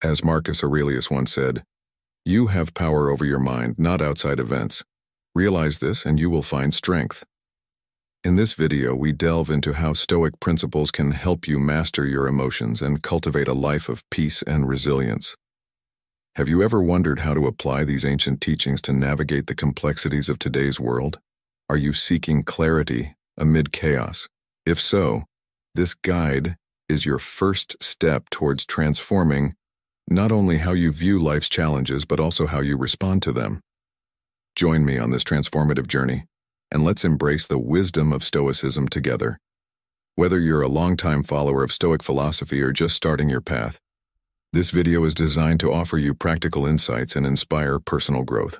As Marcus Aurelius once said, "You have power over your mind, not outside events. Realize this and you will find strength." In this video, we delve into how Stoic principles can help you master your emotions and cultivate a life of peace and resilience. Have you ever wondered how to apply these ancient teachings to navigate the complexities of today's world? Are you seeking clarity amid chaos? If so, this guide is your first step towards transforming not only how you view life's challenges, but also how you respond to them. Join me on this transformative journey, and let's embrace the wisdom of Stoicism together. Whether you're a longtime follower of Stoic philosophy or just starting your path, this video is designed to offer you practical insights and inspire personal growth.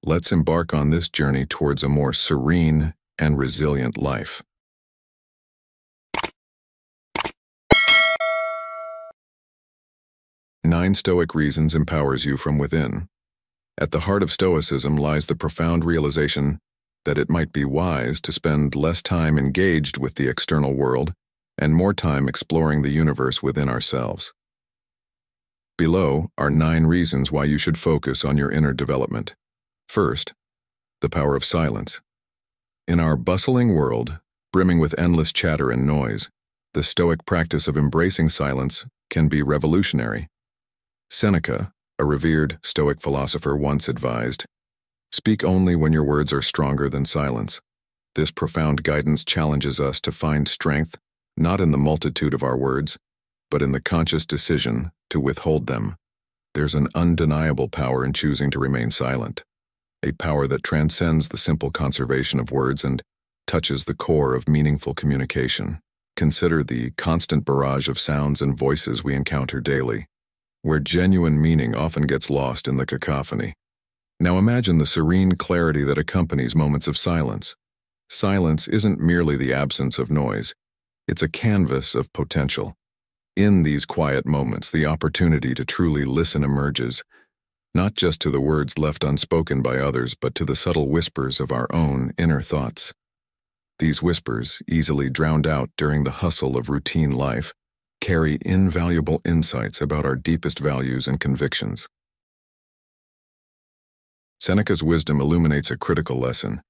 Let's embark on this journey towards a more serene and resilient life. Nine Stoic reasons empowers you from within. At the heart of Stoicism lies the profound realization that it might be wise to spend less time engaged with the external world and more time exploring the universe within ourselves. Below are 9 reasons why you should focus on your inner development. First, the power of silence. In our bustling world, brimming with endless chatter and noise, the Stoic practice of embracing silence can be revolutionary. Seneca, a revered Stoic philosopher, once advised, "Speak only when your words are stronger than silence." This profound guidance challenges us to find strength not in the multitude of our words, but in the conscious decision to withhold them. There's an undeniable power in choosing to remain silent, a power that transcends the simple conservation of words and touches the core of meaningful communication. Consider the constant barrage of sounds and voices we encounter daily, where genuine meaning often gets lost in the cacophony. Now imagine the serene clarity that accompanies moments of silence. Silence isn't merely the absence of noise, it's a canvas of potential. In these quiet moments, the opportunity to truly listen emerges, not just to the words left unspoken by others, but to the subtle whispers of our own inner thoughts. These whispers, easily drowned out during the hustle of routine life, carry invaluable insights about our deepest values and convictions. Seneca's wisdom illuminates a critical lesson.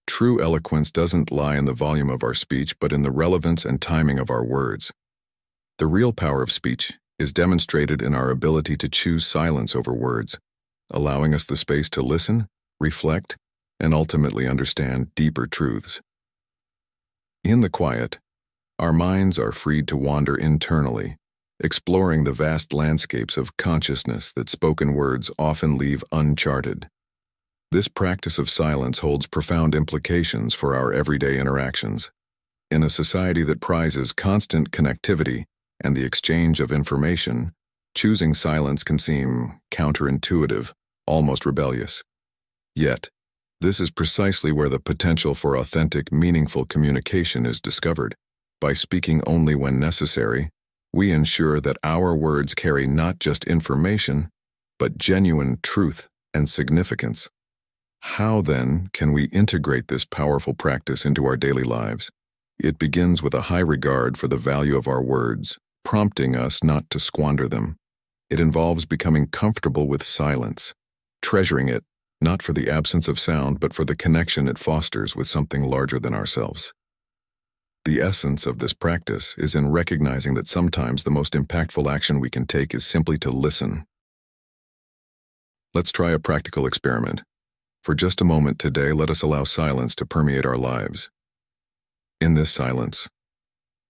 True eloquence doesn't lie in the volume of our speech, but in the relevance and timing of our words. The real power of speech is demonstrated in our ability to choose silence over words, allowing us the space to listen, reflect, and ultimately understand deeper truths. In the quiet, our minds are freed to wander internally, exploring the vast landscapes of consciousness that spoken words often leave uncharted. This practice of silence holds profound implications for our everyday interactions. In a society that prizes constant connectivity and the exchange of information, choosing silence can seem counterintuitive, almost rebellious. Yet, this is precisely where the potential for authentic, meaningful communication is discovered. By speaking only when necessary, we ensure that our words carry not just information, but genuine truth and significance. How, then, can we integrate this powerful practice into our daily lives? It begins with a high regard for the value of our words, prompting us not to squander them. It involves becoming comfortable with silence, treasuring it not for the absence of sound, but for the connection it fosters with something larger than ourselves. The essence of this practice is in recognizing that sometimes the most impactful action we can take is simply to listen. Let's try a practical experiment. For just a moment today, let us allow silence to permeate our lives. In this silence,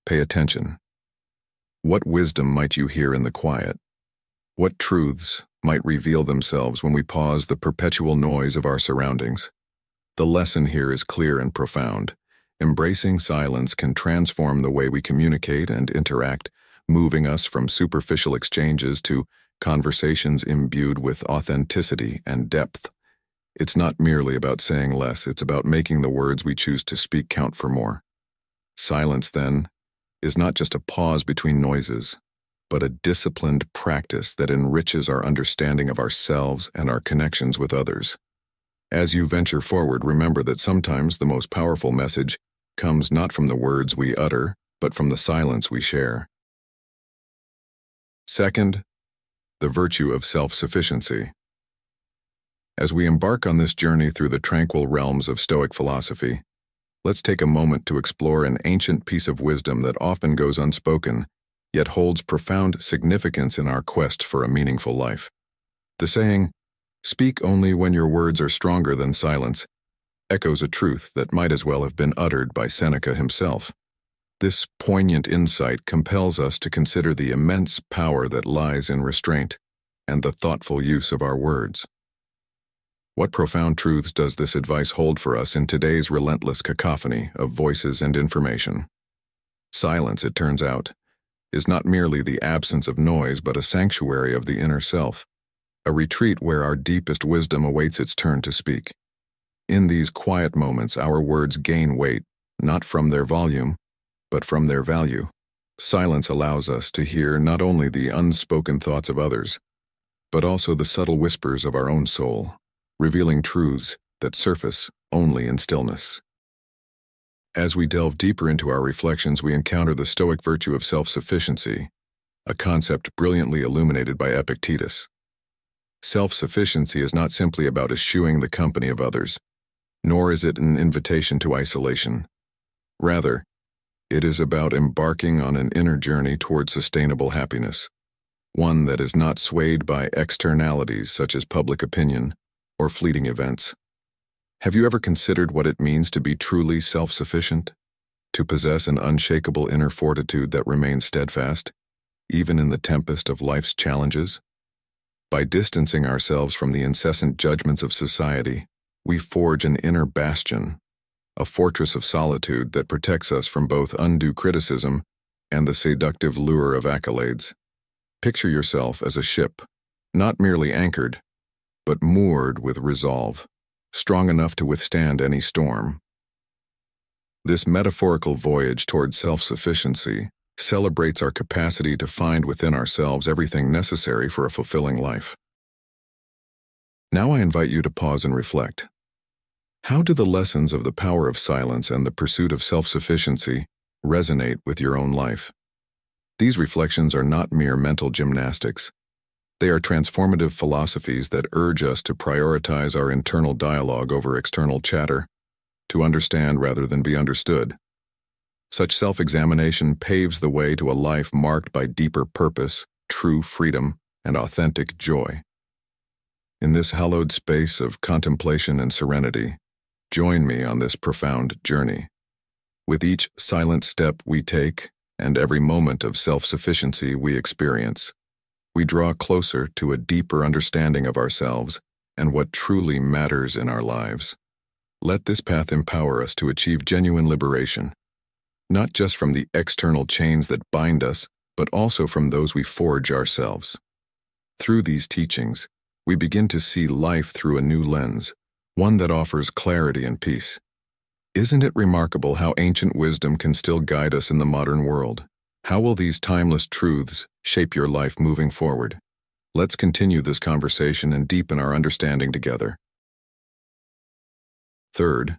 pay attention. What wisdom might you hear in the quiet? What truths might reveal themselves when we pause the perpetual noise of our surroundings? The lesson here is clear and profound. Embracing silence can transform the way we communicate and interact, moving us from superficial exchanges to conversations imbued with authenticity and depth. It's not merely about saying less, it's about making the words we choose to speak count for more. Silence, then, is not just a pause between noises, but a disciplined practice that enriches our understanding of ourselves and our connections with others. As you venture forward, remember that sometimes the most powerful message comes not from the words we utter, but from the silence we share. Second, the virtue of self-sufficiency. As we embark on this journey through the tranquil realms of Stoic philosophy, let's take a moment to explore an ancient piece of wisdom that often goes unspoken, yet holds profound significance in our quest for a meaningful life. The saying, "Speak only when your words are stronger than silence," echoes a truth that might as well have been uttered by Seneca himself. This poignant insight compels us to consider the immense power that lies in restraint and the thoughtful use of our words. What profound truths does this advice hold for us in today's relentless cacophony of voices and information? Silence, it turns out, is not merely the absence of noise but a sanctuary of the inner self, a retreat where our deepest wisdom awaits its turn to speak. In these quiet moments, our words gain weight, not from their volume, but from their value. Silence allows us to hear not only the unspoken thoughts of others, but also the subtle whispers of our own soul, revealing truths that surface only in stillness. As we delve deeper into our reflections, we encounter the Stoic virtue of self-sufficiency, a concept brilliantly illuminated by Epictetus. Self-sufficiency is not simply about eschewing the company of others, nor is it an invitation to isolation. Rather, it is about embarking on an inner journey toward sustainable happiness, one that is not swayed by externalities such as public opinion or fleeting events. Have you ever considered what it means to be truly self-sufficient? To possess an unshakable inner fortitude that remains steadfast, even in the tempest of life's challenges? By distancing ourselves from the incessant judgments of society, we forge an inner bastion, a fortress of solitude that protects us from both undue criticism and the seductive lure of accolades. Picture yourself as a ship, not merely anchored, but moored with resolve, strong enough to withstand any storm. This metaphorical voyage toward self-sufficiency celebrates our capacity to find within ourselves everything necessary for a fulfilling life. Now I invite you to pause and reflect. How do the lessons of the power of silence and the pursuit of self-sufficiency resonate with your own life? These reflections are not mere mental gymnastics. They are transformative philosophies that urge us to prioritize our internal dialogue over external chatter, to understand rather than be understood. Such self-examination paves the way to a life marked by deeper purpose, true freedom, and authentic joy. In this hallowed space of contemplation and serenity, join me on this profound journey. With each silent step we take and every moment of self-sufficiency we experience, we draw closer to a deeper understanding of ourselves and what truly matters in our lives. Let this path empower us to achieve genuine liberation, not just from the external chains that bind us, but also from those we forge ourselves. Through these teachings, we begin to see life through a new lens, one that offers clarity and peace. Isn't it remarkable how ancient wisdom can still guide us in the modern world? How will these timeless truths shape your life moving forward? Let's continue this conversation and deepen our understanding together. Third,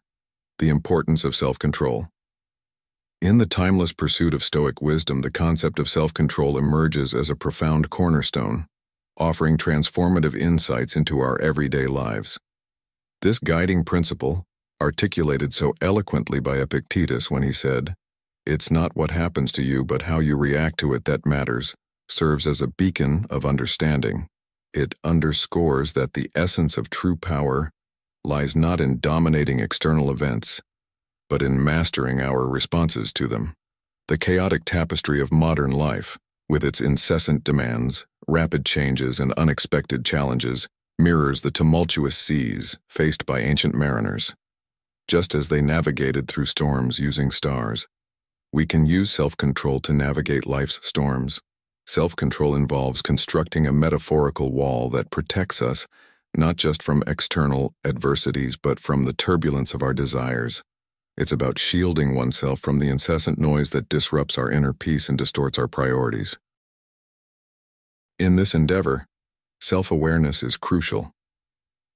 the importance of self-control. In the timeless pursuit of Stoic wisdom, the concept of self-control emerges as a profound cornerstone, offering transformative insights into our everyday lives. This guiding principle, articulated so eloquently by Epictetus when he said, "It's not what happens to you but how you react to it that matters," serves as a beacon of understanding. It underscores that the essence of true power lies not in dominating external events, but in mastering our responses to them. The chaotic tapestry of modern life, with its incessant demands, rapid changes, and unexpected challenges, mirrors the tumultuous seas faced by ancient mariners. Just as they navigated through storms using stars, we can use self-control to navigate life's storms. Self-control involves constructing a metaphorical wall that protects us not just from external adversities but from the turbulence of our desires. It's about shielding oneself from the incessant noise that disrupts our inner peace and distorts our priorities. In this endeavor, self-awareness is crucial.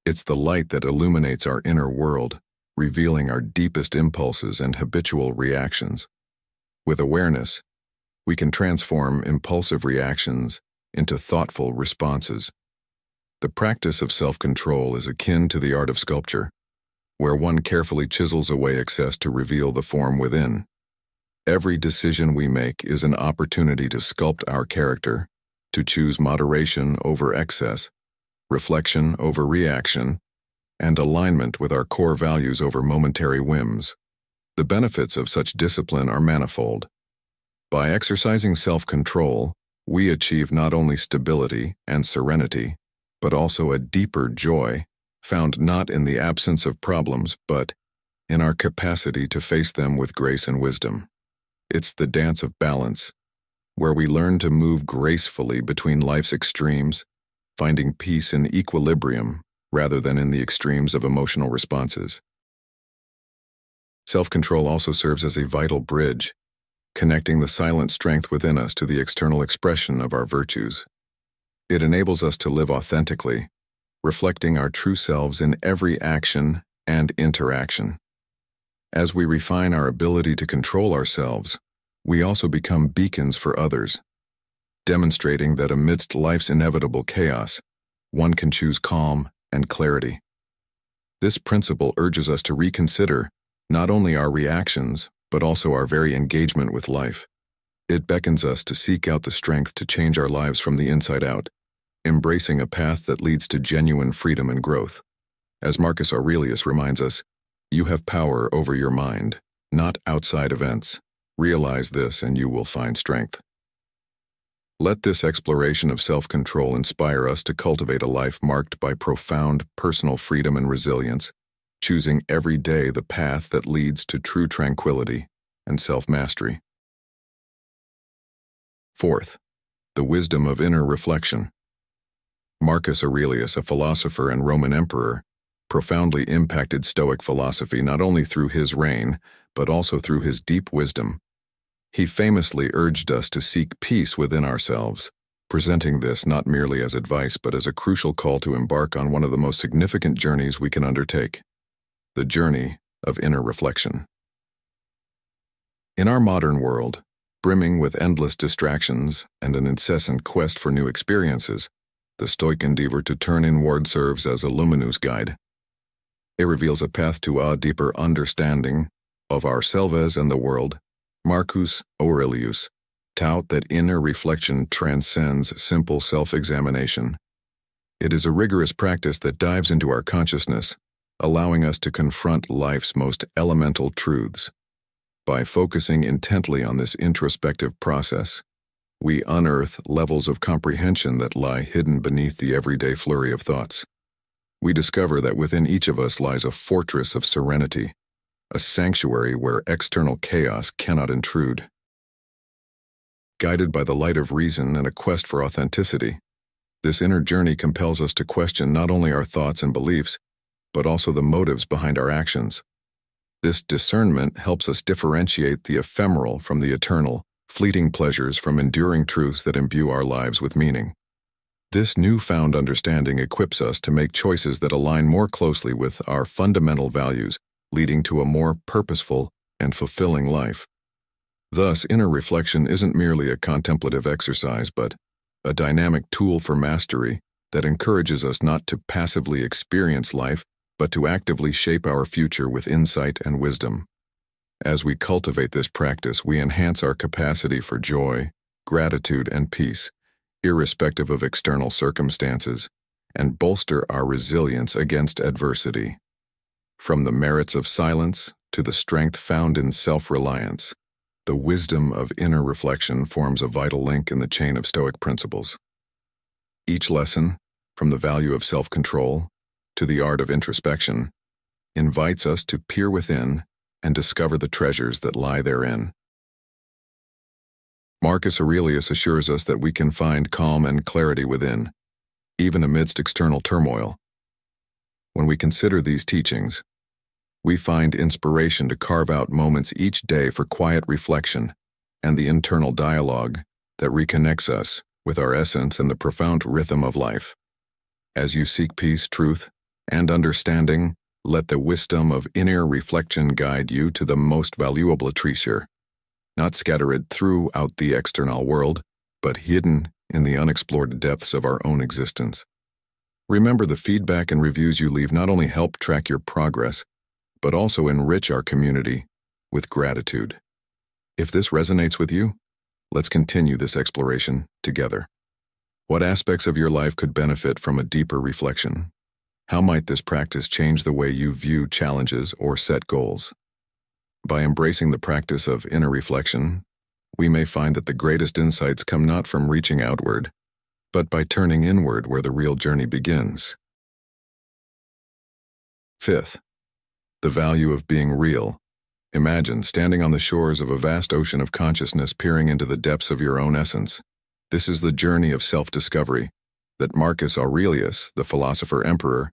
It's the light that illuminates our inner world, revealing our deepest impulses and habitual reactions. With awareness, we can transform impulsive reactions into thoughtful responses. The practice of self-control is akin to the art of sculpture, where one carefully chisels away excess to reveal the form within. Every decision we make is an opportunity to sculpt our character, to choose moderation over excess, reflection over reaction, and alignment with our core values over momentary whims. The benefits of such discipline are manifold. By exercising self-control, we achieve not only stability and serenity, but also a deeper joy, found not in the absence of problems, but in our capacity to face them with grace and wisdom. It's the dance of balance, where we learn to move gracefully between life's extremes, finding peace in equilibrium rather than in the extremes of emotional responses. Self-control also serves as a vital bridge, connecting the silent strength within us to the external expression of our virtues. It enables us to live authentically, reflecting our true selves in every action and interaction. As we refine our ability to control ourselves, we also become beacons for others, demonstrating that amidst life's inevitable chaos, one can choose calm and clarity. This principle urges us to reconsider not only our reactions, but also our very engagement with life. It beckons us to seek out the strength to change our lives from the inside out, embracing a path that leads to genuine freedom and growth. As Marcus Aurelius reminds us, you have power over your mind, not outside events. Realize this and you will find strength. Let this exploration of self-control inspire us to cultivate a life marked by profound personal freedom and resilience, choosing every day the path that leads to true tranquility and self-mastery. Fourth, the wisdom of inner reflection. Marcus Aurelius, a philosopher and Roman emperor, profoundly impacted Stoic philosophy not only through his reign, but also through his deep wisdom. He famously urged us to seek peace within ourselves, presenting this not merely as advice but as a crucial call to embark on one of the most significant journeys we can undertake, the journey of inner reflection. In our modern world, brimming with endless distractions and an incessant quest for new experiences, the Stoic endeavor to turn inward serves as a luminous guide. It reveals a path to a deeper understanding of ourselves and the world. Marcus Aurelius taught that inner reflection transcends simple self-examination. It is a rigorous practice that dives into our consciousness, allowing us to confront life's most elemental truths. By focusing intently on this introspective process, we unearth levels of comprehension that lie hidden beneath the everyday flurry of thoughts. We discover that within each of us lies a fortress of serenity, a sanctuary where external chaos cannot intrude. Guided by the light of reason and a quest for authenticity, this inner journey compels us to question not only our thoughts and beliefs, but also the motives behind our actions. This discernment helps us differentiate the ephemeral from the eternal, fleeting pleasures from enduring truths that imbue our lives with meaning. This newfound understanding equips us to make choices that align more closely with our fundamental values, leading to a more purposeful and fulfilling life. Thus, inner reflection isn't merely a contemplative exercise, but a dynamic tool for mastery that encourages us not to passively experience life, but to actively shape our future with insight and wisdom. As we cultivate this practice, we enhance our capacity for joy, gratitude, and peace, irrespective of external circumstances, and bolster our resilience against adversity. From the merits of silence to the strength found in self-reliance, the wisdom of inner reflection forms a vital link in the chain of Stoic principles. Each lesson, from the value of self-control to the art of introspection, invites us to peer within and discover the treasures that lie therein. Marcus Aurelius assures us that we can find calm and clarity within, even amidst external turmoil. When we consider these teachings, we find inspiration to carve out moments each day for quiet reflection and the internal dialogue that reconnects us with our essence and the profound rhythm of life. As you seek peace, truth, and understanding, let the wisdom of inner reflection guide you to the most valuable treasure, not scattered throughout the external world, but hidden in the unexplored depths of our own existence. Remember, the feedback and reviews you leave not only help track your progress, but also enrich our community with gratitude. If this resonates with you, let's continue this exploration together. What aspects of your life could benefit from a deeper reflection? How might this practice change the way you view challenges or set goals? By embracing the practice of inner reflection, we may find that the greatest insights come not from reaching outward, but by turning inward where the real journey begins. Fifth, the value of being real. Imagine standing on the shores of a vast ocean of consciousness, peering into the depths of your own essence. This is the journey of self-discovery that Marcus Aurelius, the philosopher-emperor,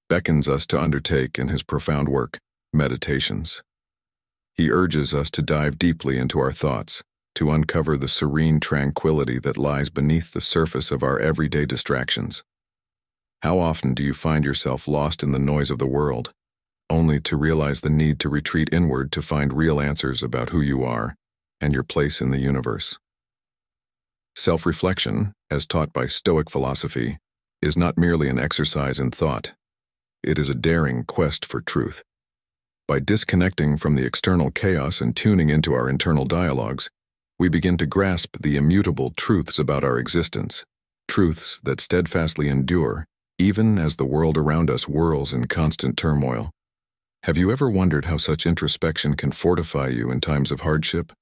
beckons us to undertake in his profound work, Meditations. He urges us to dive deeply into our thoughts, to uncover the serene tranquility that lies beneath the surface of our everyday distractions. How often do you find yourself lost in the noise of the world, only to realize the need to retreat inward to find real answers about who you are and your place in the universe? Self-reflection, as taught by Stoic philosophy, is not merely an exercise in thought. It is a daring quest for truth. By disconnecting from the external chaos and tuning into our internal dialogues, we begin to grasp the immutable truths about our existence, truths that steadfastly endure, even as the world around us whirls in constant turmoil. Have you ever wondered how such introspection can fortify you in times of hardship,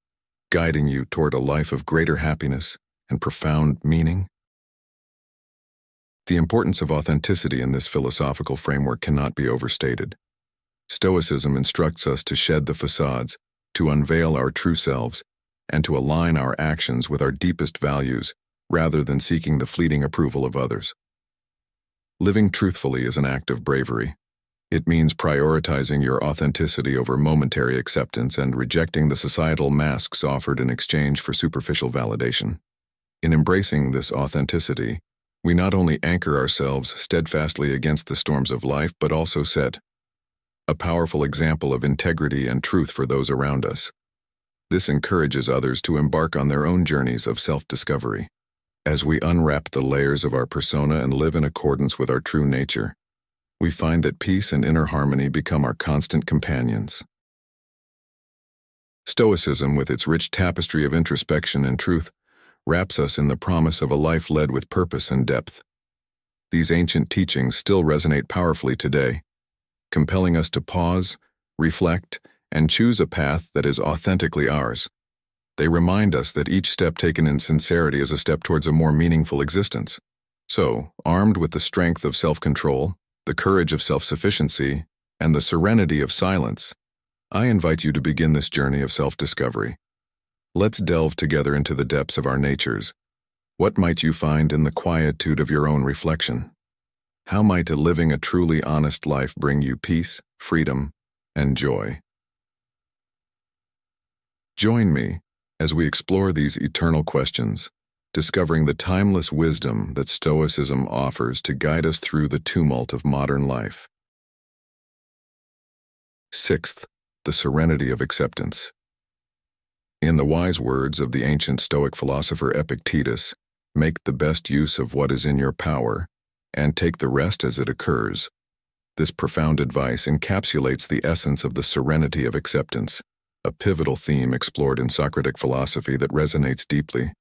guiding you toward a life of greater happiness and profound meaning? The importance of authenticity in this philosophical framework cannot be overstated. Stoicism instructs us to shed the facades, to unveil our true selves, and to align our actions with our deepest values, rather than seeking the fleeting approval of others. Living truthfully is an act of bravery. It means prioritizing your authenticity over momentary acceptance and rejecting the societal masks offered in exchange for superficial validation. In embracing this authenticity, we not only anchor ourselves steadfastly against the storms of life, but also set a powerful example of integrity and truth for those around us. This encourages others to embark on their own journeys of self-discovery. As we unwrap the layers of our persona and live in accordance with our true nature, we find that peace and inner harmony become our constant companions. Stoicism, with its rich tapestry of introspection and truth, wraps us in the promise of a life led with purpose and depth. These ancient teachings still resonate powerfully today, compelling us to pause, reflect, and choose a path that is authentically ours. They remind us that each step taken in sincerity is a step towards a more meaningful existence. So, armed with the strength of self-control, the courage of self-sufficiency, and the serenity of silence, I invite you to begin this journey of self-discovery. Let's delve together into the depths of our natures. What might you find in the quietude of your own reflection? How might living a truly honest life bring you peace, freedom, and joy? Join me as we explore these eternal questions, discovering the timeless wisdom that Stoicism offers to guide us through the tumult of modern life. Sixth, the serenity of acceptance. In the wise words of the ancient Stoic philosopher Epictetus, make the best use of what is in your power, and take the rest as it occurs. This profound advice encapsulates the essence of the serenity of acceptance, a pivotal theme explored in Socratic philosophy that resonates deeply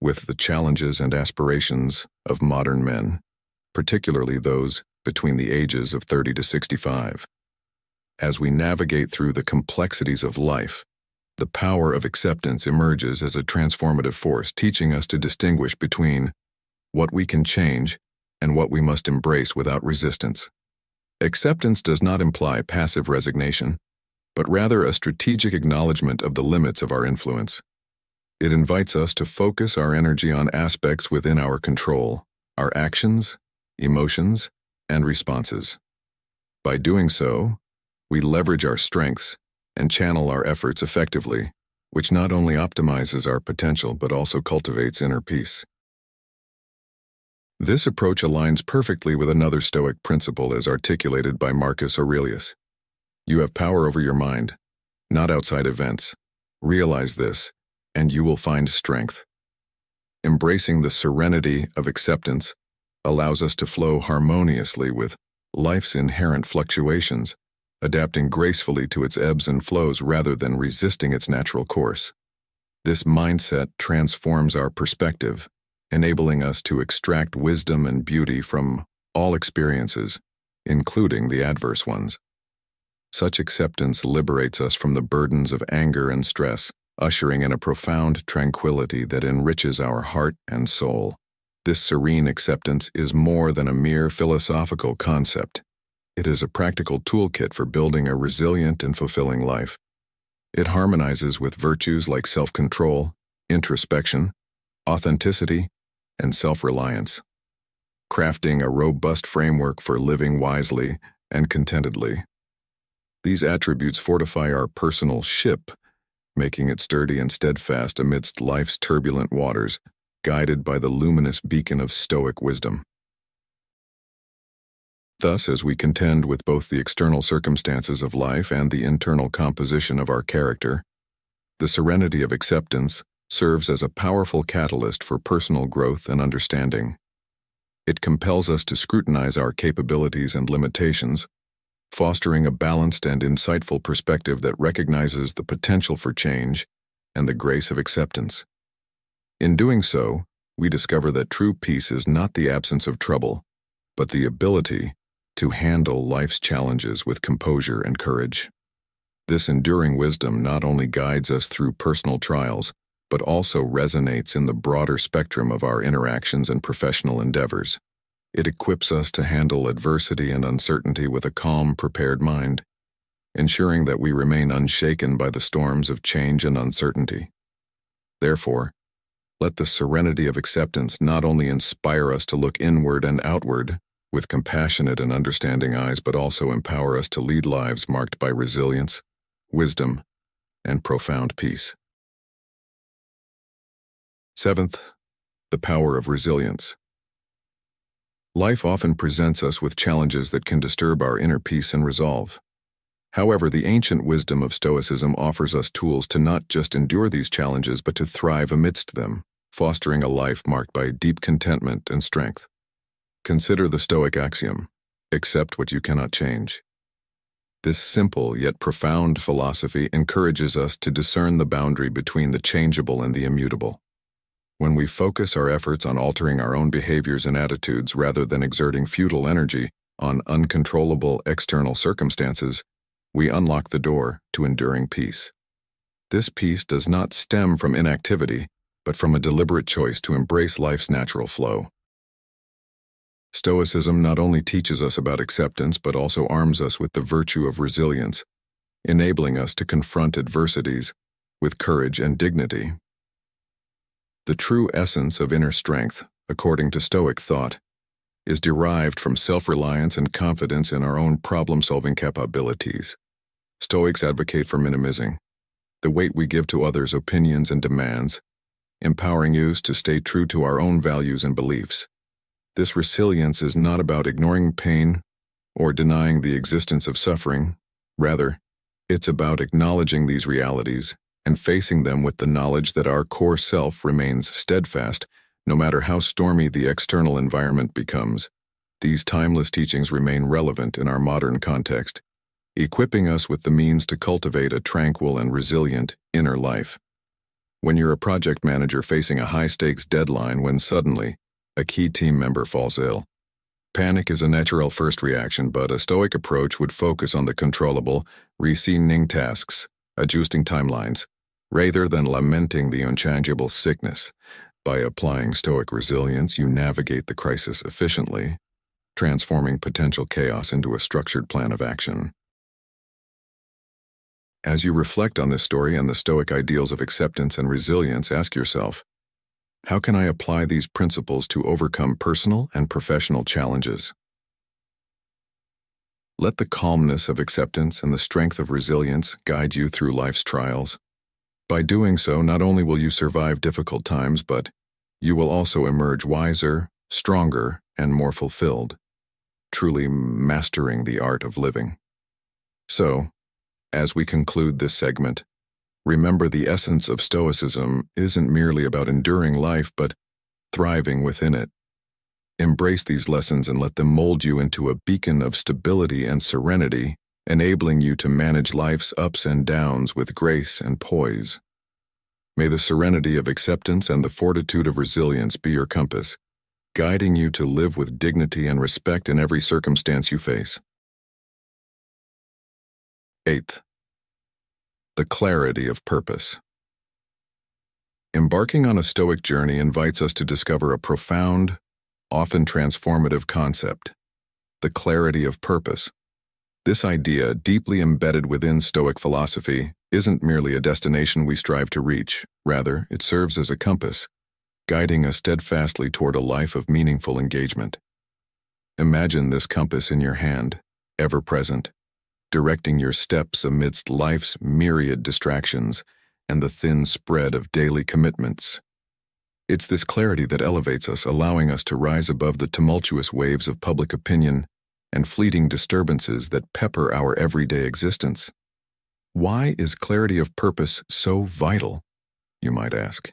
with the challenges and aspirations of modern men, particularly those between the ages of 30 to 65. As we navigate through the complexities of life, the power of acceptance emerges as a transformative force, teaching us to distinguish between what we can change and what we must embrace without resistance. Acceptance does not imply passive resignation, but rather a strategic acknowledgement of the limits of our influence. It invites us to focus our energy on aspects within our control, our actions, emotions, and responses. By doing so, we leverage our strengths and channel our efforts effectively, which not only optimizes our potential but also cultivates inner peace. This approach aligns perfectly with another Stoic principle as articulated by Marcus Aurelius. You have power over your mind, not outside events. Realize this, and you will find strength. Embracing the serenity of acceptance allows us to flow harmoniously with life's inherent fluctuations, adapting gracefully to its ebbs and flows rather than resisting its natural course. This mindset transforms our perspective, enabling us to extract wisdom and beauty from all experiences, including the adverse ones. Such acceptance liberates us from the burdens of anger and stress, ushering in a profound tranquility that enriches our heart and soul. This serene acceptance is more than a mere philosophical concept. It is a practical toolkit for building a resilient and fulfilling life. It harmonizes with virtues like self-control, introspection, authenticity, and self-reliance, crafting a robust framework for living wisely and contentedly. These attributes fortify our personal ship, making it sturdy and steadfast amidst life's turbulent waters, guided by the luminous beacon of Stoic wisdom. Thus, as we contend with both the external circumstances of life and the internal composition of our character, the serenity of acceptance serves as a powerful catalyst for personal growth and understanding. It compels us to scrutinize our capabilities and limitations, fostering a balanced and insightful perspective that recognizes the potential for change and the grace of acceptance. In doing so, we discover that true peace is not the absence of trouble, but the ability to handle life's challenges with composure and courage. This enduring wisdom not only guides us through personal trials, but also resonates in the broader spectrum of our interactions and professional endeavors. It equips us to handle adversity and uncertainty with a calm, prepared mind, ensuring that we remain unshaken by the storms of change and uncertainty. Therefore, let the serenity of acceptance not only inspire us to look inward and outward with compassionate and understanding eyes, but also empower us to lead lives marked by resilience, wisdom, and profound peace. Seventh, the power of resilience. Life often presents us with challenges that can disturb our inner peace and resolve. However, the ancient wisdom of Stoicism offers us tools to not just endure these challenges, but to thrive amidst them, fostering a life marked by deep contentment and strength. Consider the Stoic axiom, accept what you cannot change. This simple yet profound philosophy encourages us to discern the boundary between the changeable and the immutable. When we focus our efforts on altering our own behaviors and attitudes rather than exerting futile energy on uncontrollable external circumstances, we unlock the door to enduring peace. This peace does not stem from inactivity, but from a deliberate choice to embrace life's natural flow. Stoicism not only teaches us about acceptance, but also arms us with the virtue of resilience, enabling us to confront adversities with courage and dignity. The true essence of inner strength, according to Stoic thought, is derived from self-reliance and confidence in our own problem-solving capabilities. Stoics advocate for minimizing the weight we give to others' opinions and demands, empowering us to stay true to our own values and beliefs. This resilience is not about ignoring pain or denying the existence of suffering. Rather, it's about acknowledging these realities and facing them with the knowledge that our core self remains steadfast, no matter how stormy the external environment becomes. These timeless teachings remain relevant in our modern context, equipping us with the means to cultivate a tranquil and resilient inner life. When you're a project manager facing a high-stakes deadline when suddenly a key team member falls ill, panic is a natural first reaction, but a Stoic approach would focus on the controllable, routine tasks, adjusting timelines, rather than lamenting the unchangeable sickness. By applying Stoic resilience, you navigate the crisis efficiently, transforming potential chaos into a structured plan of action. As you reflect on this story and the Stoic ideals of acceptance and resilience, ask yourself, how can I apply these principles to overcome personal and professional challenges? Let the calmness of acceptance and the strength of resilience guide you through life's trials. By doing so, not only will you survive difficult times, but you will also emerge wiser, stronger, and more fulfilled, truly mastering the art of living. So, as we conclude this segment, remember the essence of Stoicism isn't merely about enduring life, but thriving within it. Embrace these lessons and let them mold you into a beacon of stability and serenity, enabling you to manage life's ups and downs with grace and poise. May the serenity of acceptance and the fortitude of resilience be your compass, guiding you to live with dignity and respect in every circumstance you face. 8th, the clarity of purpose. Embarking on a Stoic journey invites us to discover a profound, often transformative concept, the clarity of purpose. This idea, deeply embedded within Stoic philosophy, isn't merely a destination we strive to reach. Rather, it serves as a compass, guiding us steadfastly toward a life of meaningful engagement. Imagine this compass in your hand, ever present, directing your steps amidst life's myriad distractions and the thin spread of daily commitments. It's this clarity that elevates us, allowing us to rise above the tumultuous waves of public opinion and fleeting disturbances that pepper our everyday existence. Why is clarity of purpose so vital, you might ask?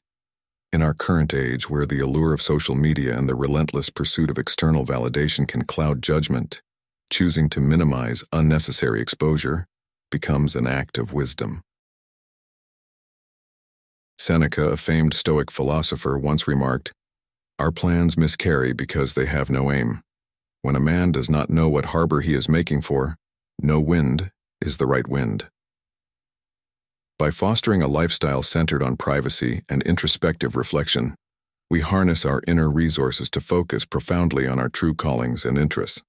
In our current age, where the allure of social media and the relentless pursuit of external validation can cloud judgment, choosing to minimize unnecessary exposure becomes an act of wisdom. Seneca, a famed Stoic philosopher, once remarked, "Our plans miscarry because they have no aim. When a man does not know what harbor he is making for, no wind is the right wind." By fostering a lifestyle centered on privacy and introspective reflection, we harness our inner resources to focus profoundly on our true callings and interests.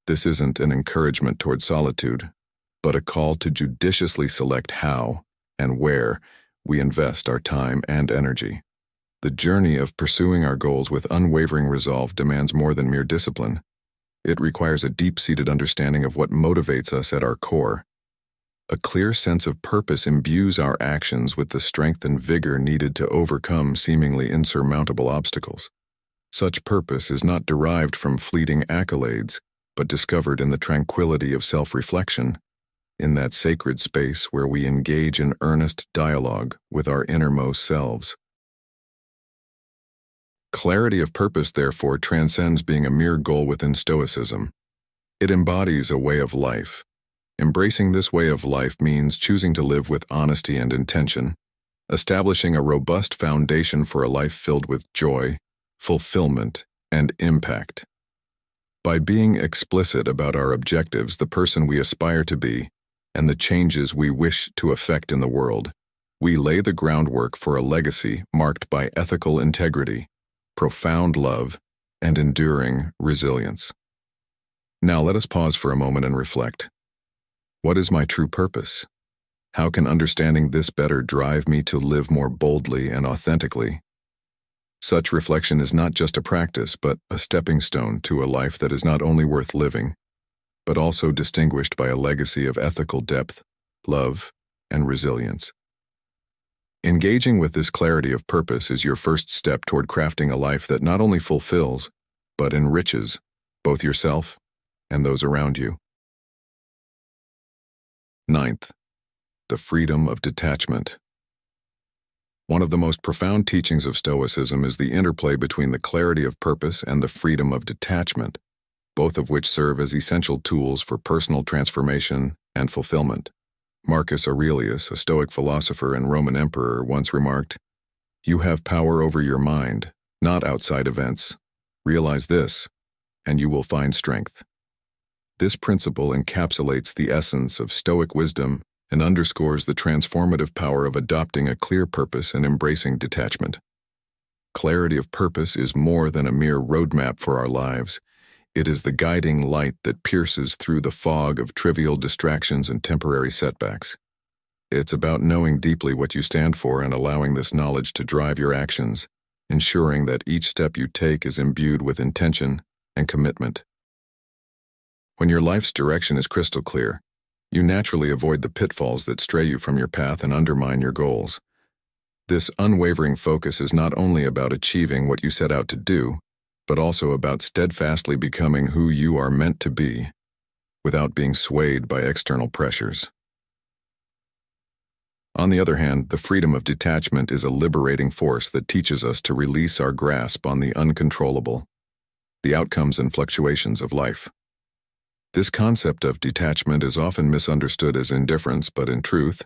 This isn't an encouragement toward solitude, but a call to judiciously select how and where we invest our time and energy. The journey of pursuing our goals with unwavering resolve demands more than mere discipline. It requires a deep-seated understanding of what motivates us at our core. A clear sense of purpose imbues our actions with the strength and vigor needed to overcome seemingly insurmountable obstacles. Such purpose is not derived from fleeting accolades, but discovered in the tranquility of self-reflection, in that sacred space where we engage in earnest dialogue with our innermost selves. Clarity of purpose, therefore, transcends being a mere goal within Stoicism. It embodies a way of life. Embracing this way of life means choosing to live with honesty and intention, establishing a robust foundation for a life filled with joy, fulfillment, and impact. By being explicit about our objectives, the person we aspire to be, and the changes we wish to effect in the world, we lay the groundwork for a legacy marked by ethical integrity, profound love, and enduring resilience. Now let us pause for a moment and reflect. What is my true purpose? How can understanding this better drive me to live more boldly and authentically? Such reflection is not just a practice, but a stepping stone to a life that is not only worth living, but also distinguished by a legacy of ethical depth, love, and resilience. Engaging with this clarity of purpose is your first step toward crafting a life that not only fulfills, but enriches both yourself and those around you. 9th, the freedom of detachment. One of the most profound teachings of Stoicism is the interplay between the clarity of purpose and the freedom of detachment, both of which serve as essential tools for personal transformation and fulfillment. Marcus Aurelius, a Stoic philosopher and Roman emperor, once remarked, "You have power over your mind, not outside events. Realize this, and you will find strength." This principle encapsulates the essence of Stoic wisdom and underscores the transformative power of adopting a clear purpose and embracing detachment. Clarity of purpose is more than a mere roadmap for our lives. It is the guiding light that pierces through the fog of trivial distractions and temporary setbacks. It's about knowing deeply what you stand for and allowing this knowledge to drive your actions, ensuring that each step you take is imbued with intention and commitment. When your life's direction is crystal clear, you naturally avoid the pitfalls that stray you from your path and undermine your goals. This unwavering focus is not only about achieving what you set out to do, but also about steadfastly becoming who you are meant to be, without being swayed by external pressures. On the other hand, the freedom of detachment is a liberating force that teaches us to release our grasp on the uncontrollable, the outcomes and fluctuations of life. This concept of detachment is often misunderstood as indifference, but in truth,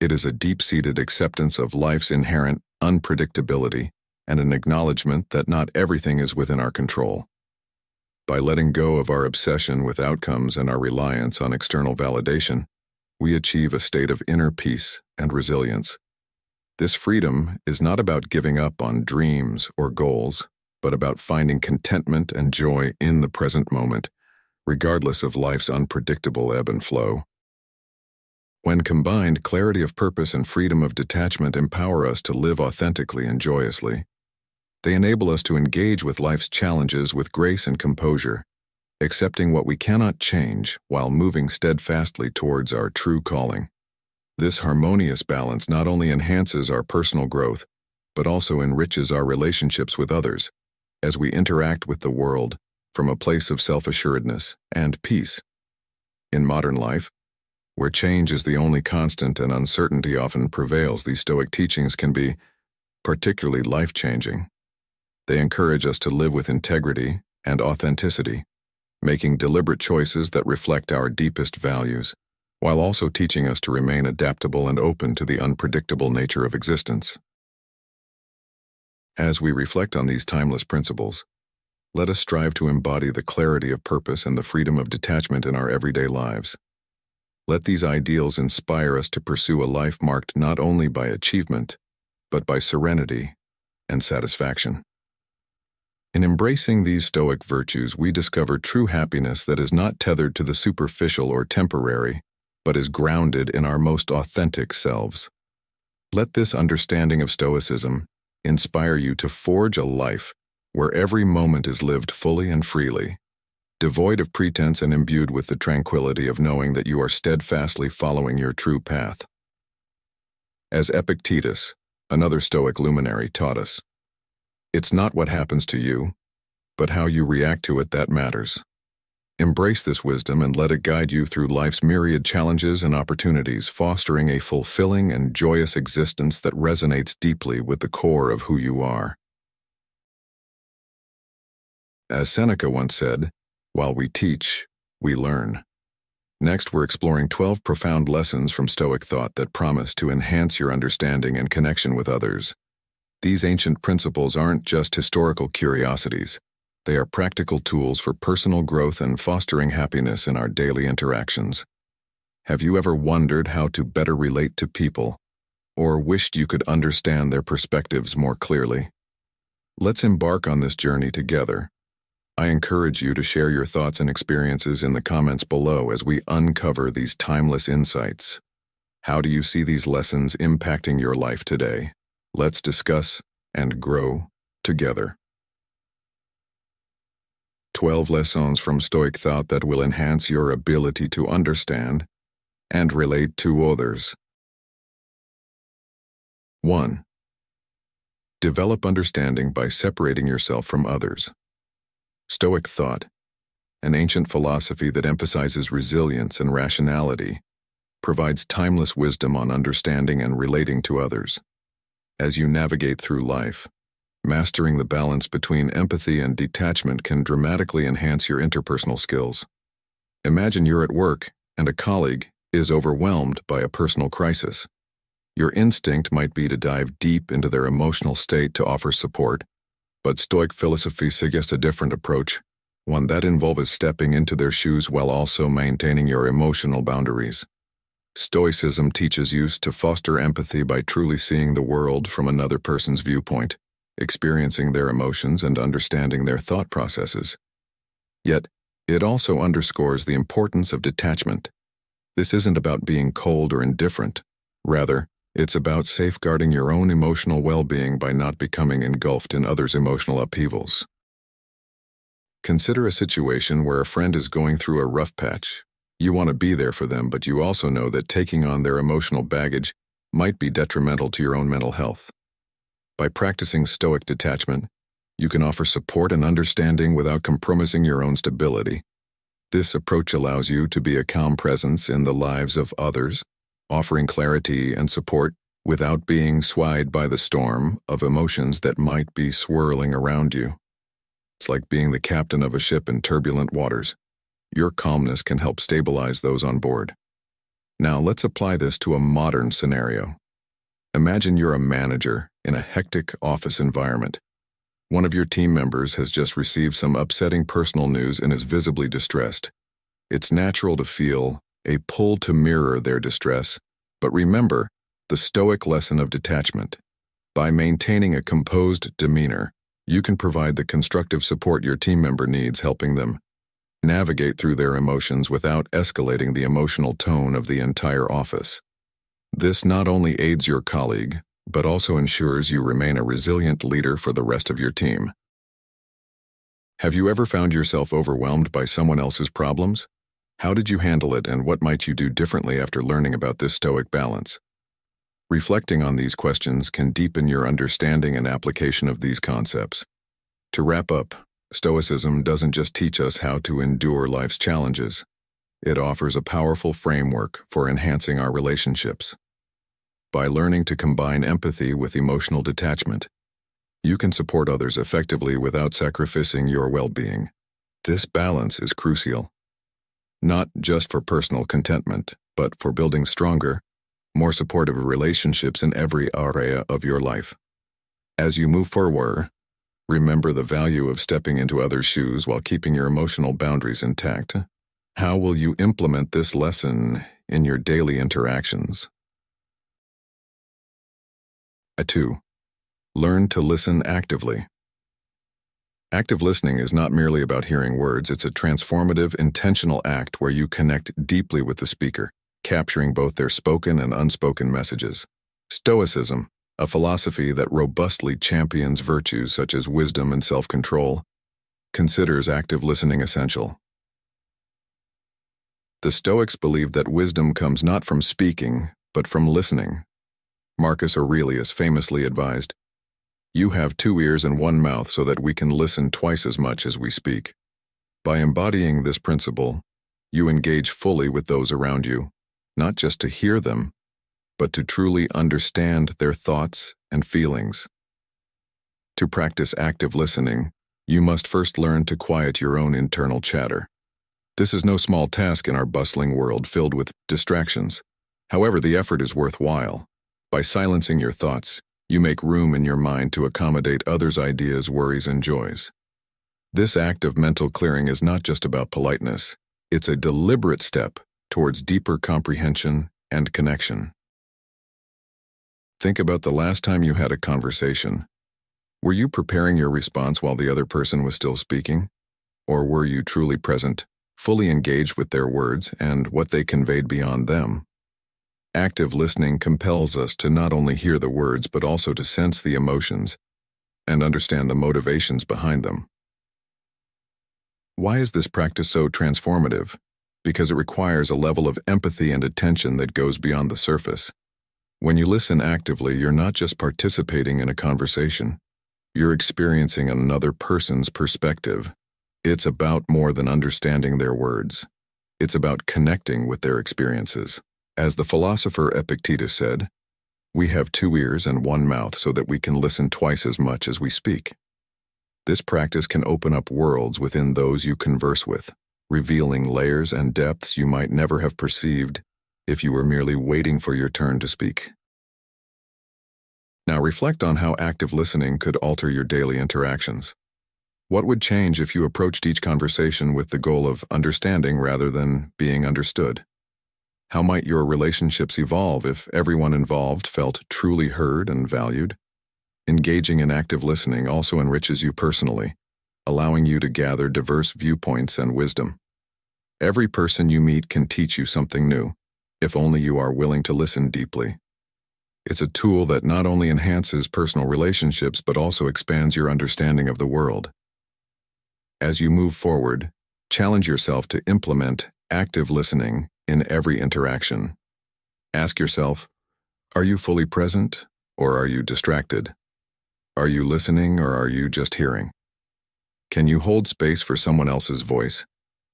it is a deep-seated acceptance of life's inherent unpredictability and an acknowledgement that not everything is within our control. By letting go of our obsession with outcomes and our reliance on external validation, we achieve a state of inner peace and resilience. This freedom is not about giving up on dreams or goals, but about finding contentment and joy in the present moment, regardless of life's unpredictable ebb and flow. When combined, clarity of purpose and freedom of detachment empower us to live authentically and joyously. They enable us to engage with life's challenges with grace and composure, accepting what we cannot change while moving steadfastly towards our true calling. This harmonious balance not only enhances our personal growth, but also enriches our relationships with others as we interact with the world from a place of self-assuredness and peace. In modern life, where change is the only constant and uncertainty often prevails, these Stoic teachings can be particularly life-changing. They encourage us to live with integrity and authenticity, making deliberate choices that reflect our deepest values, while also teaching us to remain adaptable and open to the unpredictable nature of existence. As we reflect on these timeless principles, let us strive to embody the clarity of purpose and the freedom of detachment in our everyday lives. Let these ideals inspire us to pursue a life marked not only by achievement, but by serenity and satisfaction. In embracing these Stoic virtues, we discover true happiness that is not tethered to the superficial or temporary, but is grounded in our most authentic selves. Let this understanding of Stoicism inspire you to forge a life where every moment is lived fully and freely, devoid of pretense and imbued with the tranquility of knowing that you are steadfastly following your true path. As Epictetus, another Stoic luminary, taught us, it's not what happens to you, but how you react to it that matters. Embrace this wisdom and let it guide you through life's myriad challenges and opportunities, fostering a fulfilling and joyous existence that resonates deeply with the core of who you are. As Seneca once said, while we teach, we learn. Next, we're exploring 12 profound lessons from Stoic thought that promise to enhance your understanding and connection with others. These ancient principles aren't just historical curiosities. They are practical tools for personal growth and fostering happiness in our daily interactions. Have you ever wondered how to better relate to people, or wished you could understand their perspectives more clearly? Let's embark on this journey together. I encourage you to share your thoughts and experiences in the comments below as we uncover these timeless insights. How do you see these lessons impacting your life today? Let's discuss and grow together. 12 lessons from Stoic thought that will enhance your ability to understand and relate to others. 1. Develop understanding by separating yourself from others. Stoic thought, an ancient philosophy that emphasizes resilience and rationality, provides timeless wisdom on understanding and relating to others. As you navigate through life, mastering the balance between empathy and detachment can dramatically enhance your interpersonal skills. Imagine you're at work and a colleague is overwhelmed by a personal crisis. Your instinct might be to dive deep into their emotional state to offer support, but Stoic philosophy suggests a different approach, one that involves stepping into their shoes while also maintaining your emotional boundaries. Stoicism teaches you to foster empathy by truly seeing the world from another person's viewpoint, experiencing their emotions and understanding their thought processes. Yet, it also underscores the importance of detachment. This isn't about being cold or indifferent. Rather, it's about safeguarding your own emotional well-being by not becoming engulfed in others' emotional upheavals. Consider a situation where a friend is going through a rough patch. You want to be there for them, but you also know that taking on their emotional baggage might be detrimental to your own mental health. By practicing Stoic detachment, you can offer support and understanding without compromising your own stability. This approach allows you to be a calm presence in the lives of others, offering clarity and support without being swayed by the storm of emotions that might be swirling around you. It's like being the captain of a ship in turbulent waters. Your calmness can help stabilize those on board. Now let's apply this to a modern scenario. Imagine you're a manager in a hectic office environment. One of your team members has just received some upsetting personal news and is visibly distressed. It's natural to feel a pull to mirror their distress, but remember the Stoic lesson of detachment. By maintaining a composed demeanor, you can provide the constructive support your team member needs, helping them navigate through their emotions without escalating the emotional tone of the entire office. This not only aids your colleague, but also ensures you remain a resilient leader for the rest of your team. Have you ever found yourself overwhelmed by someone else's problems? How did you handle it, and what might you do differently after learning about this Stoic balance? Reflecting on these questions can deepen your understanding and application of these concepts. To wrap up, Stoicism doesn't just teach us how to endure life's challenges. It offers a powerful framework for enhancing our relationships. By learning to combine empathy with emotional detachment, you can support others effectively without sacrificing your well-being. This balance is crucial, not just for personal contentment, but for building stronger, more supportive relationships in every area of your life. As you move forward, remember the value of stepping into others' shoes while keeping your emotional boundaries intact. How will you implement this lesson in your daily interactions? 2. Learn to listen actively. Active listening is not merely about hearing words, it's a transformative, intentional act where you connect deeply with the speaker, capturing both their spoken and unspoken messages. Stoicism, a philosophy that robustly champions virtues such as wisdom and self-control, considers active listening essential. The Stoics believed that wisdom comes not from speaking, but from listening. Marcus Aurelius famously advised, "You have 2 ears and 1 mouth so that we can listen twice as much as we speak." By embodying this principle, you engage fully with those around you, not just to hear them, but to truly understand their thoughts and feelings. To practice active listening, you must first learn to quiet your own internal chatter. This is no small task in our bustling world filled with distractions. However, the effort is worthwhile. By silencing your thoughts, you make room in your mind to accommodate others' ideas, worries, and joys. This act of mental clearing is not just about politeness, it's a deliberate step towards deeper comprehension and connection. Think about the last time you had a conversation. Were you preparing your response while the other person was still speaking? Or were you truly present, fully engaged with their words and what they conveyed beyond them? Active listening compels us to not only hear the words but also to sense the emotions and understand the motivations behind them. Why is this practice so transformative? Because it requires a level of empathy and attention that goes beyond the surface. When you listen actively, you're not just participating in a conversation. You're experiencing another person's perspective. It's about more than understanding their words. It's about connecting with their experiences. As the philosopher Epictetus said, "We have 2 ears and 1 mouth so that we can listen twice as much as we speak." This practice can open up worlds within those you converse with, revealing layers and depths you might never have perceived if you were merely waiting for your turn to speak. Now reflect on how active listening could alter your daily interactions. What would change if you approached each conversation with the goal of understanding rather than being understood? How might your relationships evolve if everyone involved felt truly heard and valued? Engaging in active listening also enriches you personally, allowing you to gather diverse viewpoints and wisdom. Every person you meet can teach you something new, if only you are willing to listen deeply. It's a tool that not only enhances personal relationships but also expands your understanding of the world. As you move forward, challenge yourself to implement active listening in every interaction. Ask yourself, are you fully present or are you distracted? Are you listening or are you just hearing? Can you hold space for someone else's voice,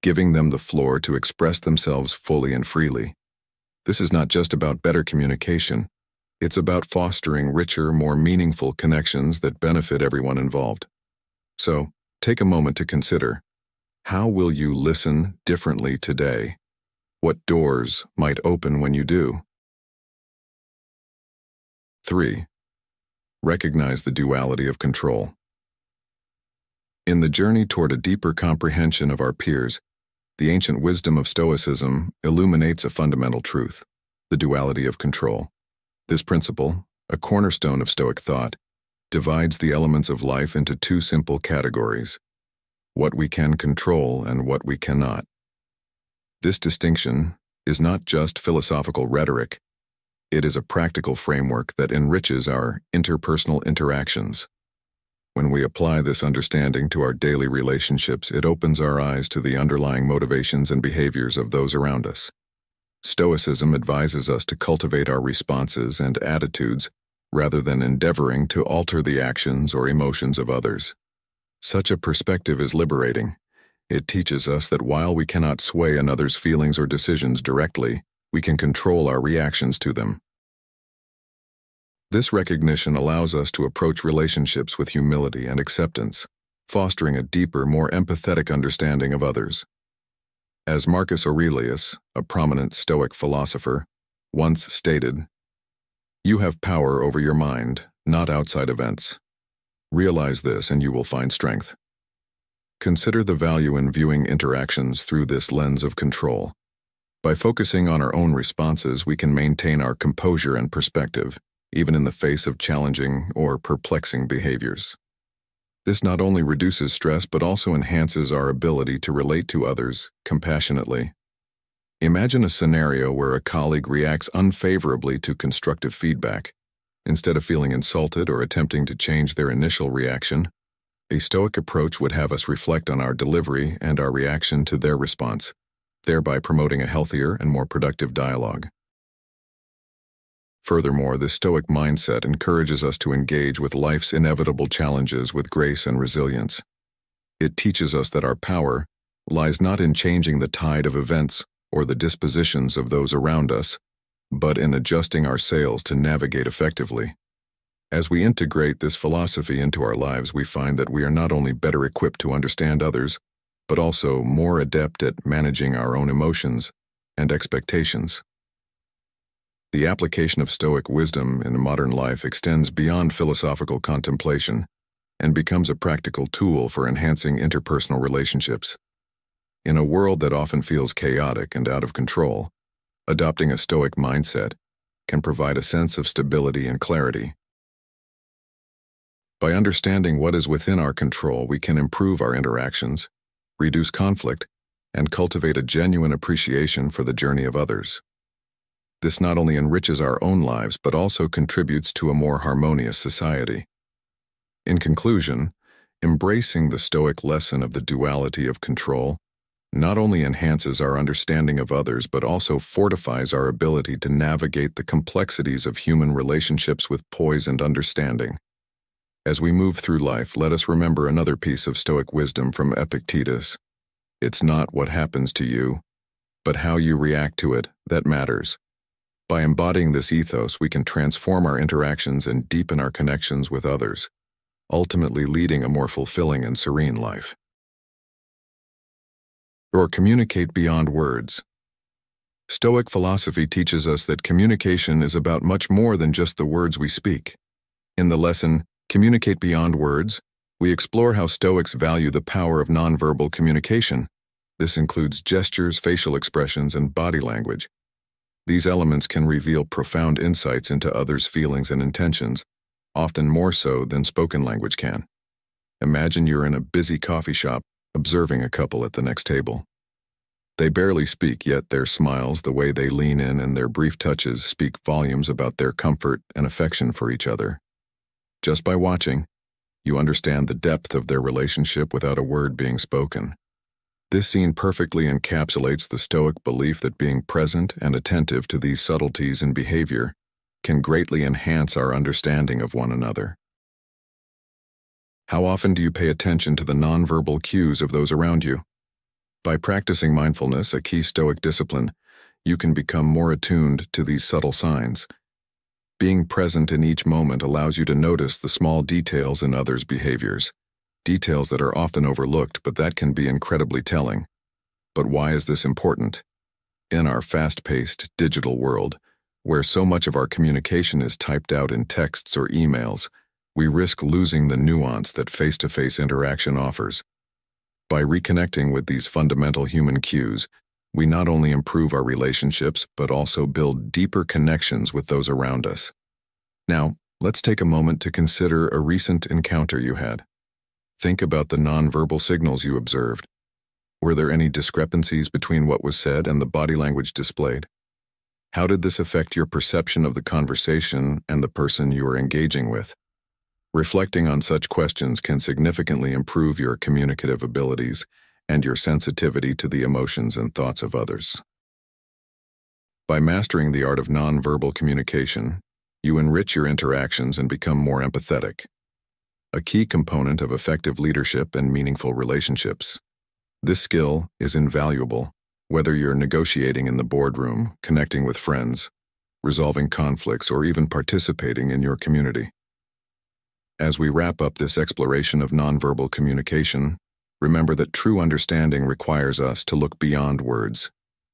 giving them the floor to express themselves fully and freely? This is not just about better communication. It's about fostering richer, more meaningful connections that benefit everyone involved. So, take a moment to consider, how will you listen differently today? What doors might open when you do? 3. Recognize the duality of control. In the journey toward a deeper comprehension of our peers, the ancient wisdom of Stoicism illuminates a fundamental truth, the duality of control. This principle, a cornerstone of Stoic thought, divides the elements of life into two simple categories: what we can control and what we cannot. This distinction is not just philosophical rhetoric, it is a practical framework that enriches our interpersonal interactions. When we apply this understanding to our daily relationships, it opens our eyes to the underlying motivations and behaviors of those around us. Stoicism advises us to cultivate our responses and attitudes rather than endeavoring to alter the actions or emotions of others. Such a perspective is liberating. It teaches us that while we cannot sway another's feelings or decisions directly, we can control our reactions to them. This recognition allows us to approach relationships with humility and acceptance, fostering a deeper, more empathetic understanding of others. As Marcus Aurelius, a prominent Stoic philosopher, once stated, "You have power over your mind, not outside events. Realize this and you will find strength." Consider the value in viewing interactions through this lens of control. By focusing on our own responses, we can maintain our composure and perspective, even in the face of challenging or perplexing behaviors. This not only reduces stress but also enhances our ability to relate to others compassionately. Imagine a scenario where a colleague reacts unfavorably to constructive feedback. Instead of feeling insulted or attempting to change their initial reaction, a Stoic approach would have us reflect on our delivery and our reaction to their response, thereby promoting a healthier and more productive dialogue. Furthermore, the Stoic mindset encourages us to engage with life's inevitable challenges with grace and resilience. It teaches us that our power lies not in changing the tide of events or the dispositions of those around us, but in adjusting our sails to navigate effectively. As we integrate this philosophy into our lives, we find that we are not only better equipped to understand others, but also more adept at managing our own emotions and expectations. The application of Stoic wisdom in modern life extends beyond philosophical contemplation and becomes a practical tool for enhancing interpersonal relationships. In a world that often feels chaotic and out of control, adopting a Stoic mindset can provide a sense of stability and clarity. By understanding what is within our control, we can improve our interactions, reduce conflict, and cultivate a genuine appreciation for the journey of others. This not only enriches our own lives, but also contributes to a more harmonious society. In conclusion, embracing the Stoic lesson of the duality of control not only enhances our understanding of others, but also fortifies our ability to navigate the complexities of human relationships with poise and understanding. As we move through life, let us remember another piece of Stoic wisdom from Epictetus. It's not what happens to you, but how you react to it that matters. By embodying this ethos, we can transform our interactions and deepen our connections with others, ultimately leading a more fulfilling and serene life. Or communicate beyond words. Stoic philosophy teaches us that communication is about much more than just the words we speak. In the lesson, Communicate Beyond Words, we explore how Stoics value the power of nonverbal communication. This includes gestures, facial expressions, and body language. These elements can reveal profound insights into others' feelings and intentions, often more so than spoken language can. Imagine you're in a busy coffee shop, observing a couple at the next table. They barely speak, yet their smiles, the way they lean in, and their brief touches speak volumes about their comfort and affection for each other. Just by watching, you understand the depth of their relationship without a word being spoken. This scene perfectly encapsulates the Stoic belief that being present and attentive to these subtleties in behavior can greatly enhance our understanding of one another. How often do you pay attention to the nonverbal cues of those around you? By practicing mindfulness, a key Stoic discipline, you can become more attuned to these subtle signs. Being present in each moment allows you to notice the small details in others' behaviors, details that are often overlooked but that can be incredibly telling. But why is this important? In our fast-paced digital world, where so much of our communication is typed out in texts or emails, we risk losing the nuance that face-to-face interaction offers. By reconnecting with these fundamental human cues, we not only improve our relationships but also build deeper connections with those around us. Now, let's take a moment to consider a recent encounter you had. Think about the nonverbal signals you observed. Were there any discrepancies between what was said and the body language displayed? How did this affect your perception of the conversation and the person you are engaging with? Reflecting on such questions can significantly improve your communicative abilities and your sensitivity to the emotions and thoughts of others. By mastering the art of nonverbal communication, you enrich your interactions and become more empathetic, a key component of effective leadership and meaningful relationships. This skill is invaluable, whether you're negotiating in the boardroom, connecting with friends, resolving conflicts, or even participating in your community. As we wrap up this exploration of nonverbal communication, remember that true understanding requires us to look beyond words.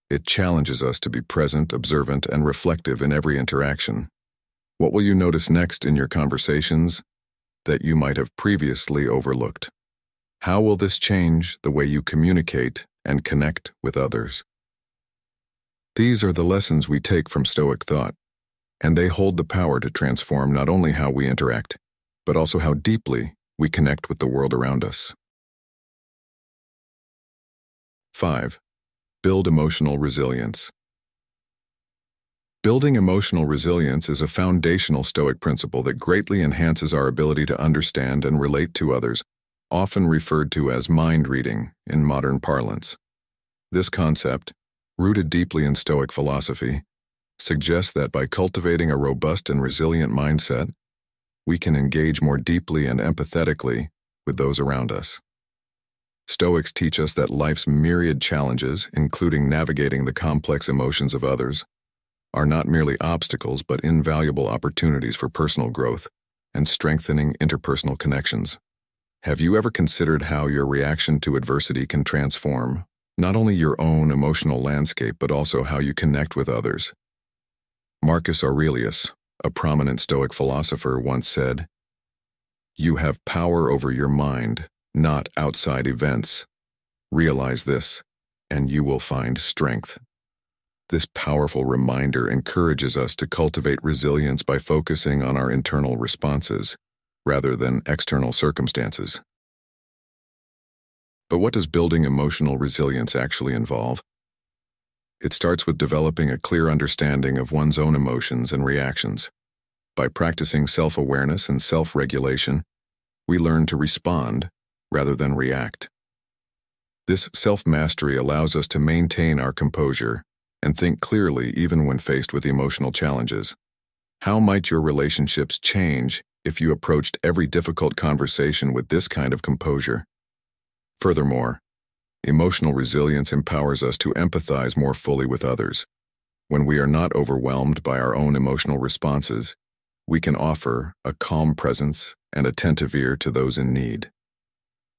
It challenges us to be present, observant, and reflective in every interaction. What will you notice next in your conversations that you might have previously overlooked? How will this change the way you communicate and connect with others? These are the lessons we take from Stoic thought, and they hold the power to transform not only how we interact, but also how deeply we connect with the world around us. 5. Build emotional resilience. Building emotional resilience is a foundational Stoic principle that greatly enhances our ability to understand and relate to others, often referred to as mind reading in modern parlance. This concept, rooted deeply in Stoic philosophy, suggests that by cultivating a robust and resilient mindset, we can engage more deeply and empathetically with those around us. Stoics teach us that life's myriad challenges, including navigating the complex emotions of others, are not merely obstacles but invaluable opportunities for personal growth and strengthening interpersonal connections. Have you ever considered how your reaction to adversity can transform not only your own emotional landscape but also how you connect with others? Marcus Aurelius, a prominent Stoic philosopher, once said, "You have power over your mind, not outside events. Realize this, and you will find strength." This powerful reminder encourages us to cultivate resilience by focusing on our internal responses, rather than external circumstances. But what does building emotional resilience actually involve? It starts with developing a clear understanding of one's own emotions and reactions. By practicing self-awareness and self-regulation, we learn to respond rather than react. This self-mastery allows us to maintain our composure and think clearly even when faced with emotional challenges. How might your relationships change if you approached every difficult conversation with this kind of composure? Furthermore, emotional resilience empowers us to empathize more fully with others. When we are not overwhelmed by our own emotional responses, we can offer a calm presence and attentive ear to those in need.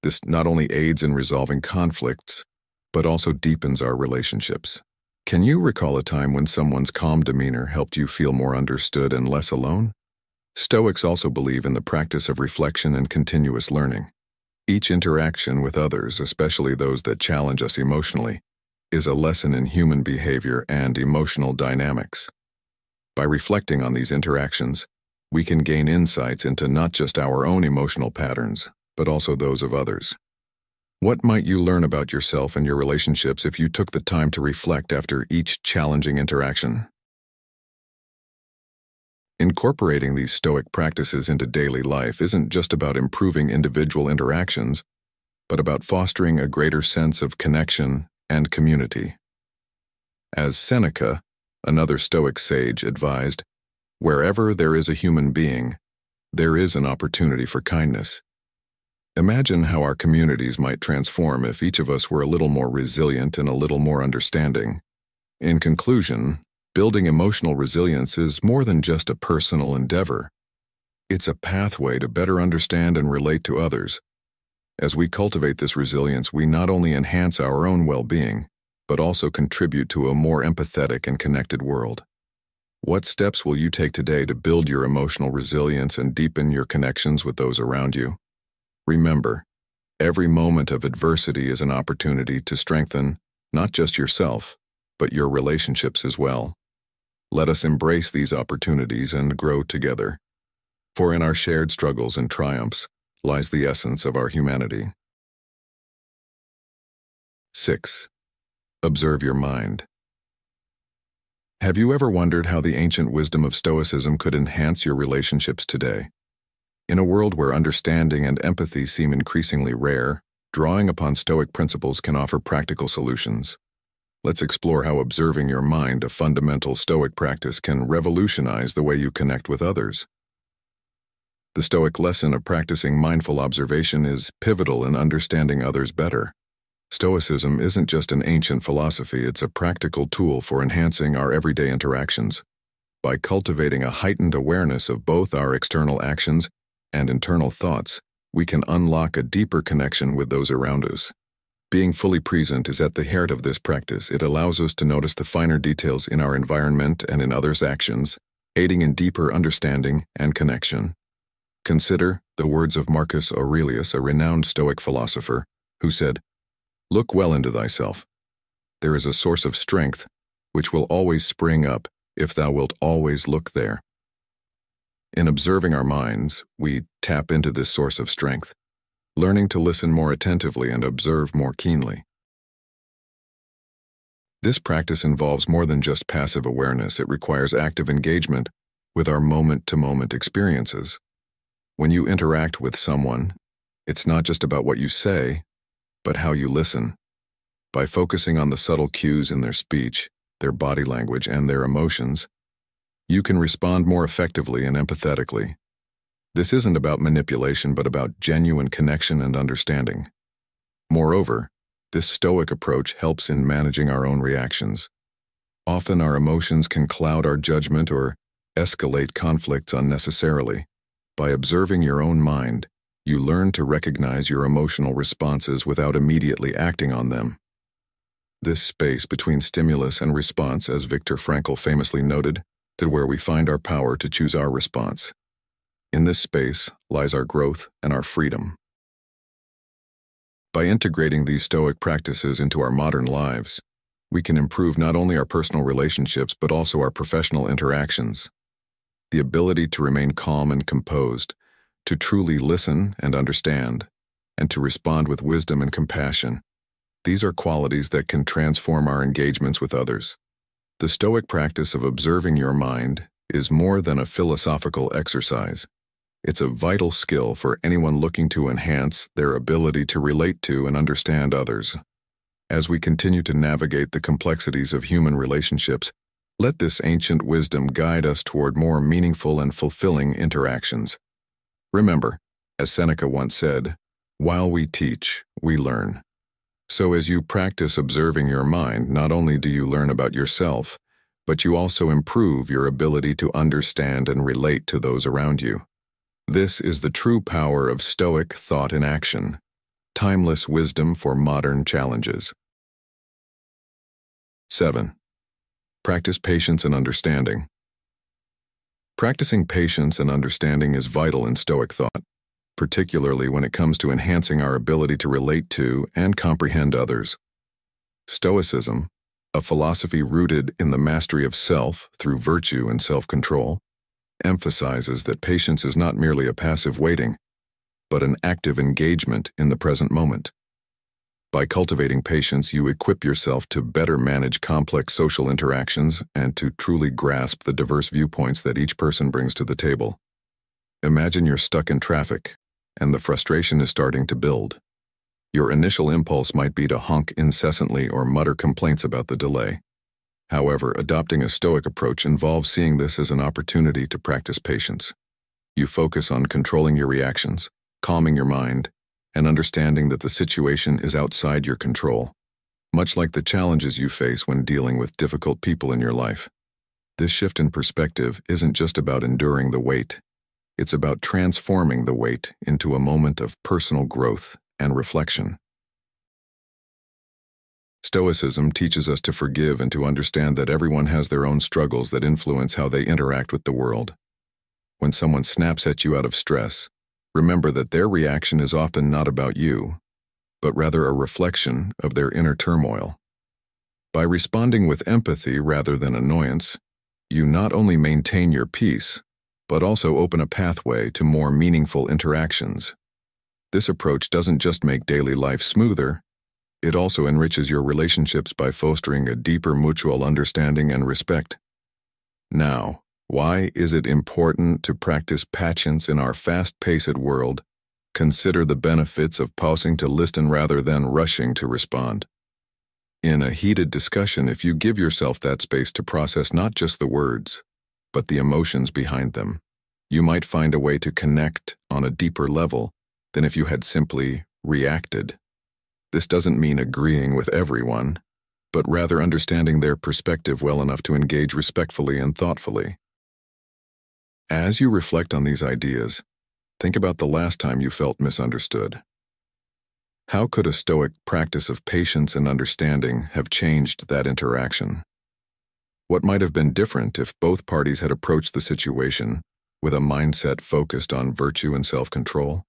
This not only aids in resolving conflicts, but also deepens our relationships. Can you recall a time when someone's calm demeanor helped you feel more understood and less alone? Stoics also believe in the practice of reflection and continuous learning. Each interaction with others, especially those that challenge us emotionally, is a lesson in human behavior and emotional dynamics. By reflecting on these interactions, we can gain insights into not just our own emotional patterns, but also those of others. What might you learn about yourself and your relationships if you took the time to reflect after each challenging interaction? Incorporating these Stoic practices into daily life isn't just about improving individual interactions, but about fostering a greater sense of connection and community. As Seneca, another Stoic sage, advised, "Wherever there is a human being, there is an opportunity for kindness." Imagine how our communities might transform if each of us were a little more resilient and a little more understanding. In conclusion, building emotional resilience is more than just a personal endeavor. It's a pathway to better understand and relate to others. As we cultivate this resilience, we not only enhance our own well-being, but also contribute to a more empathetic and connected world. What steps will you take today to build your emotional resilience and deepen your connections with those around you? Remember, every moment of adversity is an opportunity to strengthen not just yourself, but your relationships as well. Let us embrace these opportunities and grow together. For in our shared struggles and triumphs lies the essence of our humanity. 6. Observe your mind. Have you ever wondered how the ancient wisdom of Stoicism could enhance your relationships today? In a world where understanding and empathy seem increasingly rare, drawing upon Stoic principles can offer practical solutions. Let's explore how observing your mind, a fundamental Stoic practice, can revolutionize the way you connect with others. The Stoic lesson of practicing mindful observation is pivotal in understanding others better. Stoicism isn't just an ancient philosophy, it's a practical tool for enhancing our everyday interactions. By cultivating a heightened awareness of both our external actions and internal thoughts, we can unlock a deeper connection with those around us. Being fully present is at the heart of this practice. It allows us to notice the finer details in our environment and in others' actions, aiding in deeper understanding and connection. Consider the words of Marcus Aurelius, a renowned Stoic philosopher, who said, "Look well into thyself. There is a source of strength which will always spring up if thou wilt always look there." In observing our minds, we tap into this source of strength, learning to listen more attentively and observe more keenly. This practice involves more than just passive awareness. It requires active engagement with our moment-to-moment experiences. When you interact with someone, it's not just about what you say, but how you listen. By focusing on the subtle cues in their speech, their body language, and their emotions, you can respond more effectively and empathetically. This isn't about manipulation, but about genuine connection and understanding. Moreover, this Stoic approach helps in managing our own reactions. Often our emotions can cloud our judgment or escalate conflicts unnecessarily. By observing your own mind, you learn to recognize your emotional responses without immediately acting on them. This space between stimulus and response, as Viktor Frankl famously noted, is where we find our power to choose our response. In this space lies our growth and our freedom. By integrating these Stoic practices into our modern lives, we can improve not only our personal relationships but also our professional interactions. The ability to remain calm and composed, to truly listen and understand, and to respond with wisdom and compassion. These are qualities that can transform our engagements with others. The Stoic practice of observing your mind is more than a philosophical exercise. It's a vital skill for anyone looking to enhance their ability to relate to and understand others. As we continue to navigate the complexities of human relationships, let this ancient wisdom guide us toward more meaningful and fulfilling interactions. Remember, as Seneca once said, "While we teach, we learn." So as you practice observing your mind, not only do you learn about yourself, but you also improve your ability to understand and relate to those around you. This is the true power of Stoic thought in action, timeless wisdom for modern challenges. 7. Practice patience and understanding. Practicing patience and understanding is vital in Stoic thought, particularly when it comes to enhancing our ability to relate to and comprehend others. Stoicism, a philosophy rooted in the mastery of self through virtue and self-control, emphasizes that patience is not merely a passive waiting, but an active engagement in the present moment. By cultivating patience, you equip yourself to better manage complex social interactions and to truly grasp the diverse viewpoints that each person brings to the table. Imagine you're stuck in traffic, and the frustration is starting to build. Your initial impulse might be to honk incessantly or mutter complaints about the delay. However, adopting a Stoic approach involves seeing this as an opportunity to practice patience. You focus on controlling your reactions, calming your mind, and understanding that the situation is outside your control. much like the challenges you face when dealing with difficult people in your life. This shift in perspective isn't just about enduring the weight. It's about transforming the weight into a moment of personal growth and reflection. Stoicism teaches us to forgive and to understand that everyone has their own struggles that influence how they interact with the world. When someone snaps at you out of stress, remember that their reaction is often not about you, but rather a reflection of their inner turmoil. By responding with empathy rather than annoyance, you not only maintain your peace, but also open a pathway to more meaningful interactions. This approach doesn't just make daily life smoother, it also enriches your relationships by fostering a deeper mutual understanding and respect. Now, why is it important to practice patience in our fast-paced world? Consider the benefits of pausing to listen rather than rushing to respond. In a heated discussion, if you give yourself that space to process not just the words, but the emotions behind them, you might find a way to connect on a deeper level than if you had simply reacted. This doesn't mean agreeing with everyone, but rather understanding their perspective well enough to engage respectfully and thoughtfully. As you reflect on these ideas, think about the last time you felt misunderstood. How could a Stoic practice of patience and understanding have changed that interaction? What might have been different if both parties had approached the situation with a mindset focused on virtue and self-control?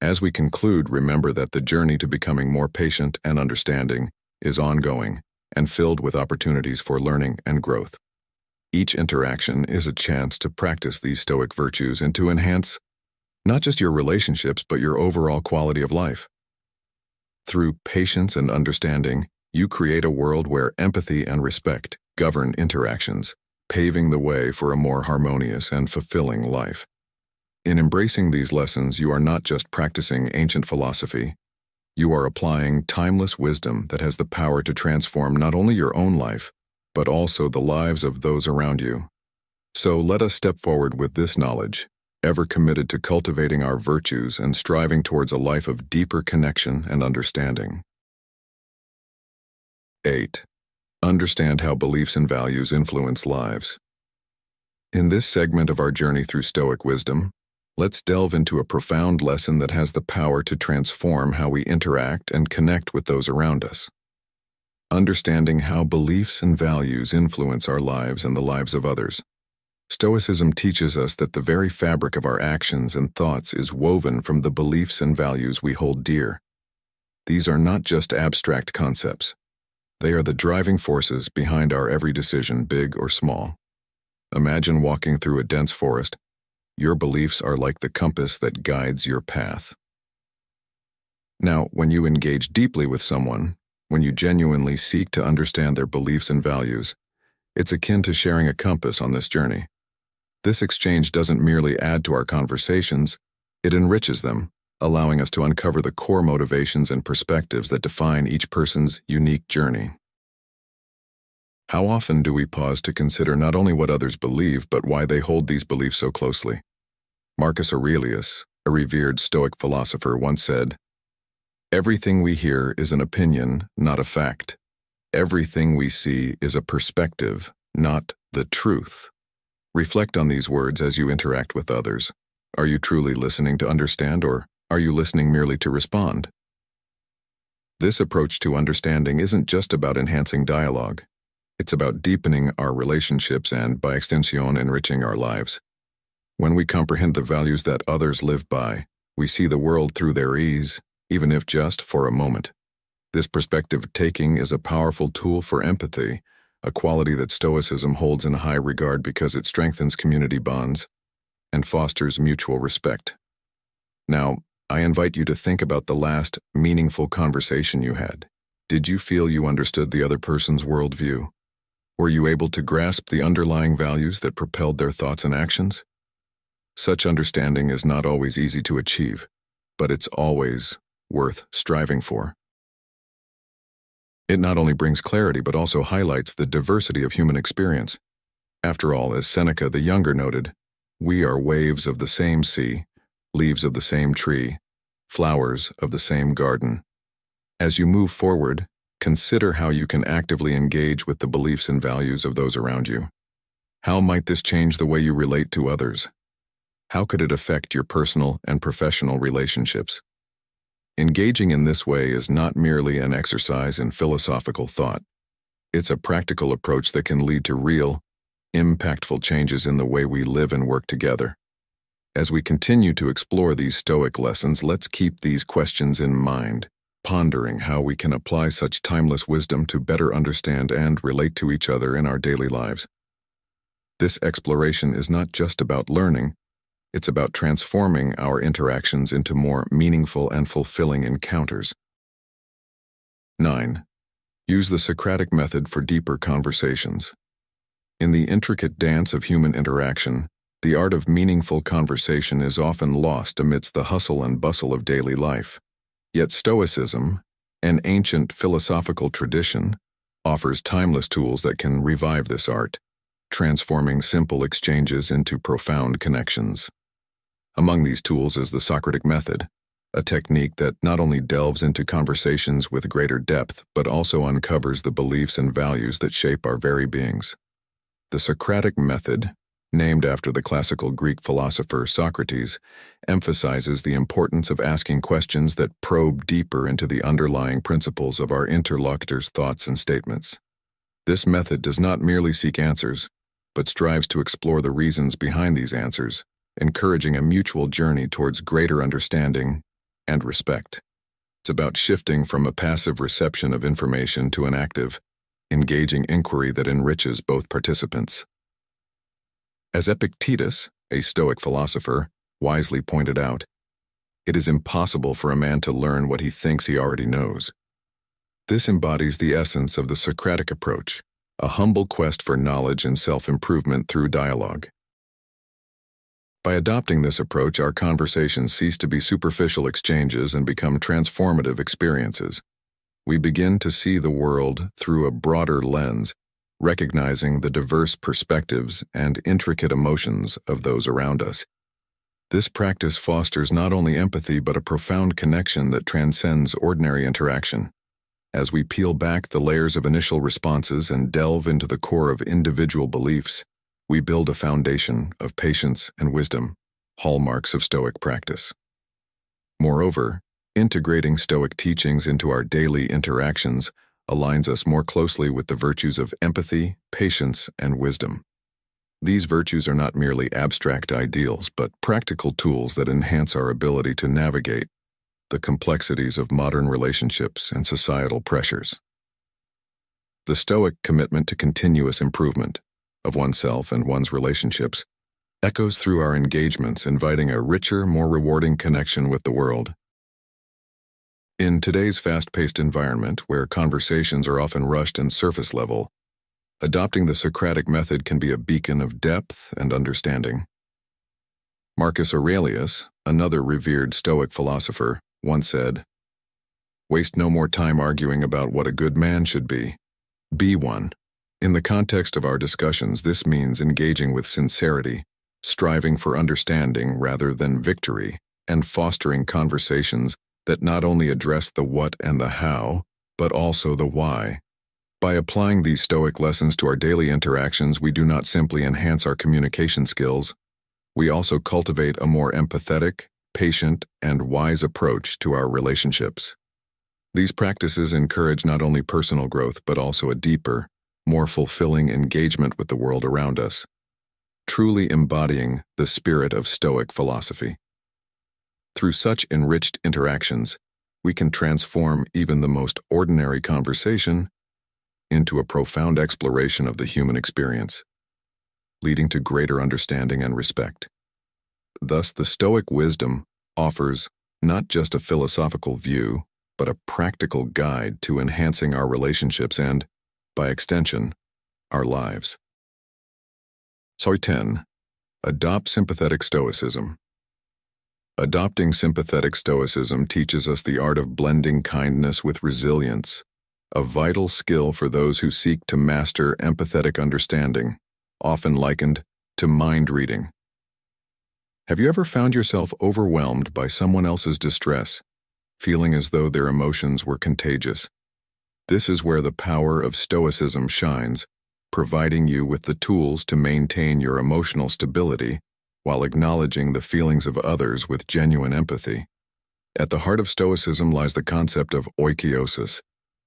As we conclude, remember that the journey to becoming more patient and understanding is ongoing and filled with opportunities for learning and growth. Each interaction is a chance to practice these Stoic virtues and to enhance not just your relationships, but your overall quality of life. Through patience and understanding, you create a world where empathy and respect govern interactions, paving the way for a more harmonious and fulfilling life. In embracing these lessons, you are not just practicing ancient philosophy, you are applying timeless wisdom that has the power to transform not only your own life, but also the lives of those around you. So let us step forward with this knowledge, ever committed to cultivating our virtues and striving towards a life of deeper connection and understanding. 8. Understand how beliefs and values influence lives. In this segment of our journey through Stoic wisdom, let's delve into a profound lesson that has the power to transform how we interact and connect with those around us. Understanding how beliefs and values influence our lives and the lives of others. Stoicism teaches us that the very fabric of our actions and thoughts is woven from the beliefs and values we hold dear. These are not just abstract concepts. They are the driving forces behind our every decision, big or small. Imagine walking through a dense forest. Your beliefs are like the compass that guides your path. Now, when you engage deeply with someone, when you genuinely seek to understand their beliefs and values, it's akin to sharing a compass on this journey. This exchange doesn't merely add to our conversations, it enriches them, allowing us to uncover the core motivations and perspectives that define each person's unique journey. How often do we pause to consider not only what others believe, but why they hold these beliefs so closely? Marcus Aurelius, a revered Stoic philosopher, once said, "Everything we hear is an opinion, not a fact. Everything we see is a perspective, not the truth." Reflect on these words as you interact with others. Are you truly listening to understand, or are you listening merely to respond? This approach to understanding isn't just about enhancing dialogue. It's about deepening our relationships and, by extension, enriching our lives. When we comprehend the values that others live by, we see the world through their eyes, even if just for a moment. This perspective-taking is a powerful tool for empathy, a quality that Stoicism holds in high regard because it strengthens community bonds and fosters mutual respect. Now, I invite you to think about the last meaningful conversation you had. Did you feel you understood the other person's worldview? Were you able to grasp the underlying values that propelled their thoughts and actions? Such understanding is not always easy to achieve, but it's always worth striving for. It not only brings clarity but also highlights the diversity of human experience. After all, as Seneca the Younger noted, we are waves of the same sea, leaves of the same tree, flowers of the same garden. As you move forward, Consider how you can actively engage with the beliefs and values of those around you. How might this change the way you relate to others? How could it affect your personal and professional relationships? Engaging in this way is not merely an exercise in philosophical thought. It's a practical approach that can lead to real, impactful changes in the way we live and work together. As we continue to explore these Stoic lessons, let's keep these questions in mind, pondering how we can apply such timeless wisdom to better understand and relate to each other in our daily lives. This exploration is not just about learning, it's about transforming our interactions into more meaningful and fulfilling encounters. 9. Use the Socratic method for deeper conversations. In the intricate dance of human interaction, the art of meaningful conversation is often lost amidst the hustle and bustle of daily life. Yet Stoicism, an ancient philosophical tradition, offers timeless tools that can revive this art, transforming simple exchanges into profound connections. Among these tools is the Socratic method, a technique that not only delves into conversations with greater depth, but also uncovers the beliefs and values that shape our very beings. The Socratic method, named after the classical Greek philosopher Socrates, emphasizes the importance of asking questions that probe deeper into the underlying principles of our interlocutor's thoughts and statements. This method does not merely seek answers, but strives to explore the reasons behind these answers, encouraging a mutual journey towards greater understanding and respect. It's about shifting from a passive reception of information to an active, engaging inquiry that enriches both participants. As Epictetus, a Stoic philosopher, wisely pointed out, it is impossible for a man to learn what he thinks he already knows. This embodies the essence of the Socratic approach, a humble quest for knowledge and self-improvement through dialogue. By adopting this approach, our conversations cease to be superficial exchanges and become transformative experiences. We begin to see the world through a broader lens, recognizing the diverse perspectives and intricate emotions of those around us. This practice fosters not only empathy but a profound connection that transcends ordinary interaction. As we peel back the layers of initial responses and delve into the core of individual beliefs, we build a foundation of patience and wisdom, hallmarks of Stoic practice. Moreover, integrating Stoic teachings into our daily interactions aligns us more closely with the virtues of empathy, patience, and wisdom. These virtues are not merely abstract ideals, but practical tools that enhance our ability to navigate the complexities of modern relationships and societal pressures. The Stoic commitment to continuous improvement of oneself and one's relationships echoes through our engagements, inviting a richer, more rewarding connection with the world. In today's fast-paced environment, where conversations are often rushed and surface level, adopting the Socratic method can be a beacon of depth and understanding. Marcus Aurelius, another revered Stoic philosopher, once said, "Waste no more time arguing about what a good man should be one." In the context of our discussions, this means engaging with sincerity, striving for understanding rather than victory, and fostering conversations that not only address the what and the how, but also the why. By applying these Stoic lessons to our daily interactions, we do not simply enhance our communication skills, we also cultivate a more empathetic, patient, and wise approach to our relationships. These practices encourage not only personal growth, but also a deeper, more fulfilling engagement with the world around us, truly embodying the spirit of Stoic philosophy. Through such enriched interactions, we can transform even the most ordinary conversation into a profound exploration of the human experience, leading to greater understanding and respect. Thus, the Stoic wisdom offers not just a philosophical view, but a practical guide to enhancing our relationships and, by extension, our lives. 10. Adopt sympathetic stoicism. Adopting sympathetic stoicism teaches us the art of blending kindness with resilience, a vital skill for those who seek to master empathetic understanding, often likened to mind reading. Have you ever found yourself overwhelmed by someone else's distress, feeling as though their emotions were contagious? This is where the power of Stoicism shines, providing you with the tools to maintain your emotional stability while acknowledging the feelings of others with genuine empathy. At the heart of Stoicism lies the concept of oikeiosis,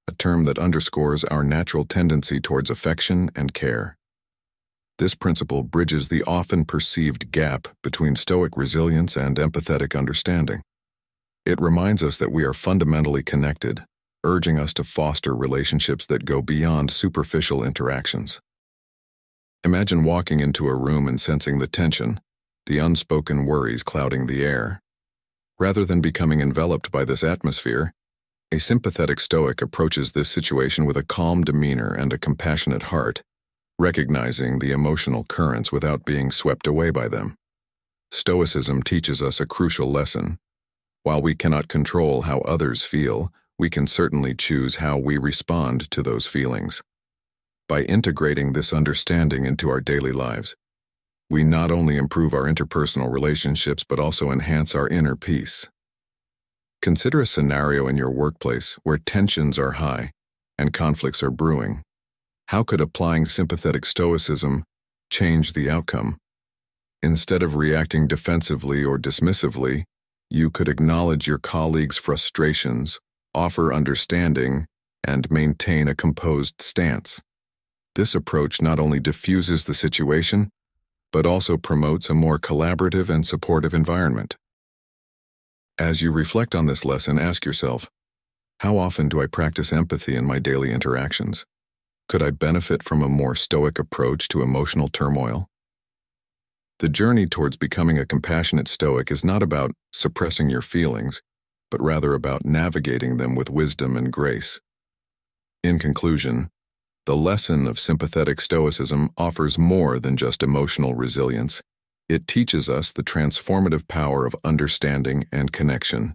a term that underscores our natural tendency towards affection and care. This principle bridges the often perceived gap between Stoic resilience and empathetic understanding. It reminds us that we are fundamentally connected, urging us to foster relationships that go beyond superficial interactions. Imagine walking into a room and sensing the tension, the unspoken worries clouding the air. Rather than becoming enveloped by this atmosphere, a sympathetic Stoic approaches this situation with a calm demeanor and a compassionate heart, recognizing the emotional currents without being swept away by them. Stoicism teaches us a crucial lesson. While we cannot control how others feel, we can certainly choose how we respond to those feelings. By integrating this understanding into our daily lives, we not only improve our interpersonal relationships but also enhance our inner peace. Consider a scenario in your workplace where tensions are high and conflicts are brewing. How could applying sympathetic Stoicism change the outcome? Instead of reacting defensively or dismissively, you could acknowledge your colleagues' frustrations, offer understanding, and maintain a composed stance. This approach not only diffuses the situation, but also promotes a more collaborative and supportive environment. As you reflect on this lesson, ask yourself, how often do I practice empathy in my daily interactions? Could I benefit from a more Stoic approach to emotional turmoil? The journey towards becoming a compassionate Stoic is not about suppressing your feelings, but rather about navigating them with wisdom and grace. In conclusion, the lesson of sympathetic Stoicism offers more than just emotional resilience. It teaches us the transformative power of understanding and connection.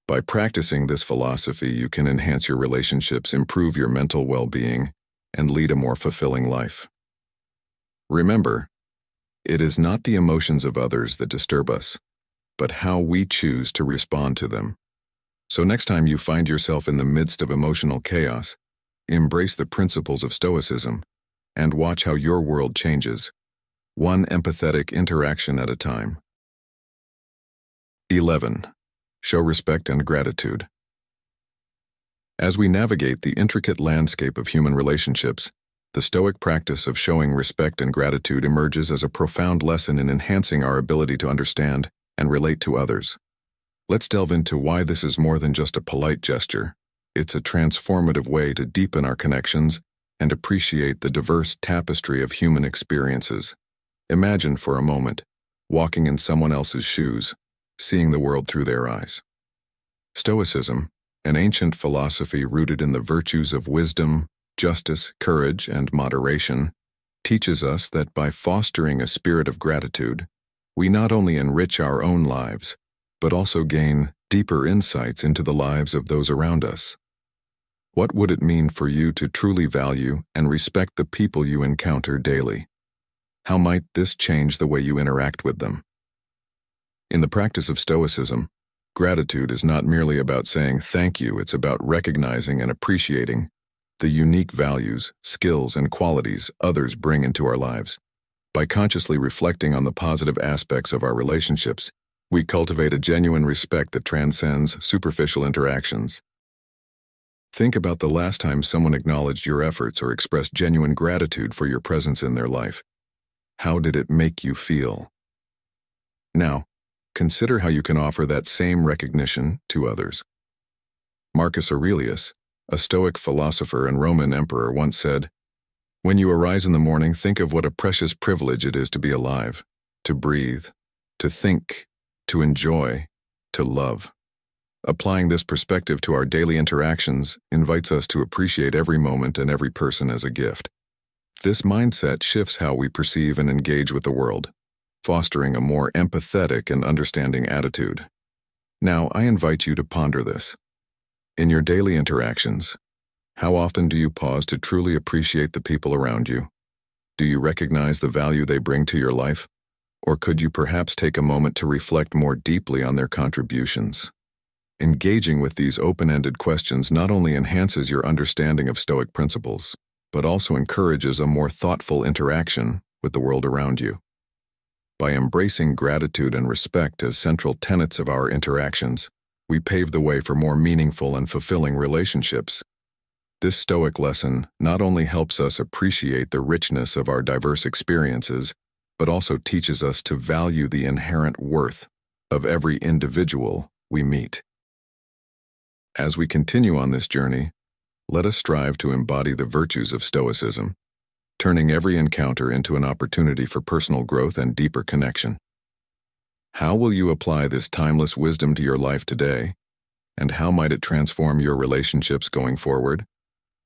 By practicing this philosophy, you can enhance your relationships, improve your mental well-being, and lead a more fulfilling life. Remember, it is not the emotions of others that disturb us, but how we choose to respond to them. So next time you find yourself in the midst of emotional chaos, embrace the principles of Stoicism and watch how your world changes, one empathetic interaction at a time. 11. Show respect and gratitude. As we navigate the intricate landscape of human relationships, the Stoic practice of showing respect and gratitude emerges as a profound lesson in enhancing our ability to understand and relate to others. Let's delve into why this is more than just a polite gesture. It's a transformative way to deepen our connections and appreciate the diverse tapestry of human experiences. Imagine for a moment, walking in someone else's shoes, seeing the world through their eyes. Stoicism, an ancient philosophy rooted in the virtues of wisdom, justice, courage, and moderation, teaches us that by fostering a spirit of gratitude, we not only enrich our own lives, but also gain deeper insights into the lives of those around us. What would it mean for you to truly value and respect the people you encounter daily? How might this change the way you interact with them? In the practice of Stoicism, gratitude is not merely about saying thank you, it's about recognizing and appreciating the unique values, skills, and qualities others bring into our lives. By consciously reflecting on the positive aspects of our relationships, we cultivate a genuine respect that transcends superficial interactions. Think about the last time someone acknowledged your efforts or expressed genuine gratitude for your presence in their life. How did it make you feel? Now, consider how you can offer that same recognition to others. Marcus Aurelius, a Stoic philosopher and Roman emperor, once said, "When you arise in the morning, think of what a precious privilege it is to be alive, to breathe, to think, to enjoy, to love." Applying this perspective to our daily interactions invites us to appreciate every moment and every person as a gift. This mindset shifts how we perceive and engage with the world, fostering a more empathetic and understanding attitude. Now, I invite you to ponder this. In your daily interactions, how often do you pause to truly appreciate the people around you? Do you recognize the value they bring to your life? Or could you perhaps take a moment to reflect more deeply on their contributions? Engaging with these open-ended questions not only enhances your understanding of Stoic principles, but also encourages a more thoughtful interaction with the world around you. By embracing gratitude and respect as central tenets of our interactions, we pave the way for more meaningful and fulfilling relationships. This Stoic lesson not only helps us appreciate the richness of our diverse experiences, but also teaches us to value the inherent worth of every individual we meet. As we continue on this journey, let us strive to embody the virtues of Stoicism, turning every encounter into an opportunity for personal growth and deeper connection. How will you apply this timeless wisdom to your life today, and how might it transform your relationships going forward?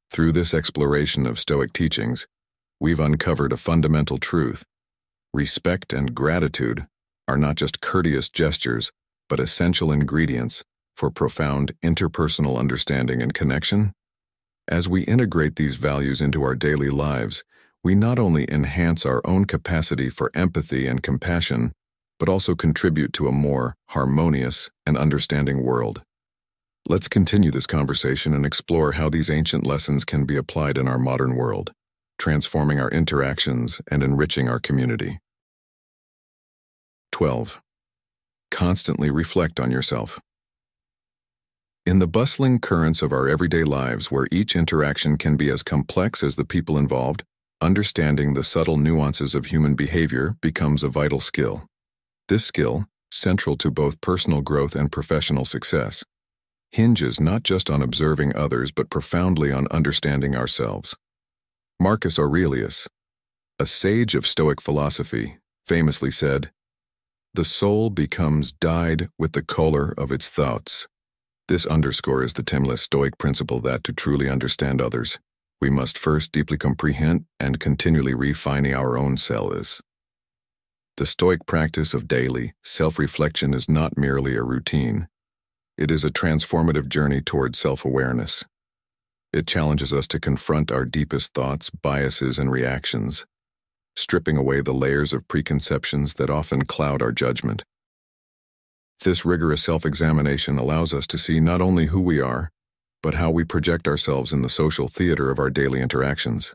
Through this exploration of Stoic teachings, we've uncovered a fundamental truth. Respect and gratitude are not just courteous gestures, but essential ingredients for profound interpersonal understanding and connection. As we integrate these values into our daily lives, we not only enhance our own capacity for empathy and compassion, but also contribute to a more harmonious and understanding world. Let's continue this conversation and explore how these ancient lessons can be applied in our modern world, transforming our interactions and enriching our community. 12. Constantly reflect on yourself. In the bustling currents of our everyday lives, where each interaction can be as complex as the people involved, understanding the subtle nuances of human behavior becomes a vital skill. This skill, central to both personal growth and professional success, hinges not just on observing others but profoundly on understanding ourselves. Marcus Aurelius, a sage of Stoic philosophy, famously said, "The soul becomes dyed with the color of its thoughts." This underscores the timeless Stoic principle that to truly understand others, we must first deeply comprehend and continually refining our own selves. The Stoic practice of daily self-reflection is not merely a routine. It is a transformative journey towards self-awareness. It challenges us to confront our deepest thoughts, biases, and reactions, stripping away the layers of preconceptions that often cloud our judgment. This rigorous self-examination allows us to see not only who we are, but how we project ourselves in the social theater of our daily interactions.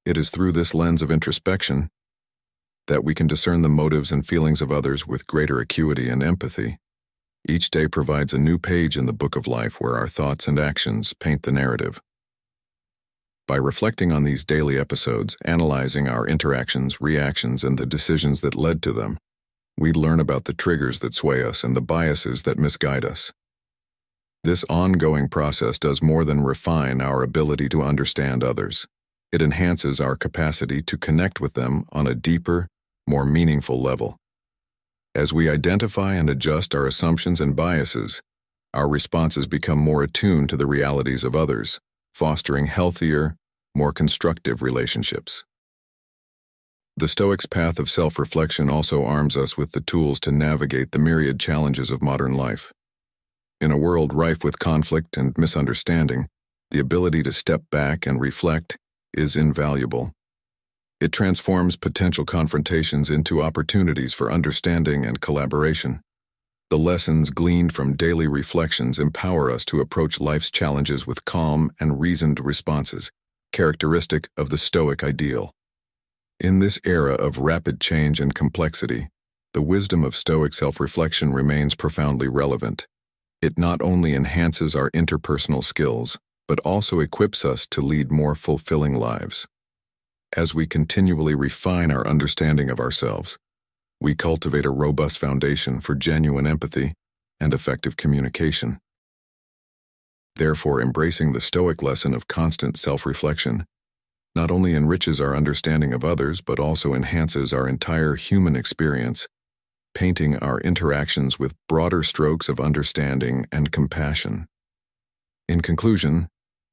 It is through this lens of introspection that we can discern the motives and feelings of others with greater acuity and empathy. Each day provides a new page in the book of life where our thoughts and actions paint the narrative. By reflecting on these daily episodes, analyzing our interactions, reactions, and the decisions that led to them, we learn about the triggers that sway us and the biases that misguide us. This ongoing process does more than refine our ability to understand others. It enhances our capacity to connect with them on a deeper, more meaningful level. As we identify and adjust our assumptions and biases, our responses become more attuned to the realities of others, fostering healthier, more constructive relationships. The Stoics' path of self-reflection also arms us with the tools to navigate the myriad challenges of modern life. In a world rife with conflict and misunderstanding, the ability to step back and reflect is invaluable. It transforms potential confrontations into opportunities for understanding and collaboration. The lessons gleaned from daily reflections empower us to approach life's challenges with calm and reasoned responses, characteristic of the Stoic ideal. In this era of rapid change and complexity, the wisdom of Stoic self-reflection remains profoundly relevant. It not only enhances our interpersonal skills, but also equips us to lead more fulfilling lives. As we continually refine our understanding of ourselves, we cultivate a robust foundation for genuine empathy and effective communication. Therefore, embracing the Stoic lesson of constant self-reflection not only enriches our understanding of others, but also enhances our entire human experience, painting our interactions with broader strokes of understanding and compassion. In conclusion,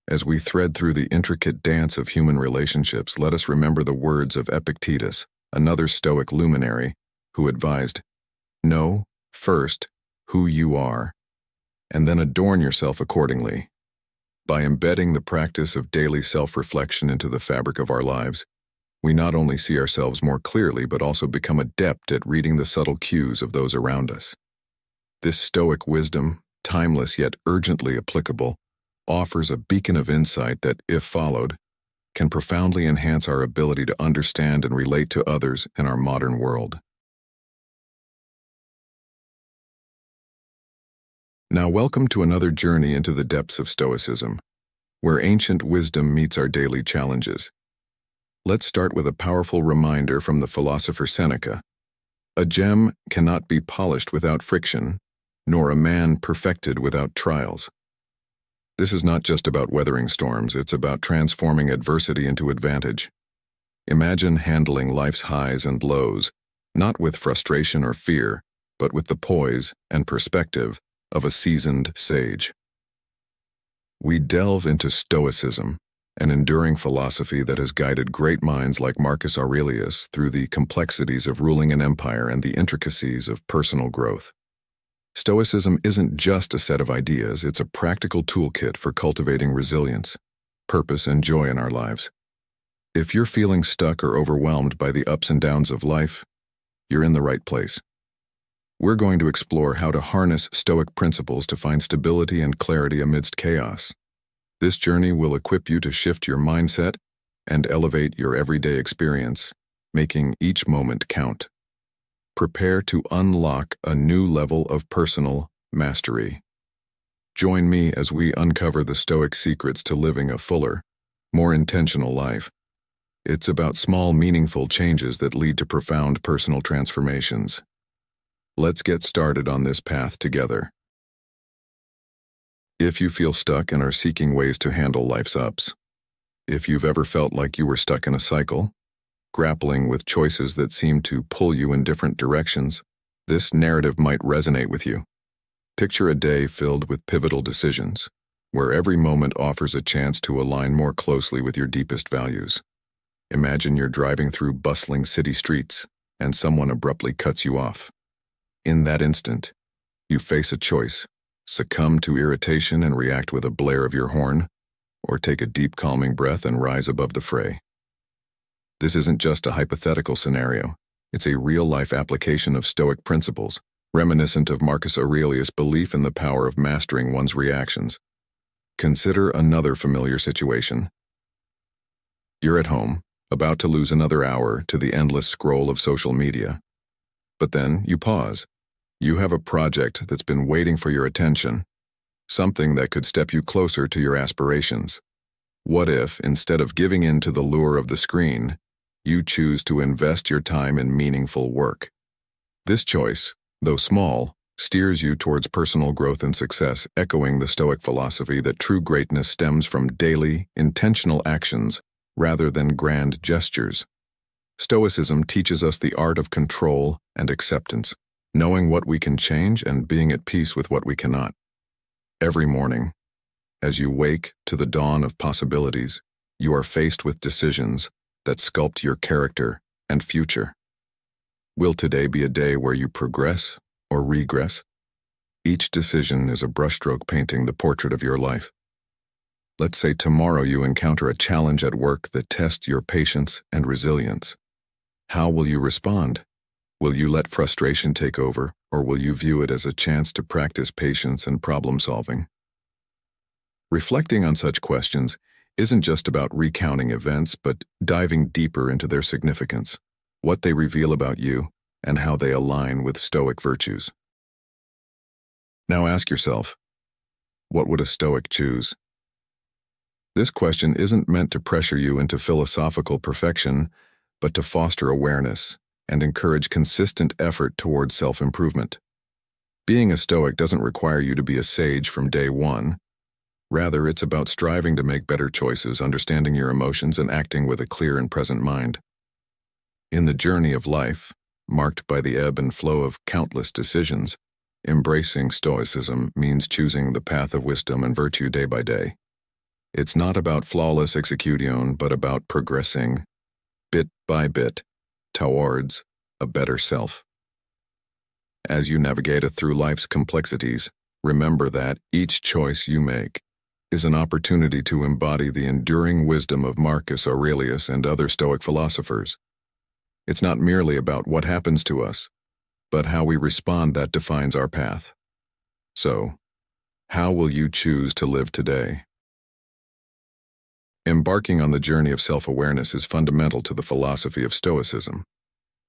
as we thread through the intricate dance of human relationships, let us remember the words of Epictetus, another Stoic luminary, who advised, "Know, first, who you are, and then adorn yourself accordingly." By embedding the practice of daily self-reflection into the fabric of our lives, we not only see ourselves more clearly but also become adept at reading the subtle cues of those around us. This Stoic wisdom, timeless yet urgently applicable, offers a beacon of insight that, if followed, can profoundly enhance our ability to understand and relate to others in our modern world. Now welcome to another journey into the depths of Stoicism, where ancient wisdom meets our daily challenges. Let's start with a powerful reminder from the philosopher Seneca. A gem cannot be polished without friction, nor a man perfected without trials. This is not just about weathering storms, it's about transforming adversity into advantage. Imagine handling life's highs and lows, not with frustration or fear, but with the poise and perspective of a seasoned sage. We delve into Stoicism, an enduring philosophy that has guided great minds like Marcus Aurelius through the complexities of ruling an empire and the intricacies of personal growth. Stoicism isn't just a set of ideas, it's a practical toolkit for cultivating resilience, purpose, and joy in our lives. If you're feeling stuck or overwhelmed by the ups and downs of life, you're in the right place. We're going to explore how to harness Stoic principles to find stability and clarity amidst chaos. This journey will equip you to shift your mindset and elevate your everyday experience, making each moment count. Prepare to unlock a new level of personal mastery. Join me as we uncover the Stoic secrets to living a fuller, more intentional life. It's about small, meaningful changes that lead to profound personal transformations. Let's get started on this path together. If you feel stuck and are seeking ways to handle life's ups, if you've ever felt like you were stuck in a cycle, grappling with choices that seem to pull you in different directions, this narrative might resonate with you. Picture a day filled with pivotal decisions, where every moment offers a chance to align more closely with your deepest values. Imagine you're driving through bustling city streets, and someone abruptly cuts you off. In that instant, you face a choice: succumb to irritation and react with a blare of your horn, or take a deep calming breath and rise above the fray. This isn't just a hypothetical scenario, it's a real-life application of Stoic principles, reminiscent of Marcus Aurelius' belief in the power of mastering one's reactions. Consider another familiar situation. You're at home, about to lose another hour to the endless scroll of social media. But then you pause. You have a project that's been waiting for your attention, something that could step you closer to your aspirations. What if, instead of giving in to the lure of the screen, you choose to invest your time in meaningful work? This choice, though small, steers you towards personal growth and success, echoing the Stoic philosophy that true greatness stems from daily, intentional actions rather than grand gestures. Stoicism teaches us the art of control and acceptance, knowing what we can change and being at peace with what we cannot. Every morning, as you wake to the dawn of possibilities, you are faced with decisions that sculpt your character and future. Will today be a day where you progress or regress? Each decision is a brushstroke painting the portrait of your life. Let's say tomorrow you encounter a challenge at work that tests your patience and resilience. How will you respond? Will you let frustration take over, or will you view it as a chance to practice patience and problem-solving? Reflecting on such questions isn't just about recounting events, but diving deeper into their significance, what they reveal about you, and how they align with Stoic virtues. Now ask yourself, what would a Stoic choose? This question isn't meant to pressure you into philosophical perfection, but to foster awareness and encourage consistent effort towards self-improvement. Being a Stoic doesn't require you to be a sage from day one. Rather, it's about striving to make better choices, understanding your emotions, and acting with a clear and present mind. In the journey of life, marked by the ebb and flow of countless decisions, embracing Stoicism means choosing the path of wisdom and virtue day by day. It's not about flawless execution, but about progressing, bit by bit, towards a better self. As you navigate through life's complexities, remember that each choice you make is an opportunity to embody the enduring wisdom of Marcus Aurelius and other Stoic philosophers. It's not merely about what happens to us, but how we respond that defines our path. So, How will you choose to live today? Embarking on the journey of self-awareness is fundamental to the philosophy of Stoicism.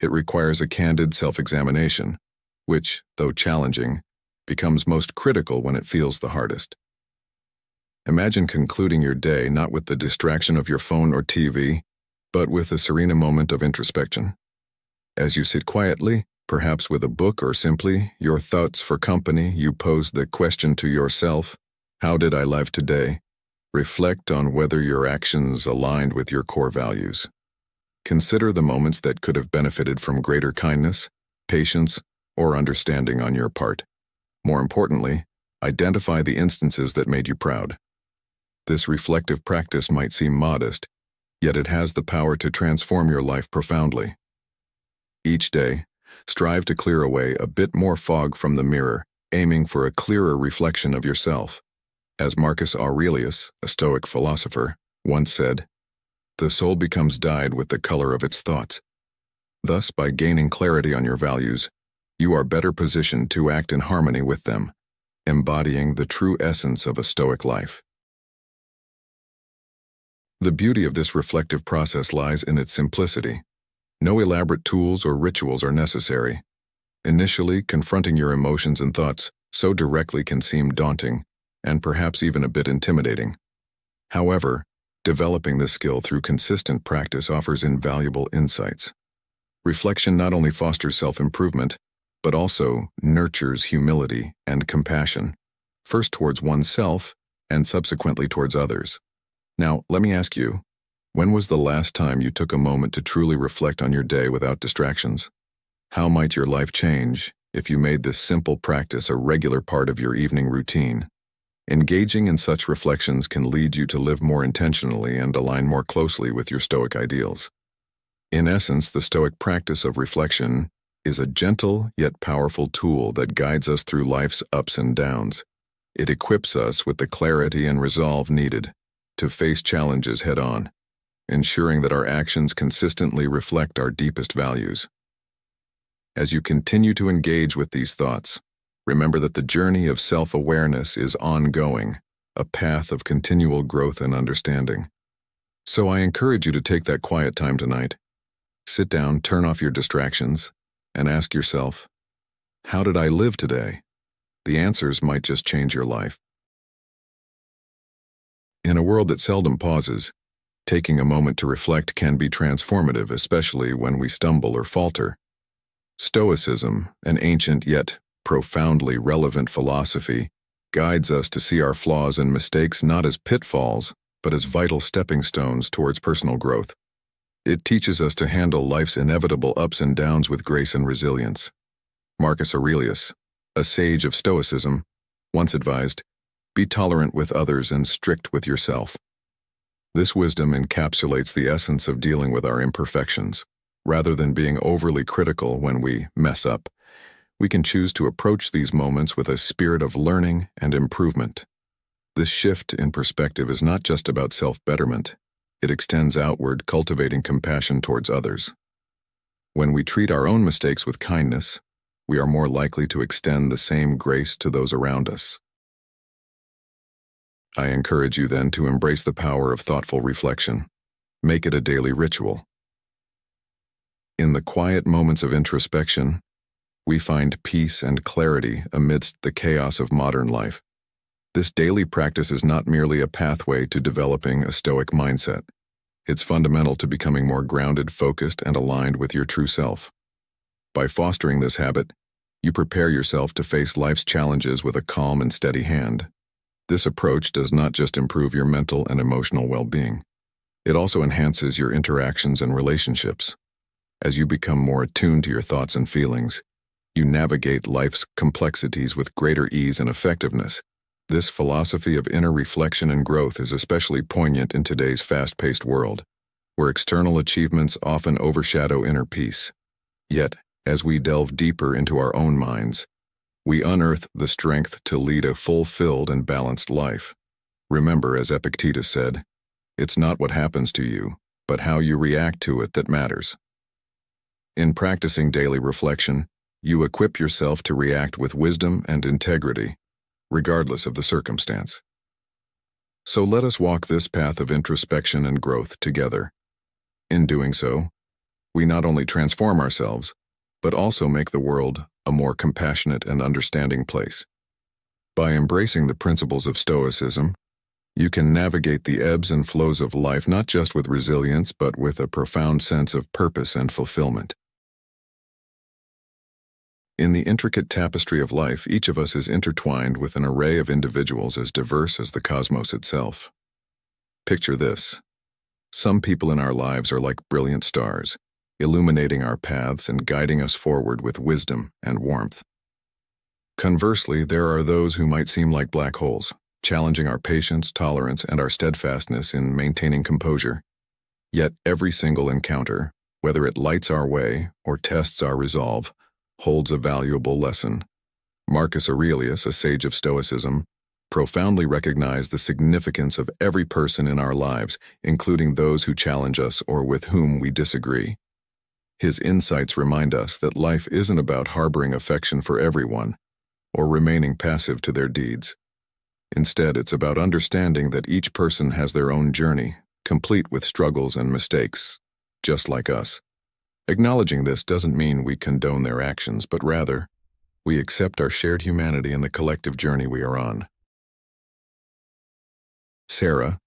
It requires a candid self-examination, which, though challenging, becomes most critical when it feels the hardest. Imagine concluding your day not with the distraction of your phone or TV, but with a serene moment of introspection. As you sit quietly, perhaps with a book or simply your thoughts for company, you pose the question to yourself, how did I live today? Reflect on whether your actions aligned with your core values. Consider the moments that could have benefited from greater kindness, patience, or understanding on your part. More importantly, identify the instances that made you proud. This reflective practice might seem modest, yet it has the power to transform your life profoundly. Each day, strive to clear away a bit more fog from the mirror, aiming for a clearer reflection of yourself. As Marcus Aurelius, a Stoic philosopher, once said, "The soul becomes dyed with the color of its thoughts." Thus, by gaining clarity on your values, you are better positioned to act in harmony with them, embodying the true essence of a Stoic life. The beauty of this reflective process lies in its simplicity. No elaborate tools or rituals are necessary. Initially, confronting your emotions and thoughts so directly can seem daunting, and perhaps even a bit intimidating. However, developing this skill through consistent practice offers invaluable insights. Reflection not only fosters self-improvement, but also nurtures humility and compassion, first towards oneself and subsequently towards others. Now, let me ask you, when was the last time you took a moment to truly reflect on your day without distractions? How might your life change if you made this simple practice a regular part of your evening routine? Engaging in such reflections can lead you to live more intentionally and align more closely with your Stoic ideals. In essence, the Stoic practice of reflection is a gentle yet powerful tool that guides us through life's ups and downs. It equips us with the clarity and resolve needed to face challenges head-on, ensuring that our actions consistently reflect our deepest values. As you continue to engage with these thoughts, remember that the journey of self-awareness is ongoing, a path of continual growth and understanding. So I encourage you to take that quiet time tonight. Sit down, turn off your distractions, and ask yourself, how did I live today? The answers might just change your life. In a world that seldom pauses, taking a moment to reflect can be transformative, especially when we stumble or falter. Stoicism, an ancient yet profoundly relevant philosophy, guides us to see our flaws and mistakes not as pitfalls, but as vital stepping stones towards personal growth. It teaches us to handle life's inevitable ups and downs with grace and resilience. Marcus Aurelius, a sage of Stoicism, once advised, "Be tolerant with others and strict with yourself." This wisdom encapsulates the essence of dealing with our imperfections. Rather than being overly critical when we mess up, we can choose to approach these moments with a spirit of learning and improvement. This shift in perspective is not just about self-betterment. It extends outward, cultivating compassion towards others. When we treat our own mistakes with kindness, we are more likely to extend the same grace to those around us. I encourage you then to embrace the power of thoughtful reflection. Make it a daily ritual. In the quiet moments of introspection, we find peace and clarity amidst the chaos of modern life. This daily practice is not merely a pathway to developing a Stoic mindset. It's fundamental to becoming more grounded, focused, and aligned with your true self. By fostering this habit, you prepare yourself to face life's challenges with a calm and steady hand. This approach does not just improve your mental and emotional well-being. It also enhances your interactions and relationships. As you become more attuned to your thoughts and feelings, you navigate life's complexities with greater ease and effectiveness. This philosophy of inner reflection and growth is especially poignant in today's fast-paced world, where external achievements often overshadow inner peace. Yet, as we delve deeper into our own minds, we unearth the strength to lead a fulfilled and balanced life. Remember, as Epictetus said, "It's not what happens to you, but how you react to it that matters." In practicing daily reflection, you equip yourself to react with wisdom and integrity, regardless of the circumstance. So let us walk this path of introspection and growth together. In doing so, we not only transform ourselves, but also make the world a more compassionate and understanding place. By embracing the principles of Stoicism, you can navigate the ebbs and flows of life not just with resilience, but with a profound sense of purpose and fulfillment. In the intricate tapestry of life, each of us is intertwined with an array of individuals as diverse as the cosmos itself. Picture this. Some people in our lives are like brilliant stars, illuminating our paths and guiding us forward with wisdom and warmth. Conversely, there are those who might seem like black holes, challenging our patience, tolerance, and our steadfastness in maintaining composure. Yet every single encounter, whether it lights our way or tests our resolve, holds a valuable lesson. Marcus Aurelius, a sage of Stoicism, profoundly recognized the significance of every person in our lives, including those who challenge us or with whom we disagree. His insights remind us that life isn't about harboring affection for everyone or remaining passive to their deeds. Instead, it's about understanding that each person has their own journey, complete with struggles and mistakes, just like us. Acknowledging this doesn't mean we condone their actions, but rather, we accept our shared humanity and the collective journey we are on. Sarah,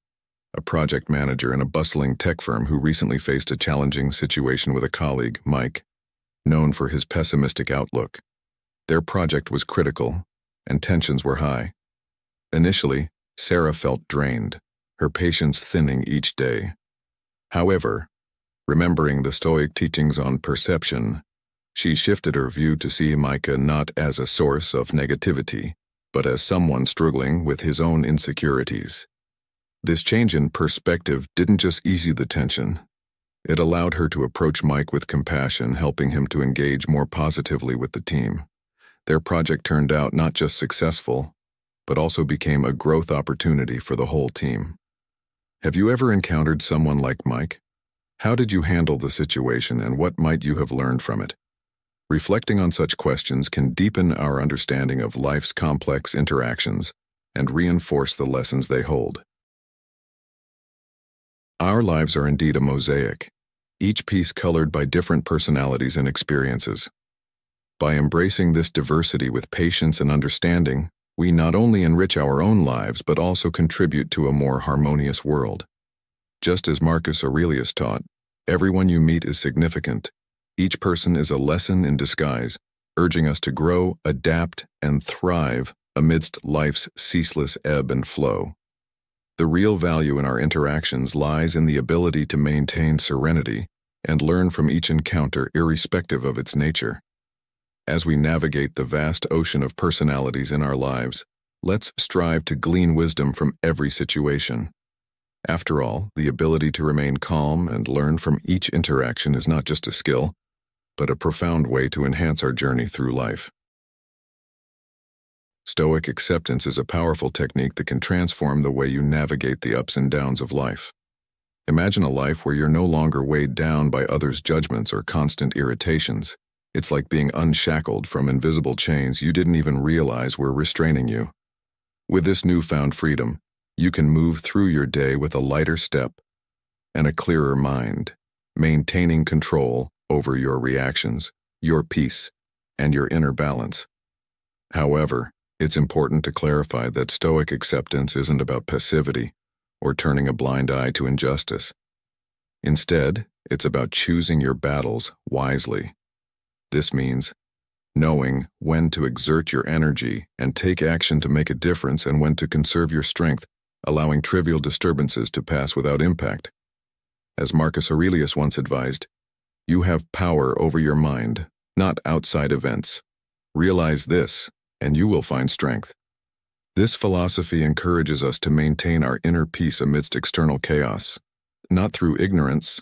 a project manager in a bustling tech firm who recently faced a challenging situation with a colleague, Mike, known for his pessimistic outlook. Their project was critical, and tensions were high. Initially, Sarah felt drained, her patience thinning each day. However, remembering the Stoic teachings on perception, she shifted her view to see Micah not as a source of negativity, but as someone struggling with his own insecurities. This change in perspective didn't just ease the tension. It allowed her to approach Mike with compassion, helping him to engage more positively with the team. Their project turned out not just successful, but also became a growth opportunity for the whole team. Have you ever encountered someone like Mike? How did you handle the situation, and what might you have learned from it? Reflecting on such questions can deepen our understanding of life's complex interactions and reinforce the lessons they hold. Our lives are indeed a mosaic, each piece colored by different personalities and experiences. By embracing this diversity with patience and understanding, we not only enrich our own lives but also contribute to a more harmonious world. Just as Marcus Aurelius taught, everyone you meet is significant. Each person is a lesson in disguise, urging us to grow, adapt, and thrive amidst life's ceaseless ebb and flow. The real value in our interactions lies in the ability to maintain serenity and learn from each encounter irrespective of its nature. As we navigate the vast ocean of personalities in our lives, let's strive to glean wisdom from every situation. After all, the ability to remain calm and learn from each interaction is not just a skill, but a profound way to enhance our journey through life. Stoic acceptance is a powerful technique that can transform the way you navigate the ups and downs of life. Imagine a life where you're no longer weighed down by others' judgments or constant irritations. It's like being unshackled from invisible chains you didn't even realize were restraining you. With this newfound freedom, you can move through your day with a lighter step and a clearer mind, maintaining control over your reactions, your peace, and your inner balance. However, it's important to clarify that Stoic acceptance isn't about passivity or turning a blind eye to injustice. Instead, it's about choosing your battles wisely. This means knowing when to exert your energy and take action to make a difference and when to conserve your strength, allowing trivial disturbances to pass without impact. As Marcus Aurelius once advised, you have power over your mind, not outside events. Realize this, and you will find strength. This philosophy encourages us to maintain our inner peace amidst external chaos, not through ignorance,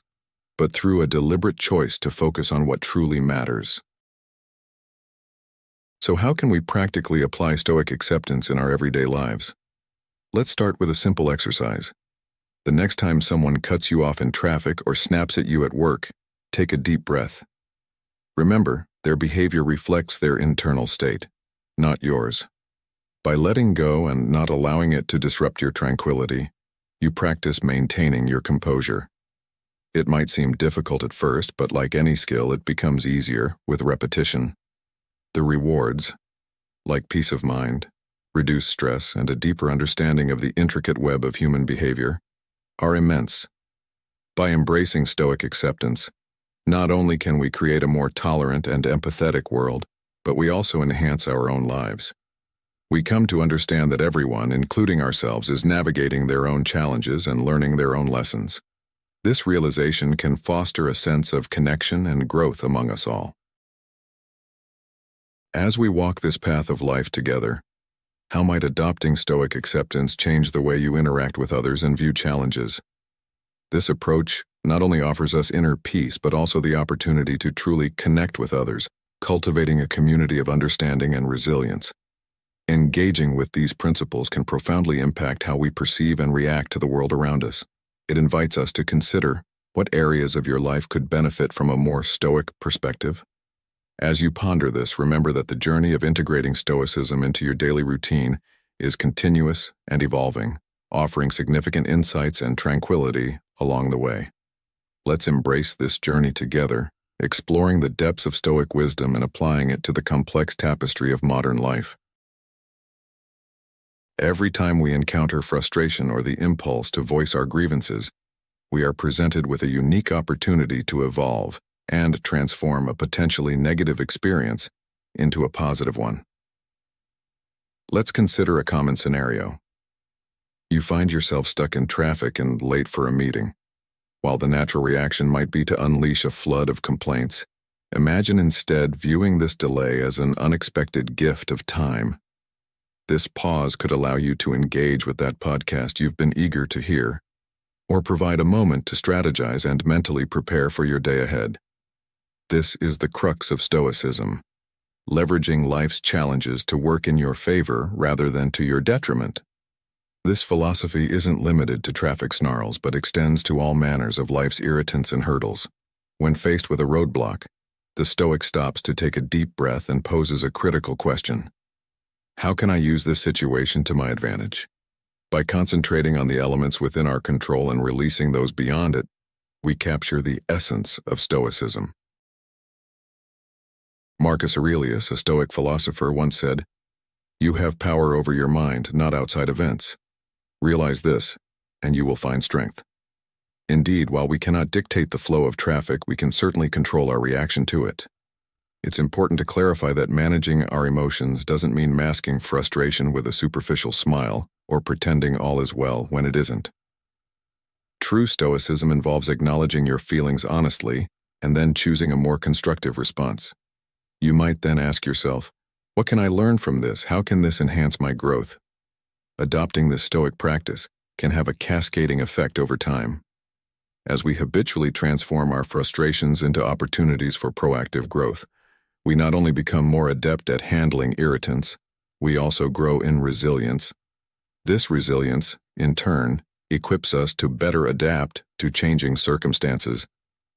but through a deliberate choice to focus on what truly matters. So how can we practically apply Stoic acceptance in our everyday lives? Let's start with a simple exercise. The next time someone cuts you off in traffic or snaps at you at work, take a deep breath. Remember, their behavior reflects their internal state, not yours. By letting go and not allowing it to disrupt your tranquility, you practice maintaining your composure. It might seem difficult at first, but like any skill, it becomes easier with repetition. The rewards, like peace of mind, reduced stress, and a deeper understanding of the intricate web of human behavior, are immense. By embracing Stoic acceptance, not only can we create a more tolerant and empathetic world, but we also enhance our own lives. We come to understand that everyone, including ourselves, is navigating their own challenges and learning their own lessons. This realization can foster a sense of connection and growth among us all. As we walk this path of life together, how might adopting Stoic acceptance change the way you interact with others and view challenges? This approach not only offers us inner peace, but also the opportunity to truly connect with others, cultivating a community of understanding and resilience. Engaging with these principles can profoundly impact how we perceive and react to the world around us. It invites us to consider what areas of your life could benefit from a more Stoic perspective. As you ponder this, remember that the journey of integrating Stoicism into your daily routine is continuous and evolving, offering significant insights and tranquility along the way. Let's embrace this journey together, exploring the depths of Stoic wisdom and applying it to the complex tapestry of modern life. Every time we encounter frustration or the impulse to voice our grievances, we are presented with a unique opportunity to evolve and transform a potentially negative experience into a positive one. Let's consider a common scenario. You find yourself stuck in traffic and late for a meeting. While the natural reaction might be to unleash a flood of complaints, imagine instead viewing this delay as an unexpected gift of time. This pause could allow you to engage with that podcast you've been eager to hear, or provide a moment to strategize and mentally prepare for your day ahead. This is the crux of Stoicism, leveraging life's challenges to work in your favor rather than to your detriment. This philosophy isn't limited to traffic snarls, but extends to all manners of life's irritants and hurdles. When faced with a roadblock, the Stoic stops to take a deep breath and poses a critical question. How can I use this situation to my advantage? By concentrating on the elements within our control and releasing those beyond it, we capture the essence of Stoicism. Marcus Aurelius, a Stoic philosopher, once said, "You have power over your mind, not outside events. Realize this, and you will find strength." Indeed, while we cannot dictate the flow of traffic, we can certainly control our reaction to it. It's important to clarify that managing our emotions doesn't mean masking frustration with a superficial smile or pretending all is well when it isn't. True Stoicism involves acknowledging your feelings honestly and then choosing a more constructive response. You might then ask yourself, what can I learn from this? How can this enhance my growth? Adopting this Stoic practice can have a cascading effect over time. As we habitually transform our frustrations into opportunities for proactive growth, we not only become more adept at handling irritants, we also grow in resilience. This resilience, in turn, equips us to better adapt to changing circumstances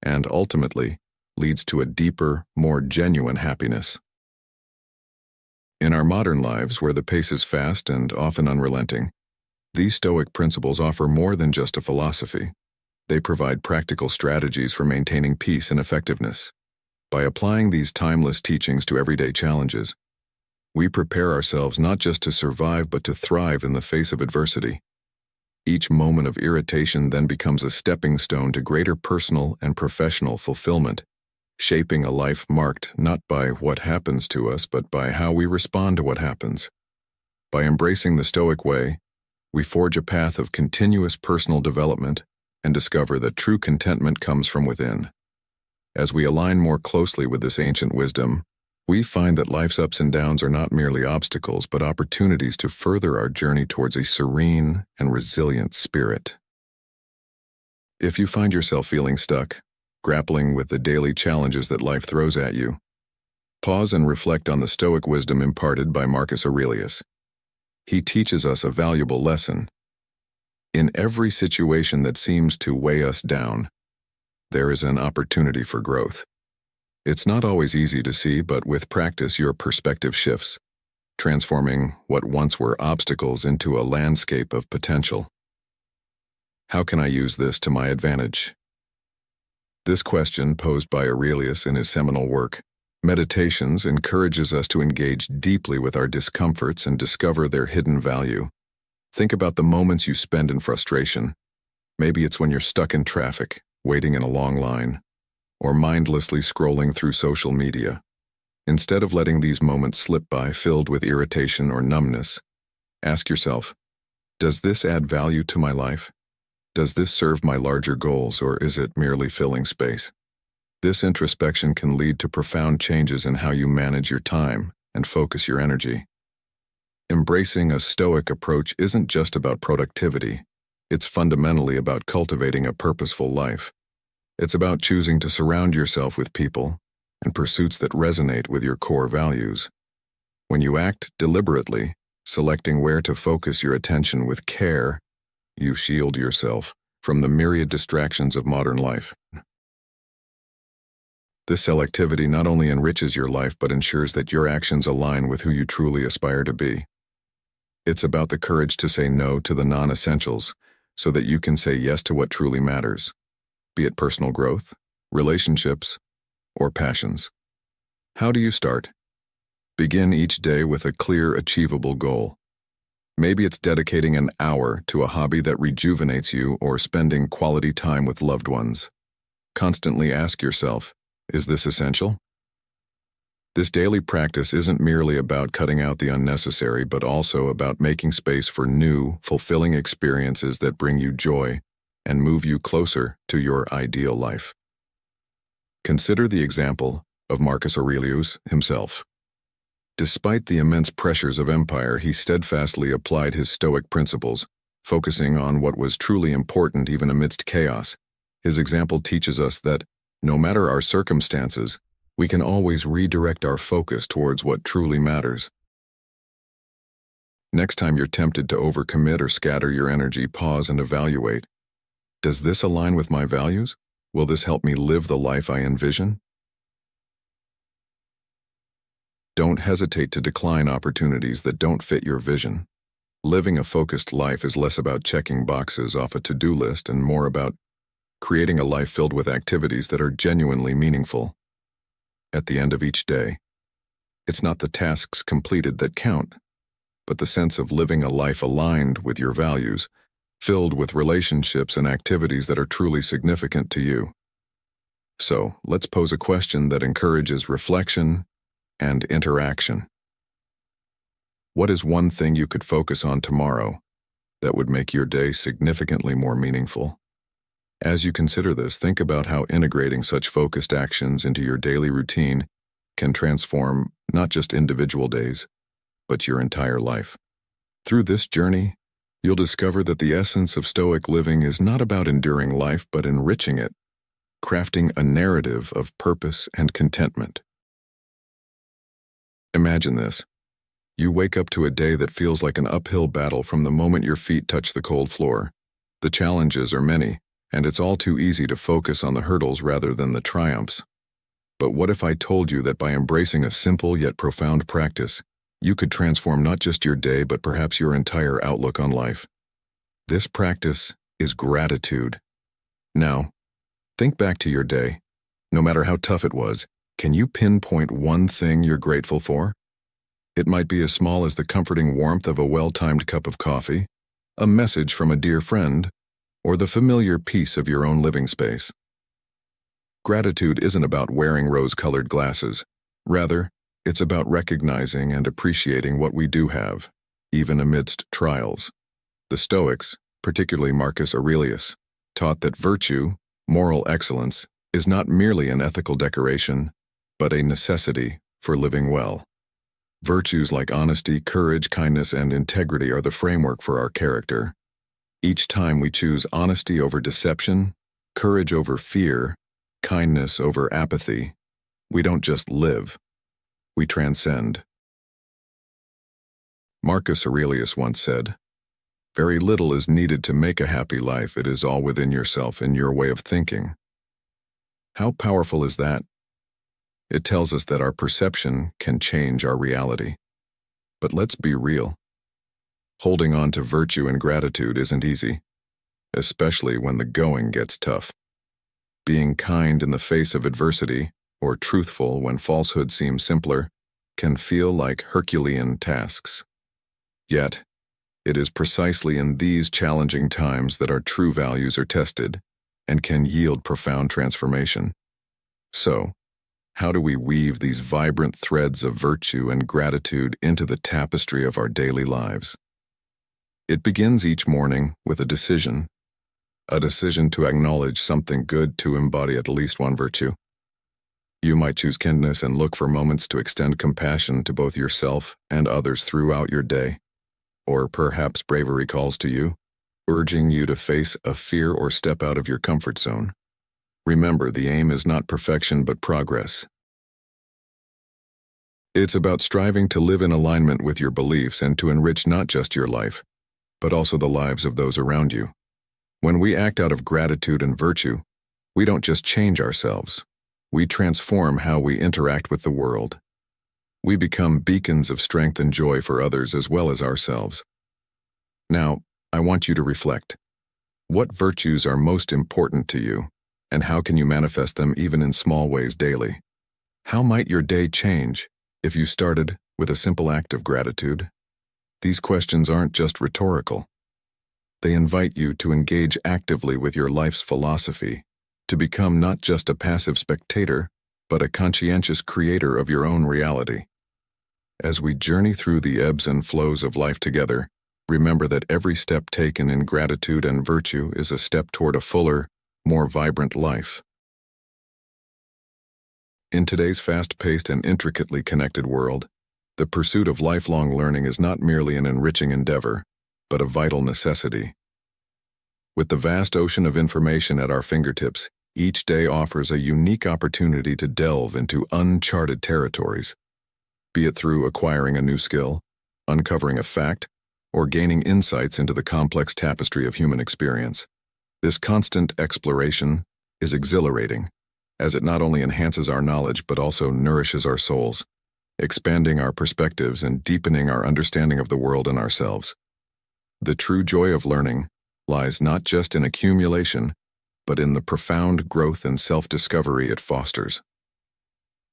and ultimately leads to a deeper, more genuine happiness. In our modern lives, where the pace is fast and often unrelenting, these Stoic principles offer more than just a philosophy. They provide practical strategies for maintaining peace and effectiveness. By applying these timeless teachings to everyday challenges, we prepare ourselves not just to survive but to thrive in the face of adversity. Each moment of irritation then becomes a stepping stone to greater personal and professional fulfillment, shaping a life marked not by what happens to us but by how we respond to what happens. By embracing the Stoic way, we forge a path of continuous personal development and discover that true contentment comes from within. As we align more closely with this ancient wisdom, we find that life's ups and downs are not merely obstacles, but opportunities to further our journey towards a serene and resilient spirit. If you find yourself feeling stuck, grappling with the daily challenges that life throws at you, pause and reflect on the Stoic wisdom imparted by Marcus Aurelius. He teaches us a valuable lesson. In every situation that seems to weigh us down, there is an opportunity for growth. It's not always easy to see, but with practice your perspective shifts. transforming what once were obstacles into a landscape of potential. How can I use this to my advantage? This question, posed by Aurelius in his seminal work, Meditations, encourages us to engage deeply with our discomforts and discover their hidden value. Think about the moments you spend in frustration. Maybe it's when you're stuck in traffic, waiting in a long line, or mindlessly scrolling through social media. Instead of letting these moments slip by filled with irritation or numbness, ask yourself, does this add value to my life? Does this serve my larger goals, or is it merely filling space? This introspection can lead to profound changes in how you manage your time and focus your energy. Embracing a Stoic approach isn't just about productivity. It's fundamentally about cultivating a purposeful life. It's about choosing to surround yourself with people and pursuits that resonate with your core values. When you act deliberately, selecting where to focus your attention with care, you shield yourself from the myriad distractions of modern life. This selectivity not only enriches your life but ensures that your actions align with who you truly aspire to be. It's about the courage to say no to the non-essentials so that you can say yes to what truly matters, be it personal growth, relationships, or passions. How do you start? Begin each day with a clear, achievable goal. Maybe it's dedicating an hour to a hobby that rejuvenates you or spending quality time with loved ones. Constantly ask yourself, is this essential? This daily practice isn't merely about cutting out the unnecessary, but also about making space for new, fulfilling experiences that bring you joy and move you closer to your ideal life. Consider the example of Marcus Aurelius himself. Despite the immense pressures of empire, he steadfastly applied his Stoic principles, focusing on what was truly important even amidst chaos. His example teaches us that, no matter our circumstances, we can always redirect our focus towards what truly matters. Next time you're tempted to overcommit or scatter your energy, pause and evaluate. Does this align with my values? Will this help me live the life I envision? Don't hesitate to decline opportunities that don't fit your vision. Living a focused life is less about checking boxes off a to-do list and more about creating a life filled with activities that are genuinely meaningful. At the end of each day, it's not the tasks completed that count, but the sense of living a life aligned with your values, filled with relationships and activities that are truly significant to you. So, let's pose a question that encourages reflection and interaction. What is one thing you could focus on tomorrow that would make your day significantly more meaningful? As you consider this, think about how integrating such focused actions into your daily routine can transform not just individual days, but your entire life. Through this journey, you'll discover that the essence of Stoic living is not about enduring life, but enriching it, crafting a narrative of purpose and contentment. Imagine this. You wake up to a day that feels like an uphill battle from the moment your feet touch the cold floor. The challenges are many, and it's all too easy to focus on the hurdles rather than the triumphs. But what if I told you that by embracing a simple yet profound practice, you could transform not just your day but perhaps your entire outlook on life? This practice is gratitude. Now, think back to your day. No matter how tough it was, can you pinpoint one thing you're grateful for? It might be as small as the comforting warmth of a well-timed cup of coffee, a message from a dear friend, or the familiar peace of your own living space. Gratitude isn't about wearing rose-colored glasses. Rather, it's about recognizing and appreciating what we do have, even amidst trials. The Stoics, particularly Marcus Aurelius, taught that virtue, moral excellence, is not merely an ethical decoration, but a necessity for living well. Virtues like honesty, courage, kindness, and integrity are the framework for our character. Each time we choose honesty over deception, courage over fear, kindness over apathy, we don't just live, we transcend. Marcus Aurelius once said, "Very little is needed to make a happy life. It is all within yourself and your way of thinking." How powerful is that? It tells us that our perception can change our reality. But let's be real. Holding on to virtue and gratitude isn't easy, especially when the going gets tough. Being kind in the face of adversity, or truthful when falsehood seems simpler, can feel like Herculean tasks. Yet, it is precisely in these challenging times that our true values are tested and can yield profound transformation. So, how do we weave these vibrant threads of virtue and gratitude into the tapestry of our daily lives? It begins each morning with a decision to acknowledge something good, to embody at least one virtue. You might choose kindness and look for moments to extend compassion to both yourself and others throughout your day. Or perhaps bravery calls to you, urging you to face a fear or step out of your comfort zone. Remember, the aim is not perfection but progress. It's about striving to live in alignment with your beliefs and to enrich not just your life, but also the lives of those around you. When we act out of gratitude and virtue, we don't just change ourselves. We transform how we interact with the world. We become beacons of strength and joy for others as well as ourselves. Now, I want you to reflect. What virtues are most important to you, and how can you manifest them even in small ways daily? How might your day change if you started with a simple act of gratitude? These questions aren't just rhetorical. They invite you to engage actively with your life's philosophy, to become not just a passive spectator, but a conscientious creator of your own reality. As we journey through the ebbs and flows of life together, remember that every step taken in gratitude and virtue is a step toward a fuller, more vibrant life. In today's fast-paced and intricately connected world, the pursuit of lifelong learning is not merely an enriching endeavor, but a vital necessity. With the vast ocean of information at our fingertips, each day offers a unique opportunity to delve into uncharted territories. Be it through acquiring a new skill, uncovering a fact, or gaining insights into the complex tapestry of human experience. This constant exploration is exhilarating, as it not only enhances our knowledge but also nourishes our souls, expanding our perspectives and deepening our understanding of the world and ourselves. The true joy of learning lies not just in accumulation, but in the profound growth and self-discovery it fosters.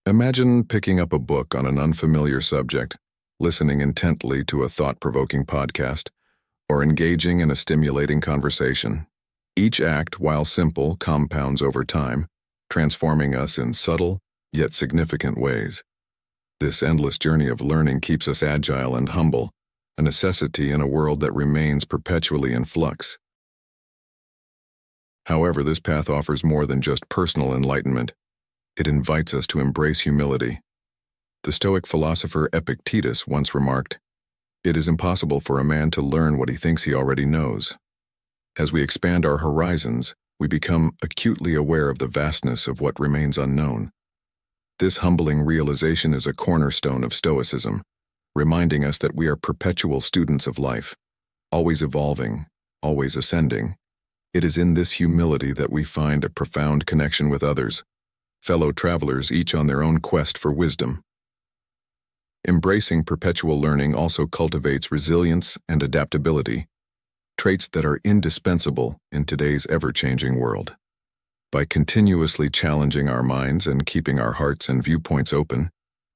Imagine picking up a book on an unfamiliar subject, listening intently to a thought-provoking podcast, or engaging in a stimulating conversation. Each act, while simple, compounds over time, transforming us in subtle, yet significant ways. This endless journey of learning keeps us agile and humble, a necessity in a world that remains perpetually in flux. However, this path offers more than just personal enlightenment. It invites us to embrace humility. The Stoic philosopher Epictetus once remarked, "It is impossible for a man to learn what he thinks he already knows." As we expand our horizons, we become acutely aware of the vastness of what remains unknown. This humbling realization is a cornerstone of Stoicism, reminding us that we are perpetual students of life, always evolving, always ascending. It is in this humility that we find a profound connection with others, fellow travelers each on their own quest for wisdom. Embracing perpetual learning also cultivates resilience and adaptability, traits that are indispensable in today's ever-changing world. By continuously challenging our minds and keeping our hearts and viewpoints open,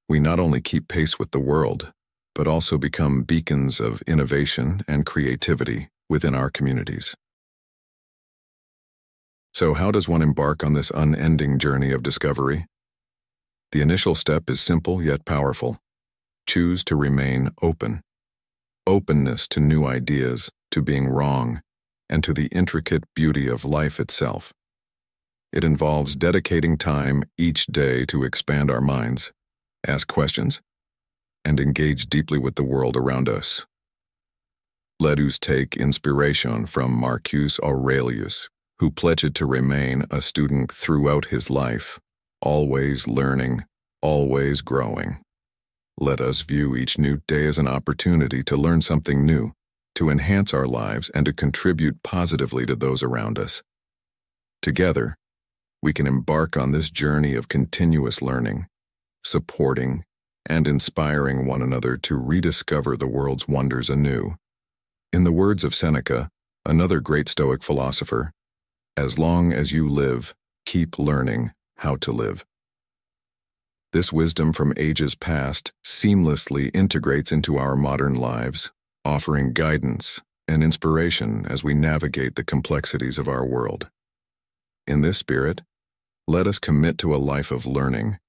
we not only keep pace with the world, but also become beacons of innovation and creativity within our communities. So how does one embark on this unending journey of discovery? The initial step is simple yet powerful. Choose to remain open. Openness to new ideas, to being wrong, and to the intricate beauty of life itself. It involves dedicating time each day to expand our minds, ask questions, and engage deeply with the world around us. Let us take inspiration from Marcus Aurelius, who pledged to remain a student throughout his life, always learning, always growing. Let us view each new day as an opportunity to learn something new, to enhance our lives and to contribute positively to those around us. Together, we can embark on this journey of continuous learning, supporting, and inspiring one another to rediscover the world's wonders anew. In the words of Seneca, another great Stoic philosopher, "As long as you live, keep learning how to live." This wisdom from ages past seamlessly integrates into our modern lives, offering guidance and inspiration as we navigate the complexities of our world. In this spirit, let us commit to a life of learning,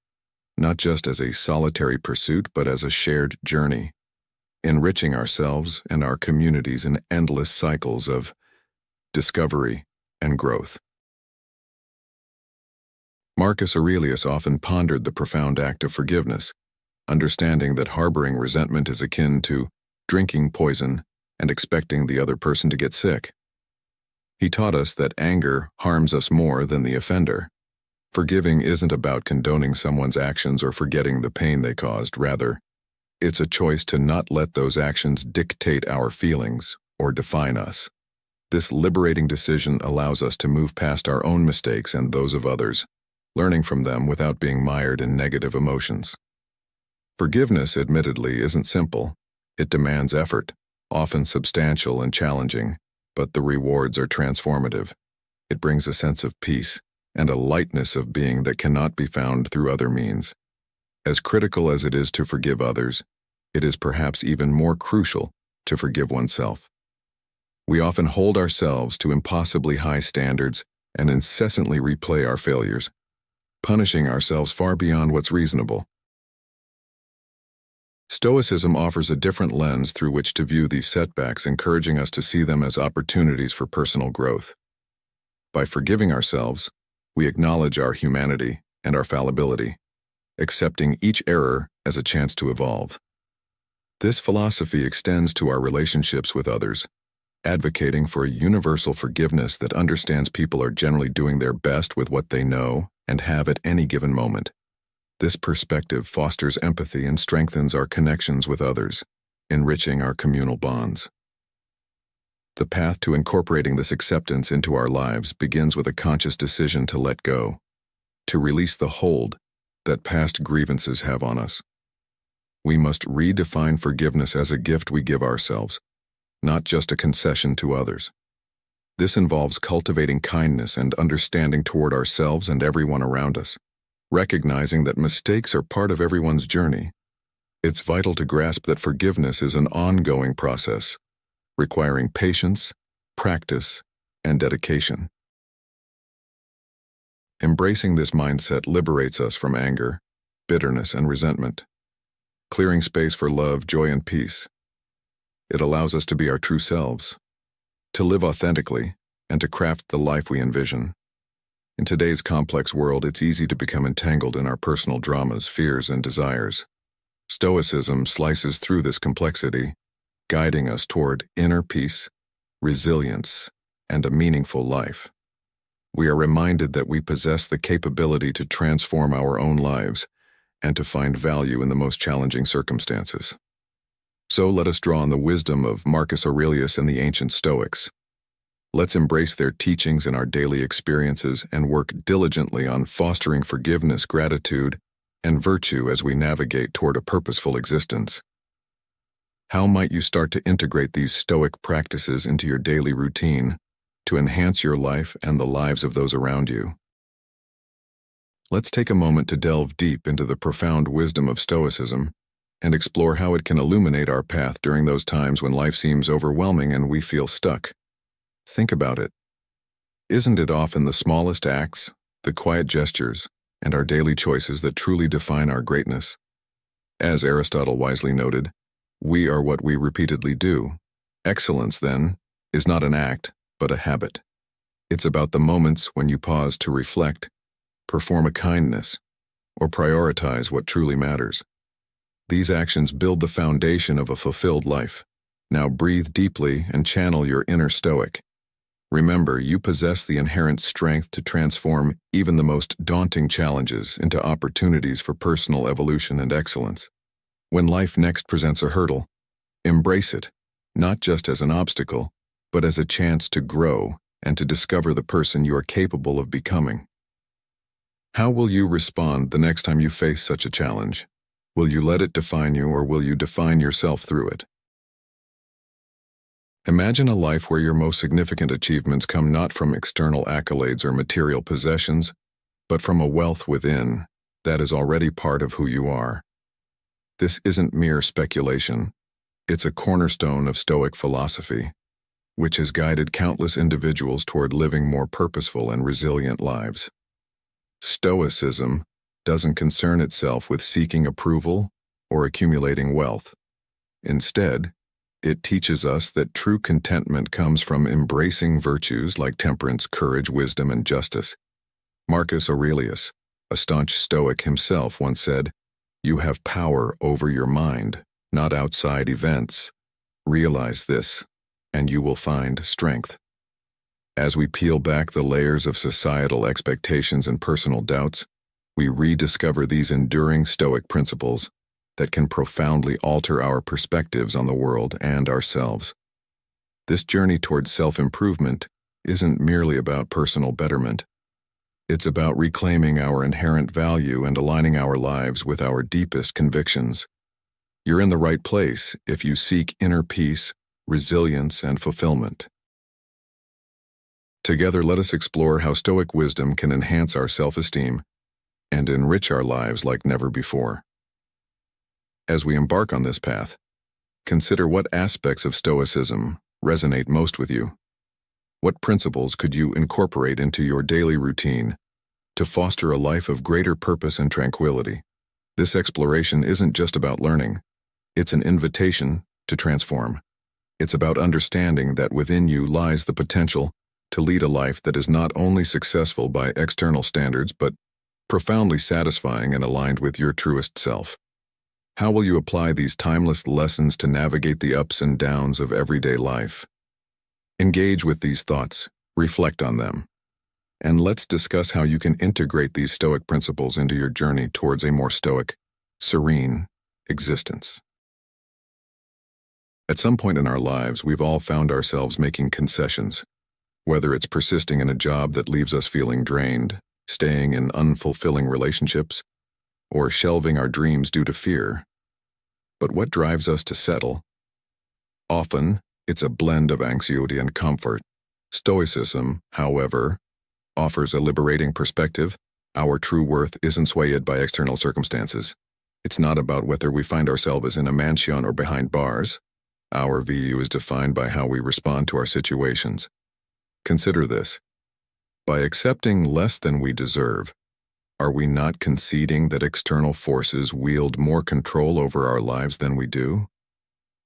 not just as a solitary pursuit but as a shared journey, enriching ourselves and our communities in endless cycles of discovery and growth. Marcus Aurelius often pondered the profound act of forgiveness, understanding that harboring resentment is akin to drinking poison and expecting the other person to get sick. He taught us that anger harms us more than the offender. Forgiving isn't about condoning someone's actions or forgetting the pain they caused. Rather, it's a choice to not let those actions dictate our feelings or define us. This liberating decision allows us to move past our own mistakes and those of others, learning from them without being mired in negative emotions. Forgiveness, admittedly, isn't simple. It demands effort, often substantial and challenging, but the rewards are transformative. It brings a sense of peace and a lightness of being that cannot be found through other means. As critical as it is to forgive others, it is perhaps even more crucial to forgive oneself. We often hold ourselves to impossibly high standards and incessantly replay our failures, punishing ourselves far beyond what's reasonable. Stoicism offers a different lens through which to view these setbacks, encouraging us to see them as opportunities for personal growth. By forgiving ourselves, we acknowledge our humanity and our fallibility, accepting each error as a chance to evolve. This philosophy extends to our relationships with others, advocating for a universal forgiveness that understands people are generally doing their best with what they know and have at any given moment. This perspective fosters empathy and strengthens our connections with others, enriching our communal bonds. The path to incorporating this acceptance into our lives begins with a conscious decision to let go, to release the hold that past grievances have on us. We must redefine forgiveness as a gift we give ourselves, not just a concession to others. This involves cultivating kindness and understanding toward ourselves and everyone around us, recognizing that mistakes are part of everyone's journey. It's vital to grasp that forgiveness is an ongoing process, requiring patience, practice, and dedication. Embracing this mindset liberates us from anger, bitterness, and resentment, clearing space for love, joy, and peace. It allows us to be our true selves, to live authentically, and to craft the life we envision. In today's complex world, it's easy to become entangled in our personal dramas, fears, and desires. Stoicism slices through this complexity, guiding us toward inner peace, resilience, and a meaningful life. We are reminded that we possess the capability to transform our own lives and to find value in the most challenging circumstances. So let us draw on the wisdom of Marcus Aurelius and the ancient Stoics. Let's embrace their teachings in our daily experiences and work diligently on fostering forgiveness, gratitude, and virtue as we navigate toward a purposeful existence. How might you start to integrate these Stoic practices into your daily routine to enhance your life and the lives of those around you? Let's take a moment to delve deep into the profound wisdom of Stoicism and explore how it can illuminate our path during those times when life seems overwhelming and we feel stuck. Think about it. Isn't it often the smallest acts, the quiet gestures, and our daily choices that truly define our greatness? As Aristotle wisely noted, we are what we repeatedly do. Excellence, then, is not an act, but a habit. It's about the moments when you pause to reflect, perform a kindness, or prioritize what truly matters. These actions build the foundation of a fulfilled life. Now breathe deeply and channel your inner Stoic. Remember, you possess the inherent strength to transform even the most daunting challenges into opportunities for personal evolution and excellence. When life next presents a hurdle, embrace it, not just as an obstacle, but as a chance to grow and to discover the person you are capable of becoming. How will you respond the next time you face such a challenge? Will you let it define you, or will you define yourself through it? Imagine a life where your most significant achievements come not from external accolades or material possessions, but from a wealth within that is already part of who you are. This isn't mere speculation. It's a cornerstone of Stoic philosophy, which has guided countless individuals toward living more purposeful and resilient lives. Stoicism doesn't concern itself with seeking approval or accumulating wealth. Instead, it teaches us that true contentment comes from embracing virtues like temperance, courage, wisdom, and justice. Marcus Aurelius, a staunch Stoic himself, once said, "You have power over your mind, not outside events. Realize this, and you will find strength." As we peel back the layers of societal expectations and personal doubts, we rediscover these enduring Stoic principles that can profoundly alter our perspectives on the world and ourselves. This journey towards self-improvement isn't merely about personal betterment. It's about reclaiming our inherent value and aligning our lives with our deepest convictions. You're in the right place if you seek inner peace, resilience, and fulfillment. Together, let us explore how Stoic wisdom can enhance our self-esteem and enrich our lives like never before. As we embark on this path, consider what aspects of Stoicism resonate most with you. What principles could you incorporate into your daily routine to foster a life of greater purpose and tranquility? This exploration isn't just about learning. It's an invitation to transform. It's about understanding that within you lies the potential to lead a life that is not only successful by external standards, but profoundly satisfying and aligned with your truest self. How will you apply these timeless lessons to navigate the ups and downs of everyday life? Engage with these thoughts, reflect on them, and let's discuss how you can integrate these Stoic principles into your journey towards a more stoic, serene existence. At some point in our lives, we've all found ourselves making concessions, whether it's persisting in a job that leaves us feeling drained, staying in unfulfilling relationships, or shelving our dreams due to fear. But what drives us to settle? Often, it's a blend of anxiety and comfort. Stoicism, however, offers a liberating perspective. Our true worth isn't swayed by external circumstances. It's not about whether we find ourselves in a mansion or behind bars. Our value is defined by how we respond to our situations. Consider this. By accepting less than we deserve, are we not conceding that external forces wield more control over our lives than we do?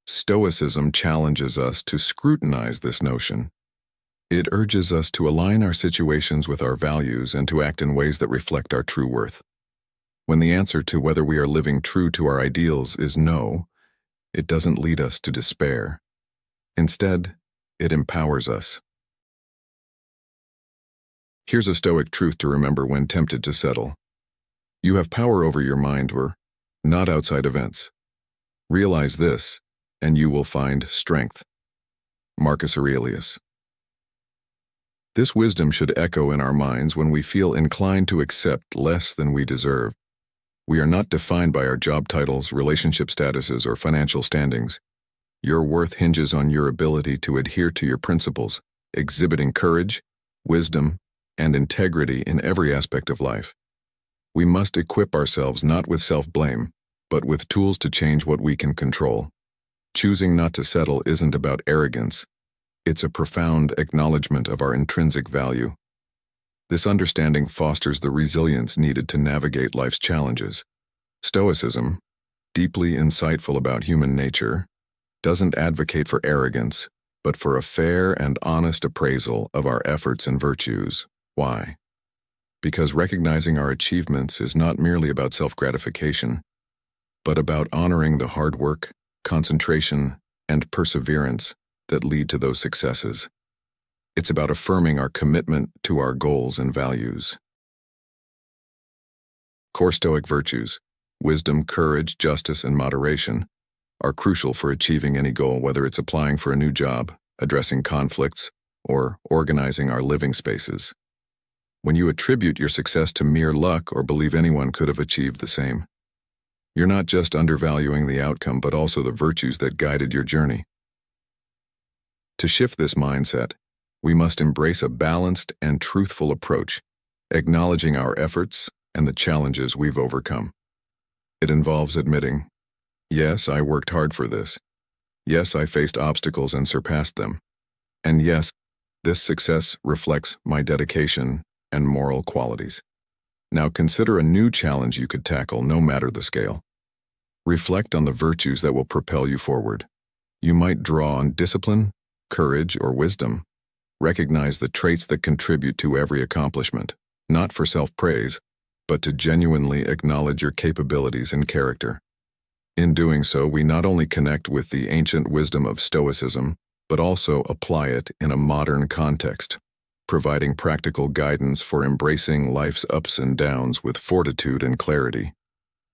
Stoicism challenges us to scrutinize this notion. It urges us to align our situations with our values and to act in ways that reflect our true worth. When the answer to whether we are living true to our ideals is no, it doesn't lead us to despair. Instead, it empowers us. Here's a Stoic truth to remember when tempted to settle. You have power over your mind, not outside events. Realize this, and you will find strength. Marcus Aurelius. This wisdom should echo in our minds when we feel inclined to accept less than we deserve. We are not defined by our job titles, relationship statuses, or financial standings. Your worth hinges on your ability to adhere to your principles, exhibiting courage, wisdom, and integrity in every aspect of life. We must equip ourselves not with self-blame, but with tools to change what we can control. Choosing not to settle isn't about arrogance. It's a profound acknowledgement of our intrinsic value. This understanding fosters the resilience needed to navigate life's challenges. Stoicism, deeply insightful about human nature, doesn't advocate for arrogance, but for a fair and honest appraisal of our efforts and virtues. Why? Because recognizing our achievements is not merely about self-gratification, but about honoring the hard work, concentration, and perseverance that lead to those successes. It's about affirming our commitment to our goals and values. Core Stoic virtues, wisdom, courage, justice, and moderation, are crucial for achieving any goal, whether it's applying for a new job, addressing conflicts, or organizing our living spaces. When you attribute your success to mere luck or believe anyone could have achieved the same, You're not just undervaluing the outcome, but also the virtues that guided your journey. To shift this mindset, we must embrace a balanced and truthful approach, acknowledging our efforts and the challenges we've overcome. It involves admitting, yes, I worked hard for this. Yes, I faced obstacles and surpassed them. And yes, this success reflects my dedication and moral qualities. Now consider a new challenge you could tackle, no matter the scale. Reflect on the virtues that will propel you forward. You might draw on discipline, courage, or wisdom. Recognize the traits that contribute to every accomplishment, not for self-praise, but to genuinely acknowledge your capabilities and character. In doing so, we not only connect with the ancient wisdom of Stoicism, but also apply it in a modern context, providing practical guidance for embracing life's ups and downs with fortitude and clarity.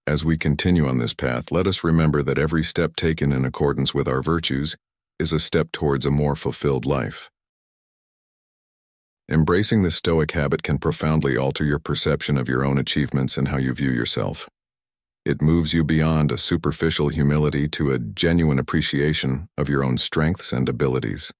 As we continue on this path, let us remember that every step taken in accordance with our virtues is a step towards a more fulfilled life. Embracing the Stoic habit can profoundly alter your perception of your own achievements and how you view yourself. It moves you beyond a superficial humility to a genuine appreciation of your own strengths and abilities.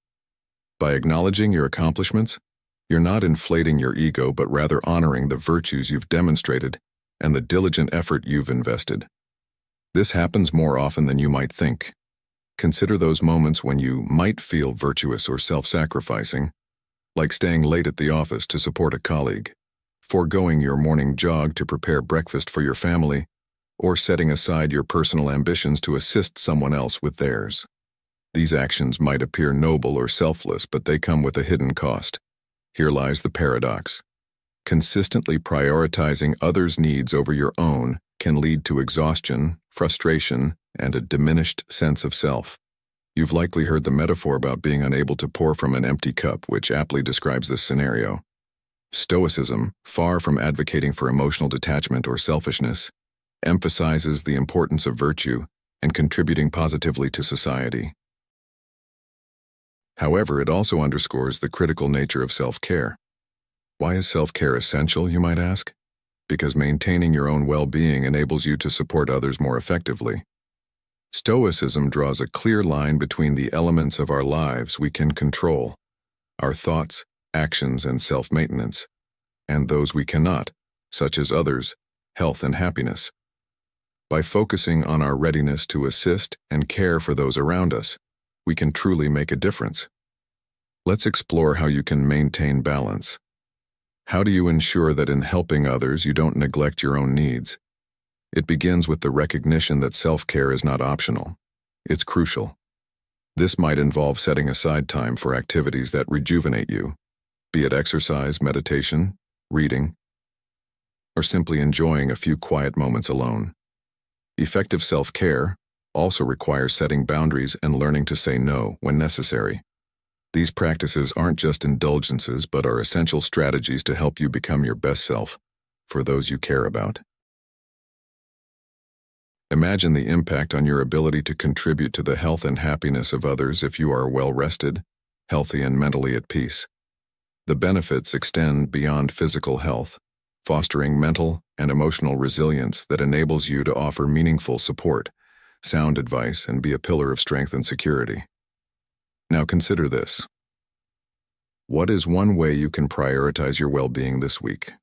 By acknowledging your accomplishments, you're not inflating your ego, but rather honoring the virtues you've demonstrated and the diligent effort you've invested. This happens more often than you might think. Consider those moments when you might feel virtuous or self-sacrificing, like staying late at the office to support a colleague, foregoing your morning jog to prepare breakfast for your family, or setting aside your personal ambitions to assist someone else with theirs. These actions might appear noble or selfless, but they come with a hidden cost. Here lies the paradox. Consistently prioritizing others' needs over your own can lead to exhaustion, frustration, and a diminished sense of self. You've likely heard the metaphor about being unable to pour from an empty cup, which aptly describes this scenario. Stoicism, far from advocating for emotional detachment or selfishness, emphasizes the importance of virtue and contributing positively to society. However, it also underscores the critical nature of self-care. Why is self-care essential, you might ask? Because maintaining your own well-being enables you to support others more effectively. Stoicism draws a clear line between the elements of our lives we can control, our thoughts, actions, and self-maintenance, and those we cannot, such as others, health, and happiness. By focusing on our readiness to assist and care for those around us, we can truly make a difference. Let's explore how you can maintain balance. How do you ensure that in helping others you don't neglect your own needs? It begins with the recognition that self-care is not optional. It's crucial. This might involve setting aside time for activities that rejuvenate you, be it exercise, meditation, reading, or simply enjoying a few quiet moments alone. Effective self-care also requires setting boundaries and learning to say no when necessary. These practices aren't just indulgences, but are essential strategies to help you become your best self for those you care about. Imagine the impact on your ability to contribute to the health and happiness of others if you are well-rested, healthy, and mentally at peace. The benefits extend beyond physical health, fostering mental and emotional resilience that enables you to offer meaningful support, sound advice, and be a pillar of strength and security. Now consider this. What is one way you can prioritize your well-being this week?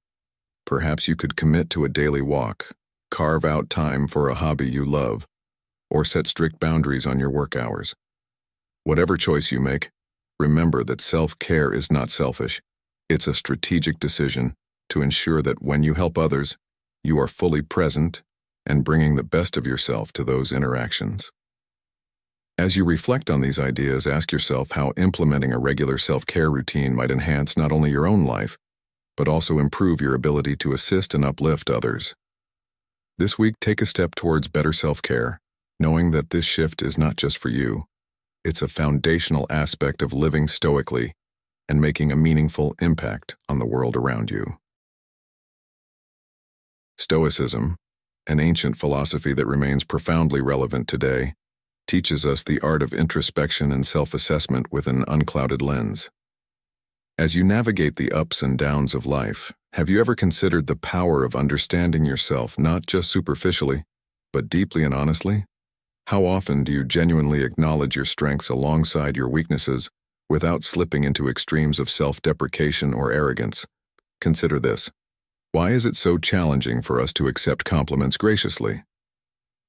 Perhaps you could commit to a daily walk, carve out time for a hobby you love, or set strict boundaries on your work hours. Whatever choice you make, remember that self-care is not selfish. It's a strategic decision to ensure that when you help others, you are fully present and bringing the best of yourself to those interactions. As you reflect on these ideas, ask yourself how implementing a regular self-care routine might enhance not only your own life, but also improve your ability to assist and uplift others. This week, take a step towards better self-care, knowing that this shift is not just for you. It's a foundational aspect of living stoically and making a meaningful impact on the world around you. Stoicism, an ancient philosophy that remains profoundly relevant today, teaches us the art of introspection and self-assessment with an unclouded lens. As you navigate the ups and downs of life, have you ever considered the power of understanding yourself not just superficially, But deeply and honestly, how often do you genuinely acknowledge your strengths alongside your weaknesses without slipping into extremes of self-deprecation or arrogance? Consider this. Why is it so challenging for us to accept compliments graciously?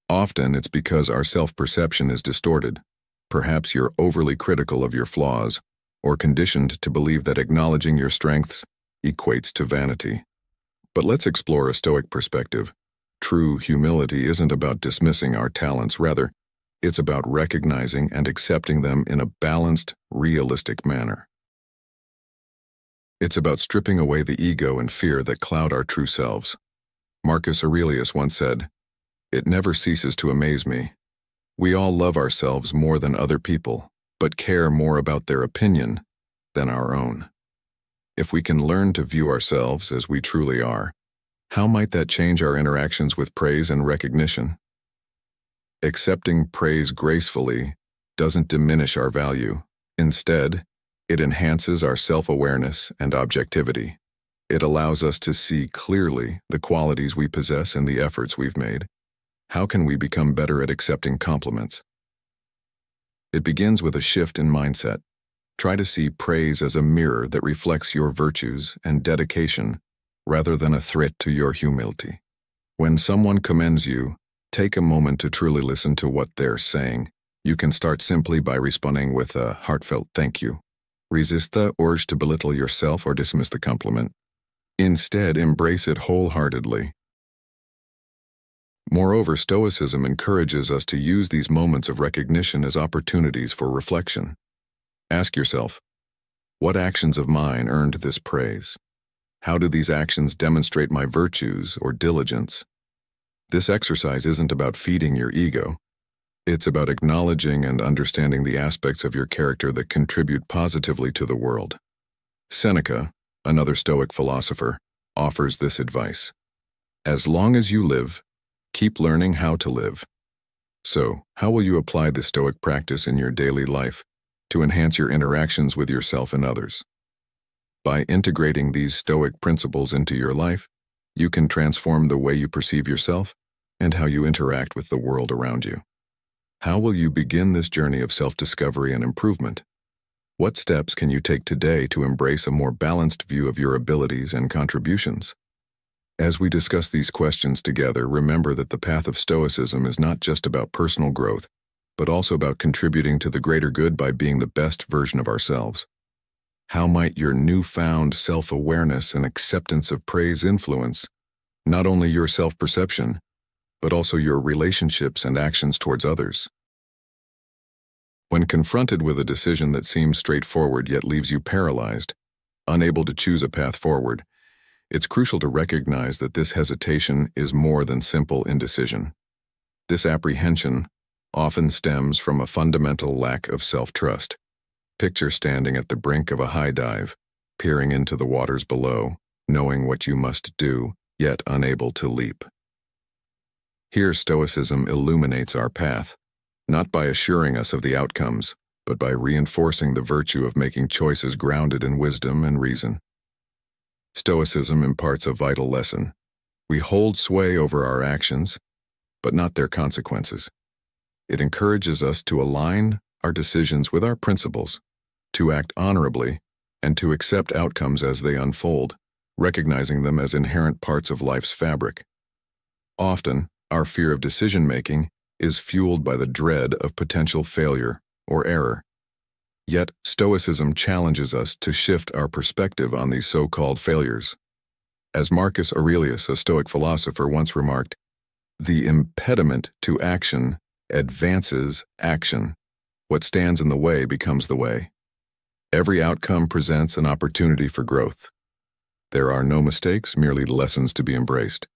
Often it's because our self-perception is distorted. Perhaps you're overly critical of your flaws, or conditioned to believe that acknowledging your strengths equates to vanity. But let's explore a Stoic perspective. True humility isn't about dismissing our talents, rather, it's about recognizing and accepting them in a balanced, realistic manner. It's about stripping away the ego and fear that cloud our true selves. Marcus Aurelius once said, "It never ceases to amaze me. We all love ourselves more than other people, but care more about their opinion than our own." If we can learn to view ourselves as we truly are, how might that change our interactions with praise and recognition? Accepting praise gracefully doesn't diminish our value. Instead, it enhances our self-awareness and objectivity. It allows us to see clearly the qualities we possess and the efforts we've made. How can we become better at accepting compliments? It begins with a shift in mindset. Try to see praise as a mirror that reflects your virtues and dedication rather than a threat to your humility. When someone commends you, take a moment to truly listen to what they're saying. You can start simply by responding with a heartfelt thank you. Resist the urge to belittle yourself or dismiss the compliment. Instead, embrace it wholeheartedly. Moreover, Stoicism encourages us to use these moments of recognition as opportunities for reflection. Ask yourself, what actions of mine earned this praise? How do these actions demonstrate my virtues or diligence? This exercise isn't about feeding your ego. It's about acknowledging and understanding the aspects of your character that contribute positively to the world. Seneca, another Stoic philosopher, offers this advice. As long as you live, keep learning how to live. So, how will you apply this Stoic practice in your daily life to enhance your interactions with yourself and others? By integrating these Stoic principles into your life, you can transform the way you perceive yourself and how you interact with the world around you. How will you begin this journey of self-discovery and improvement? What steps can you take today to embrace a more balanced view of your abilities and contributions? As we discuss these questions together, remember that the path of Stoicism is not just about personal growth, but also about contributing to the greater good by being the best version of ourselves. How might your newfound self-awareness and acceptance of praise influence not only your self-perception, but also your relationships and actions towards others? When confronted with a decision that seems straightforward yet leaves you paralyzed, unable to choose a path forward, it's crucial to recognize that this hesitation is more than simple indecision. This apprehension often stems from a fundamental lack of self-trust. Picture standing at the brink of a high dive, peering into the waters below, knowing what you must do, yet unable to leap. Here, Stoicism illuminates our path, not by assuring us of the outcomes, but by reinforcing the virtue of making choices grounded in wisdom and reason. Stoicism imparts a vital lesson. We hold sway over our actions, but not their consequences. It encourages us to align our decisions with our principles, to act honorably, and to accept outcomes as they unfold, recognizing them as inherent parts of life's fabric. Often, our fear of decision-making is fueled by the dread of potential failure or error. Yet, Stoicism challenges us to shift our perspective on these so-called failures. As Marcus Aurelius, a Stoic philosopher, once remarked, "The impediment to action advances action. What stands in the way becomes the way." Every outcome presents an opportunity for growth. There are no mistakes, merely lessons to be embraced.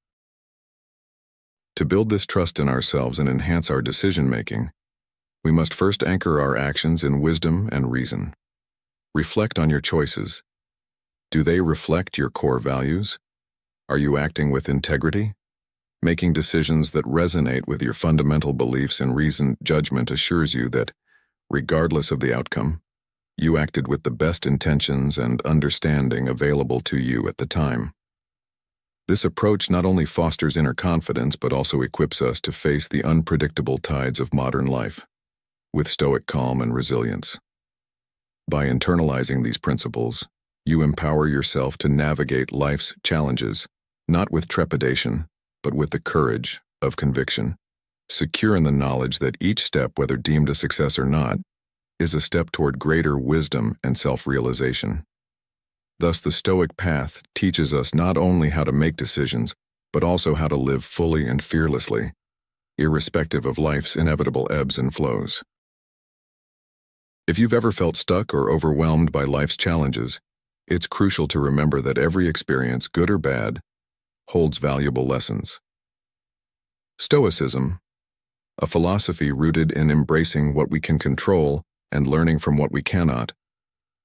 To build this trust in ourselves and enhance our decision-making, we must first anchor our actions in wisdom and reason. Reflect on your choices. Do they reflect your core values? Are you acting with integrity? Making decisions that resonate with your fundamental beliefs and reasoned judgment assures you that, regardless of the outcome, you acted with the best intentions and understanding available to you at the time. This approach not only fosters inner confidence but also equips us to face the unpredictable tides of modern life with stoic calm and resilience. By internalizing these principles, you empower yourself to navigate life's challenges, not with trepidation, but with the courage of conviction, secure in the knowledge that each step, whether deemed a success or not, is a step toward greater wisdom and self-realization. Thus, the Stoic path teaches us not only how to make decisions, but also how to live fully and fearlessly, irrespective of life's inevitable ebbs and flows. If you've ever felt stuck or overwhelmed by life's challenges, it's crucial to remember that every experience, good or bad, holds valuable lessons. Stoicism, a philosophy rooted in embracing what we can control and learning from what we cannot,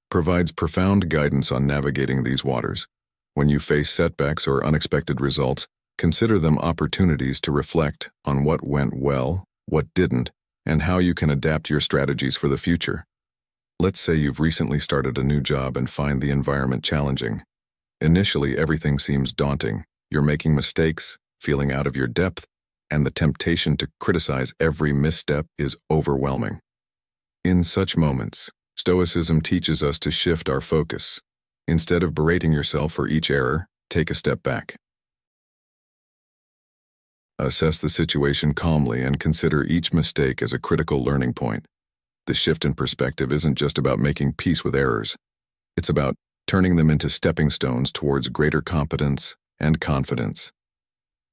provides profound guidance on navigating these waters. When you face setbacks or unexpected results, consider them opportunities to reflect on what went well, what didn't, and how you can adapt your strategies for the future. Let's say you've recently started a new job and find the environment challenging. Initially, everything seems daunting. You're making mistakes, feeling out of your depth, and the temptation to criticize every misstep is overwhelming. In such moments, Stoicism teaches us to shift our focus. Instead of berating yourself for each error, take a step back. Assess the situation calmly and consider each mistake as a critical learning point. The shift in perspective isn't just about making peace with errors. It's about turning them into stepping stones towards greater competence and confidence.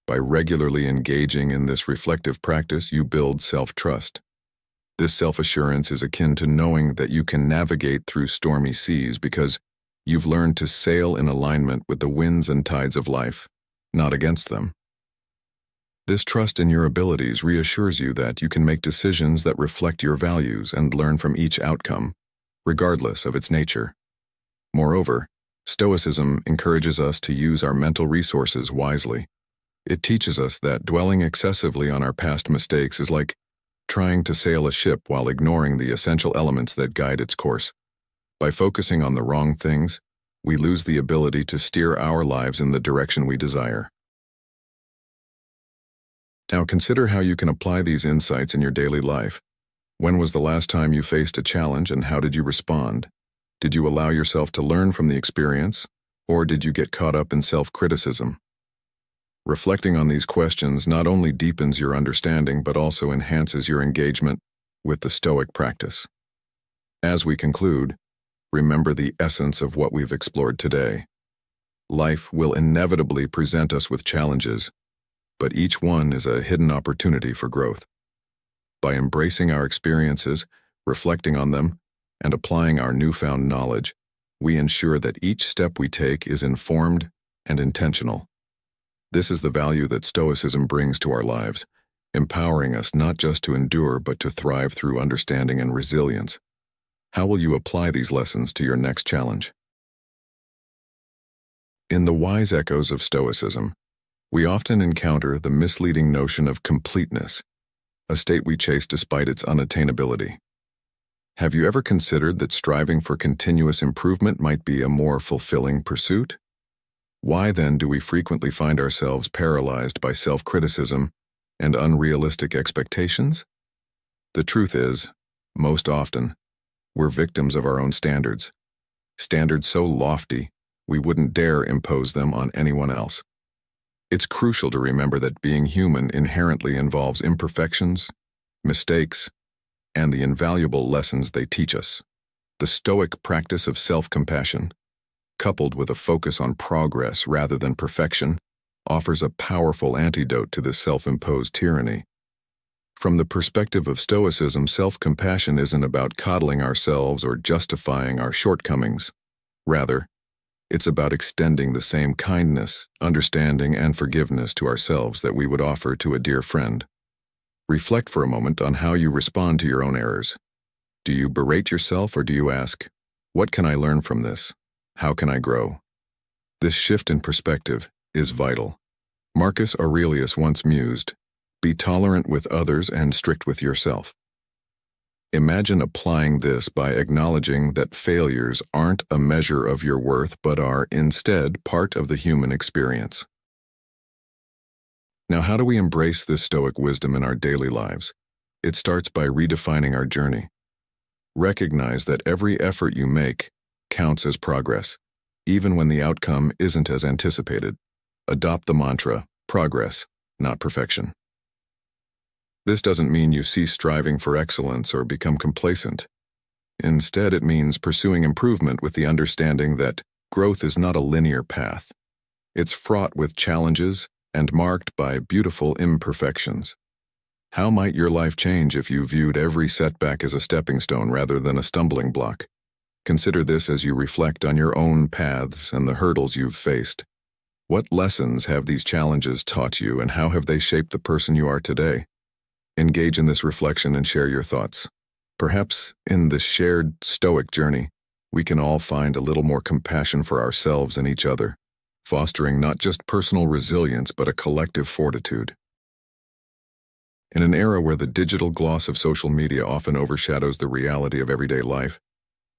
By regularly engaging in this reflective practice, you build self-trust. This self-assurance is akin to knowing that you can navigate through stormy seas because you've learned to sail in alignment with the winds and tides of life, not against them. This trust in your abilities reassures you that you can make decisions that reflect your values and learn from each outcome, regardless of its nature. Moreover, Stoicism encourages us to use our mental resources wisely. It teaches us that dwelling excessively on our past mistakes is like trying to sail a ship while ignoring the essential elements that guide its course. By focusing on the wrong things, we lose the ability to steer our lives in the direction we desire. Now consider how you can apply these insights in your daily life. When was the last time you faced a challenge and how did you respond? Did you allow yourself to learn from the experience, or did you get caught up in self-criticism? Reflecting on these questions not only deepens your understanding but also enhances your engagement with the Stoic practice. As we conclude, remember the essence of what we've explored today. Life will inevitably present us with challenges, but each one is a hidden opportunity for growth. By embracing our experiences, reflecting on them, and applying our newfound knowledge, we ensure that each step we take is informed and intentional. This is the value that Stoicism brings to our lives, empowering us not just to endure but to thrive through understanding and resilience. How will you apply these lessons to your next challenge? In the wise echoes of Stoicism, we often encounter the misleading notion of completeness, a state we chase despite its unattainability. Have you ever considered that striving for continuous improvement might be a more fulfilling pursuit? Why then do we frequently find ourselves paralyzed by self-criticism and unrealistic expectations? The truth is, most often, we're victims of our own standards. Standards so lofty, we wouldn't dare impose them on anyone else. It's crucial to remember that being human inherently involves imperfections, mistakes, and the invaluable lessons they teach us. The Stoic practice of self-compassion, coupled with a focus on progress rather than perfection, offers a powerful antidote to this self-imposed tyranny. From the perspective of Stoicism, self-compassion isn't about coddling ourselves or justifying our shortcomings. Rather, it's about extending the same kindness, understanding, and forgiveness to ourselves that we would offer to a dear friend. Reflect for a moment on how you respond to your own errors. Do you berate yourself or do you ask, "What can I learn from this? How can I grow?" This shift in perspective is vital. Marcus Aurelius once mused, "Be tolerant with others and strict with yourself." Imagine applying this by acknowledging that failures aren't a measure of your worth but are instead part of the human experience. Now, how do we embrace this Stoic wisdom in our daily lives? It starts by redefining our journey. Recognize that every effort you make counts as progress, even when the outcome isn't as anticipated. Adopt the mantra, progress, not perfection. This doesn't mean you cease striving for excellence or become complacent. Instead, it means pursuing improvement with the understanding that growth is not a linear path. It's fraught with challenges and marked by beautiful imperfections. How might your life change if you viewed every setback as a stepping stone rather than a stumbling block? Consider this as you reflect on your own paths and the hurdles you've faced. What lessons have these challenges taught you, and how have they shaped the person you are today? Engage in this reflection and share your thoughts. Perhaps in this shared Stoic journey, we can all find a little more compassion for ourselves and each other, fostering not just personal resilience but a collective fortitude. In an era where the digital gloss of social media often overshadows the reality of everyday life,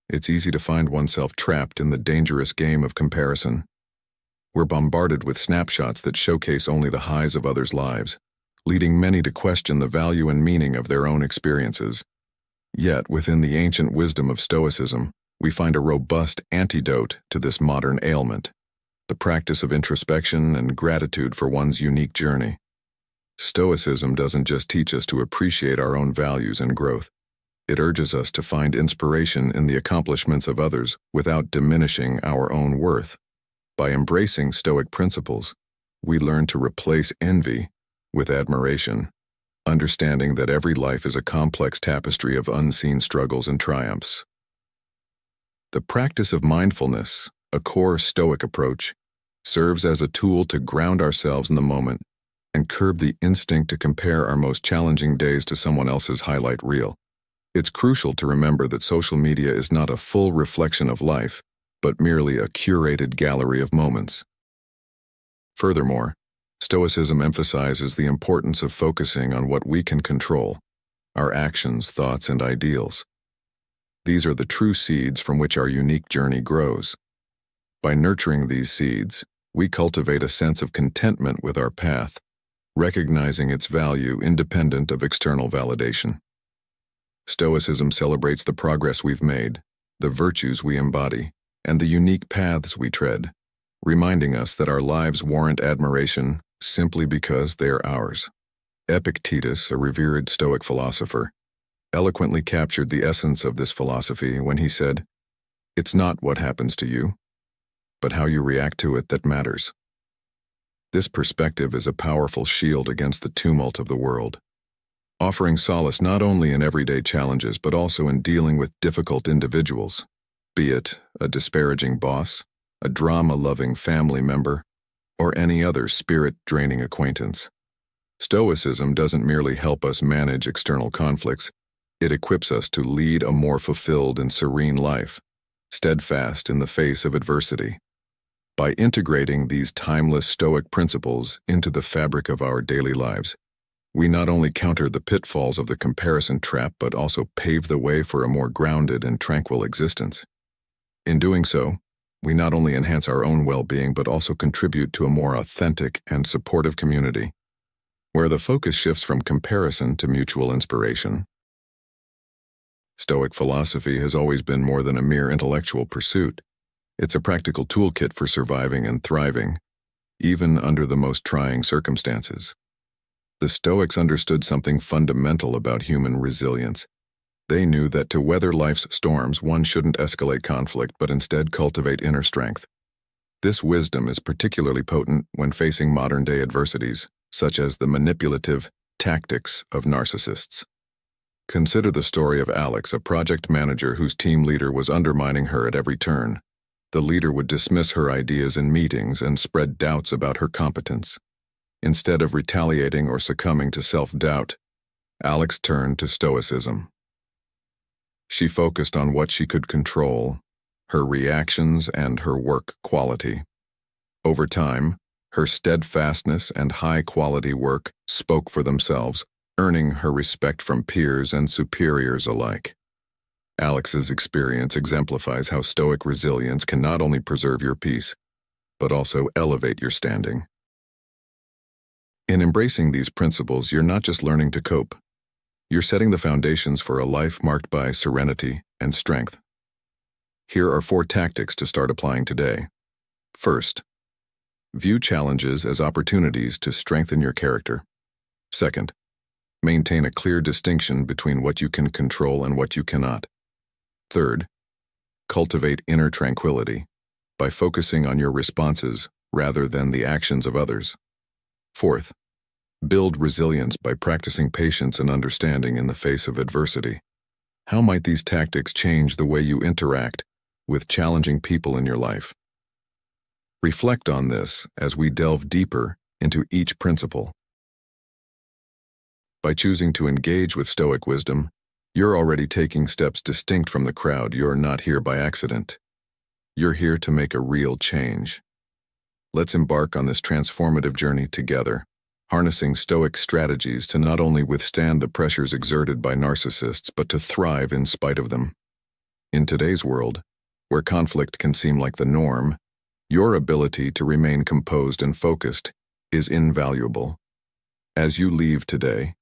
it's easy to find oneself trapped in the dangerous game of comparison. We're bombarded with snapshots that showcase only the highs of others' lives, leading many to question the value and meaning of their own experiences. Yet, within the ancient wisdom of Stoicism, we find a robust antidote to this modern ailment: the practice of introspection and gratitude for one's unique journey. Stoicism doesn't just teach us to appreciate our own values and growth. It urges us to find inspiration in the accomplishments of others without diminishing our own worth. By embracing Stoic principles, we learn to replace envy with admiration, understanding that every life is a complex tapestry of unseen struggles and triumphs. The practice of mindfulness, a core Stoic approach, serves as a tool to ground ourselves in the moment and curb the instinct to compare our most challenging days to someone else's highlight reel. It's crucial to remember that social media is not a full reflection of life, but merely a curated gallery of moments. Furthermore, Stoicism emphasizes the importance of focusing on what we can control: our actions, thoughts, and ideals. These are the true seeds from which our unique journey grows. By nurturing these seeds, we cultivate a sense of contentment with our path, recognizing its value independent of external validation. Stoicism celebrates the progress we've made, the virtues we embody, and the unique paths we tread, reminding us that our lives warrant admiration simply because they are ours. Epictetus, a revered Stoic philosopher, eloquently captured the essence of this philosophy when he said, "It's not what happens to you, but how you react to it that matters." This perspective is a powerful shield against the tumult of the world, offering solace not only in everyday challenges but also in dealing with difficult individuals, be it a disparaging boss, a drama-loving family member, or any other spirit-draining acquaintance. Stoicism doesn't merely help us manage external conflicts, it equips us to lead a more fulfilled and serene life, steadfast in the face of adversity. By integrating these timeless Stoic principles into the fabric of our daily lives, we not only counter the pitfalls of the comparison trap but also pave the way for a more grounded and tranquil existence. In doing so, we not only enhance our own well-being but also contribute to a more authentic and supportive community, where the focus shifts from comparison to mutual inspiration. Stoic philosophy has always been more than a mere intellectual pursuit. It's a practical toolkit for surviving and thriving, even under the most trying circumstances. The Stoics understood something fundamental about human resilience. They knew that to weather life's storms, one shouldn't escalate conflict but instead cultivate inner strength. This wisdom is particularly potent when facing modern-day adversities, such as the manipulative tactics of narcissists. Consider the story of Alex, a project manager whose team leader was undermining her at every turn. The leader would dismiss her ideas in meetings and spread doubts about her competence. Instead of retaliating or succumbing to self-doubt, Alex turned to Stoicism. She focused on what she could control, her reactions and her work quality. Over time, her steadfastness and high-quality work spoke for themselves, earning her respect from peers and superiors alike. Alex's experience exemplifies how Stoic resilience can not only preserve your peace, but also elevate your standing. In embracing these principles, you're not just learning to cope. You're setting the foundations for a life marked by serenity and strength. Here are 4 tactics to start applying today. First, view challenges as opportunities to strengthen your character. Second, maintain a clear distinction between what you can control and what you cannot. Third, cultivate inner tranquility by focusing on your responses rather than the actions of others. Fourth, build resilience by practicing patience and understanding in the face of adversity. How might these tactics change the way you interact with challenging people in your life? Reflect on this as we delve deeper into each principle. By choosing to engage with Stoic wisdom, you're already taking steps distinct from the crowd. You're not here by accident. You're here to make a real change. Let's embark on this transformative journey together, harnessing Stoic strategies to not only withstand the pressures exerted by narcissists, but to thrive in spite of them. In today's world, where conflict can seem like the norm, your ability to remain composed and focused is invaluable. As you leave today,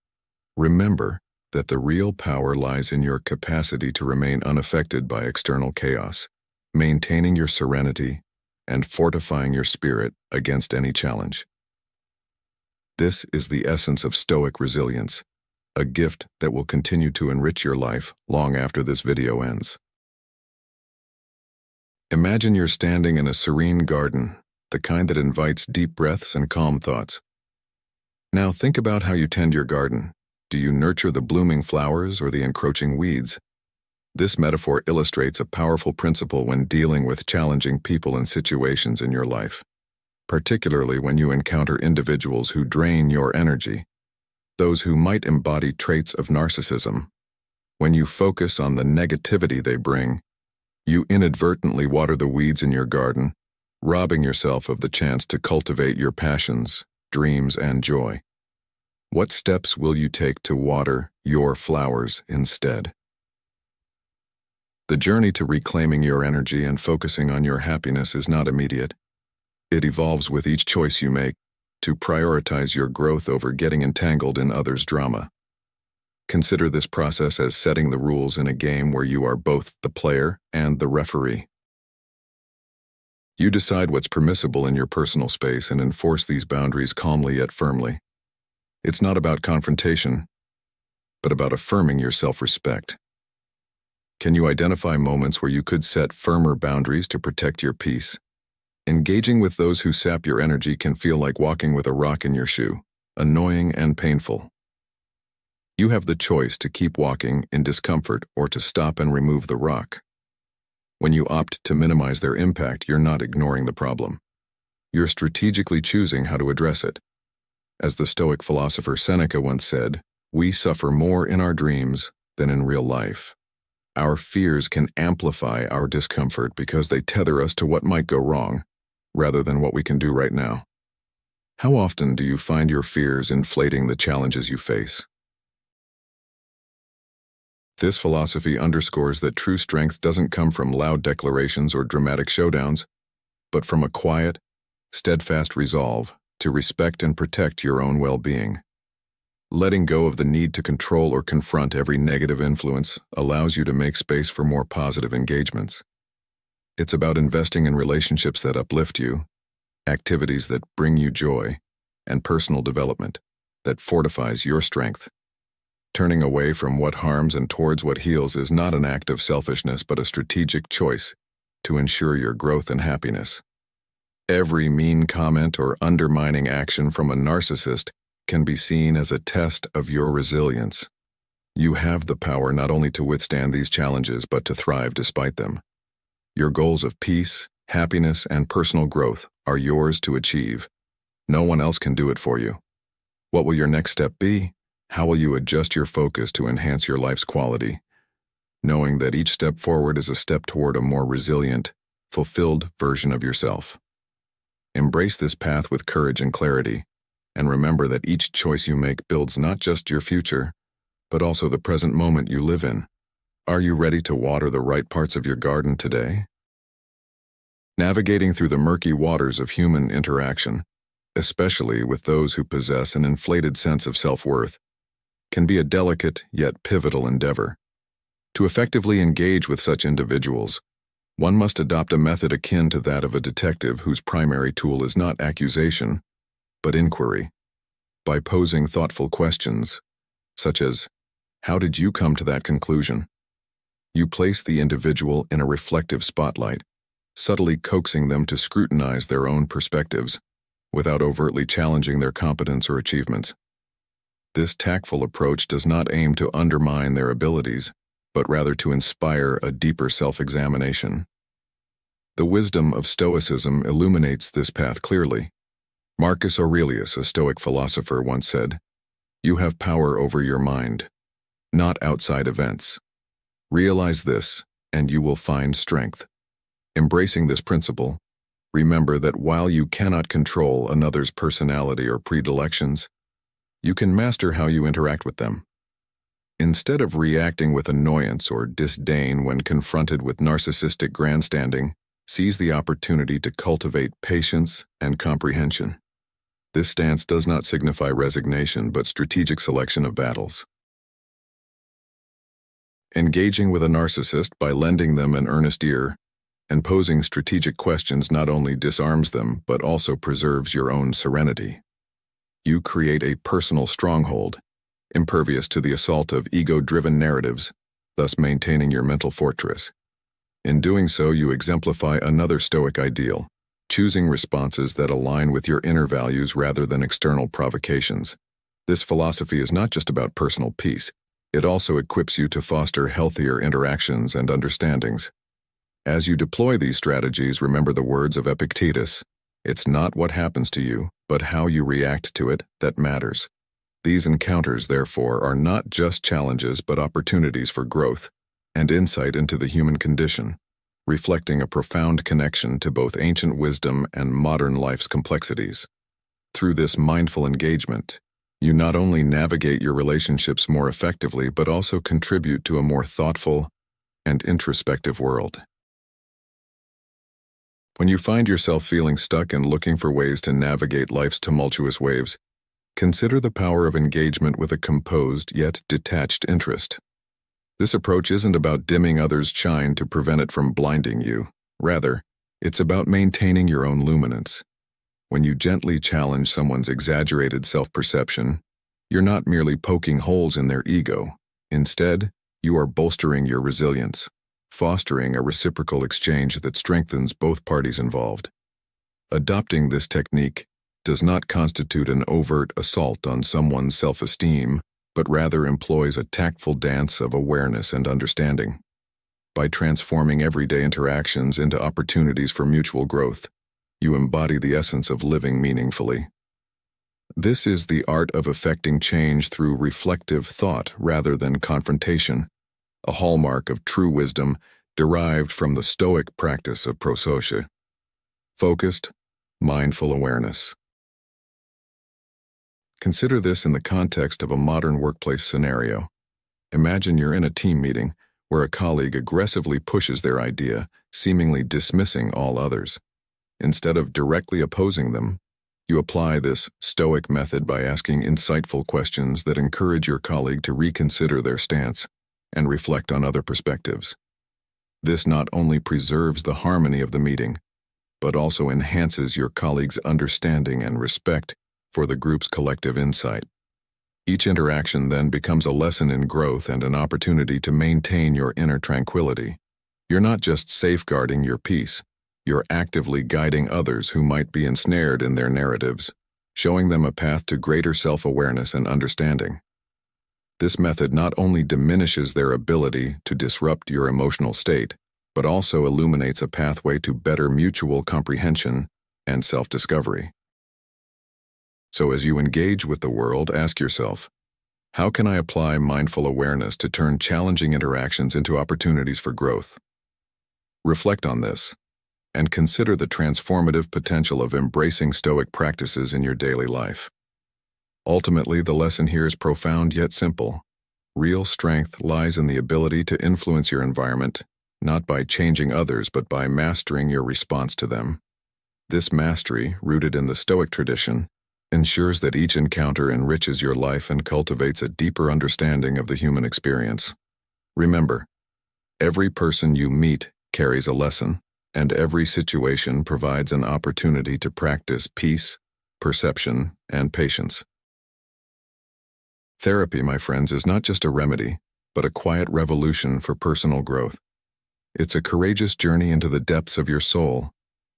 remember that the real power lies in your capacity to remain unaffected by external chaos, maintaining your serenity and fortifying your spirit against any challenge. This is the essence of Stoic resilience, a gift that will continue to enrich your life long after this video ends. Imagine you're standing in a serene garden, the kind that invites deep breaths and calm thoughts. Now think about how you tend your garden. Do you nurture the blooming flowers or the encroaching weeds? This metaphor illustrates a powerful principle when dealing with challenging people and situations in your life, particularly when you encounter individuals who drain your energy, those who might embody traits of narcissism. When you focus on the negativity they bring, you inadvertently water the weeds in your garden, robbing yourself of the chance to cultivate your passions, dreams, and joy. What steps will you take to water your flowers instead? The journey to reclaiming your energy and focusing on your happiness is not immediate. It evolves with each choice you make to prioritize your growth over getting entangled in others' drama. Consider this process as setting the rules in a game where you are both the player and the referee. You decide what's permissible in your personal space and enforce these boundaries calmly yet firmly. It's not about confrontation, but about affirming your self-respect. Can you identify moments where you could set firmer boundaries to protect your peace? Engaging with those who sap your energy can feel like walking with a rock in your shoe, annoying and painful. You have the choice to keep walking in discomfort or to stop and remove the rock. When you opt to minimize their impact, you're not ignoring the problem. You're strategically choosing how to address it. As the Stoic philosopher Seneca once said, "We suffer more in our dreams than in real life." Our fears can amplify our discomfort because they tether us to what might go wrong, rather than what we can do right now. How often do you find your fears inflating the challenges you face? This philosophy underscores that true strength doesn't come from loud declarations or dramatic showdowns, but from a quiet, steadfast resolve to respect and protect your own well-being. Letting go of the need to control or confront every negative influence allows you to make space for more positive engagements. It's about investing in relationships that uplift you, activities that bring you joy, and personal development that fortifies your strength. Turning away from what harms and towards what heals is not an act of selfishness but a strategic choice to ensure your growth and happiness. Every mean comment or undermining action from a narcissist can be seen as a test of your resilience. You have the power not only to withstand these challenges but to thrive despite them. Your goals of peace, happiness, and personal growth are yours to achieve. No one else can do it for you. What will your next step be? How will you adjust your focus to enhance your life's quality? Knowing that each step forward is a step toward a more resilient, fulfilled version of yourself. Embrace this path with courage and clarity, and remember that each choice you make builds not just your future, but also the present moment you live in. Are you ready to water the right parts of your garden today? Navigating through the murky waters of human interaction, especially with those who possess an inflated sense of self-worth, can be a delicate yet pivotal endeavor. To effectively engage with such individuals, one must adopt a method akin to that of a detective whose primary tool is not accusation, but inquiry. By posing thoughtful questions, such as, "How did you come to that conclusion?" you place the individual in a reflective spotlight, subtly coaxing them to scrutinize their own perspectives, without overtly challenging their competence or achievements. This tactful approach does not aim to undermine their abilities, but rather to inspire a deeper self-examination. The wisdom of Stoicism illuminates this path clearly. Marcus Aurelius, a Stoic philosopher, once said, "You have power over your mind, not outside events. Realize this, and you will find strength." Embracing this principle, remember that while you cannot control another's personality or predilections, you can master how you interact with them. Instead of reacting with annoyance or disdain when confronted with narcissistic grandstanding, seize the opportunity to cultivate patience and comprehension. This stance does not signify resignation, but strategic selection of battles. Engaging with a narcissist by lending them an earnest ear and posing strategic questions not only disarms them, but also preserves your own serenity. You create a personal stronghold, impervious to the assault of ego-driven narratives, thus maintaining your mental fortress. In doing so, you exemplify another Stoic ideal, choosing responses that align with your inner values rather than external provocations. This philosophy is not just about personal peace. It also equips you to foster healthier interactions and understandings. As you deploy these strategies, remember the words of Epictetus, "It's not what happens to you, but how you react to it that matters." These encounters, therefore, are not just challenges but opportunities for growth and insight into the human condition, reflecting a profound connection to both ancient wisdom and modern life's complexities. Through this mindful engagement, you not only navigate your relationships more effectively but also contribute to a more thoughtful and introspective world. When you find yourself feeling stuck and looking for ways to navigate life's tumultuous waves, consider the power of engagement with a composed yet detached interest. This approach isn't about dimming others' shine to prevent it from blinding you. Rather, it's about maintaining your own luminance. When you gently challenge someone's exaggerated self-perception, you're not merely poking holes in their ego. Instead, you are bolstering your resilience, fostering a reciprocal exchange that strengthens both parties involved. Adopting this technique does not constitute an overt assault on someone's self-esteem, but rather employs a tactful dance of awareness and understanding. By transforming everyday interactions into opportunities for mutual growth, you embody the essence of living meaningfully. This is the art of effecting change through reflective thought rather than confrontation, a hallmark of true wisdom derived from the Stoic practice of prosocia. Focused, mindful awareness. Consider this in the context of a modern workplace scenario. Imagine you're in a team meeting where a colleague aggressively pushes their idea, seemingly dismissing all others. Instead of directly opposing them, you apply this Stoic method by asking insightful questions that encourage your colleague to reconsider their stance and reflect on other perspectives. This not only preserves the harmony of the meeting, but also enhances your colleague's understanding and respect for the group's collective insight. Each interaction then becomes a lesson in growth and an opportunity to maintain your inner tranquility. You're not just safeguarding your peace, you're actively guiding others who might be ensnared in their narratives, showing them a path to greater self-awareness and understanding. This method not only diminishes their ability to disrupt your emotional state, but also illuminates a pathway to better mutual comprehension and self-discovery. So as you engage with the world, ask yourself, how can I apply mindful awareness to turn challenging interactions into opportunities for growth? Reflect on this, and consider the transformative potential of embracing Stoic practices in your daily life. Ultimately, the lesson here is profound yet simple. Real strength lies in the ability to influence your environment, not by changing others, but by mastering your response to them. This mastery, rooted in the Stoic tradition, ensures that each encounter enriches your life and cultivates a deeper understanding of the human experience. Remember, every person you meet carries a lesson, and every situation provides an opportunity to practice peace, perception, and patience. Therapy, my friends, is not just a remedy, but a quiet revolution for personal growth. It's a courageous journey into the depths of your soul,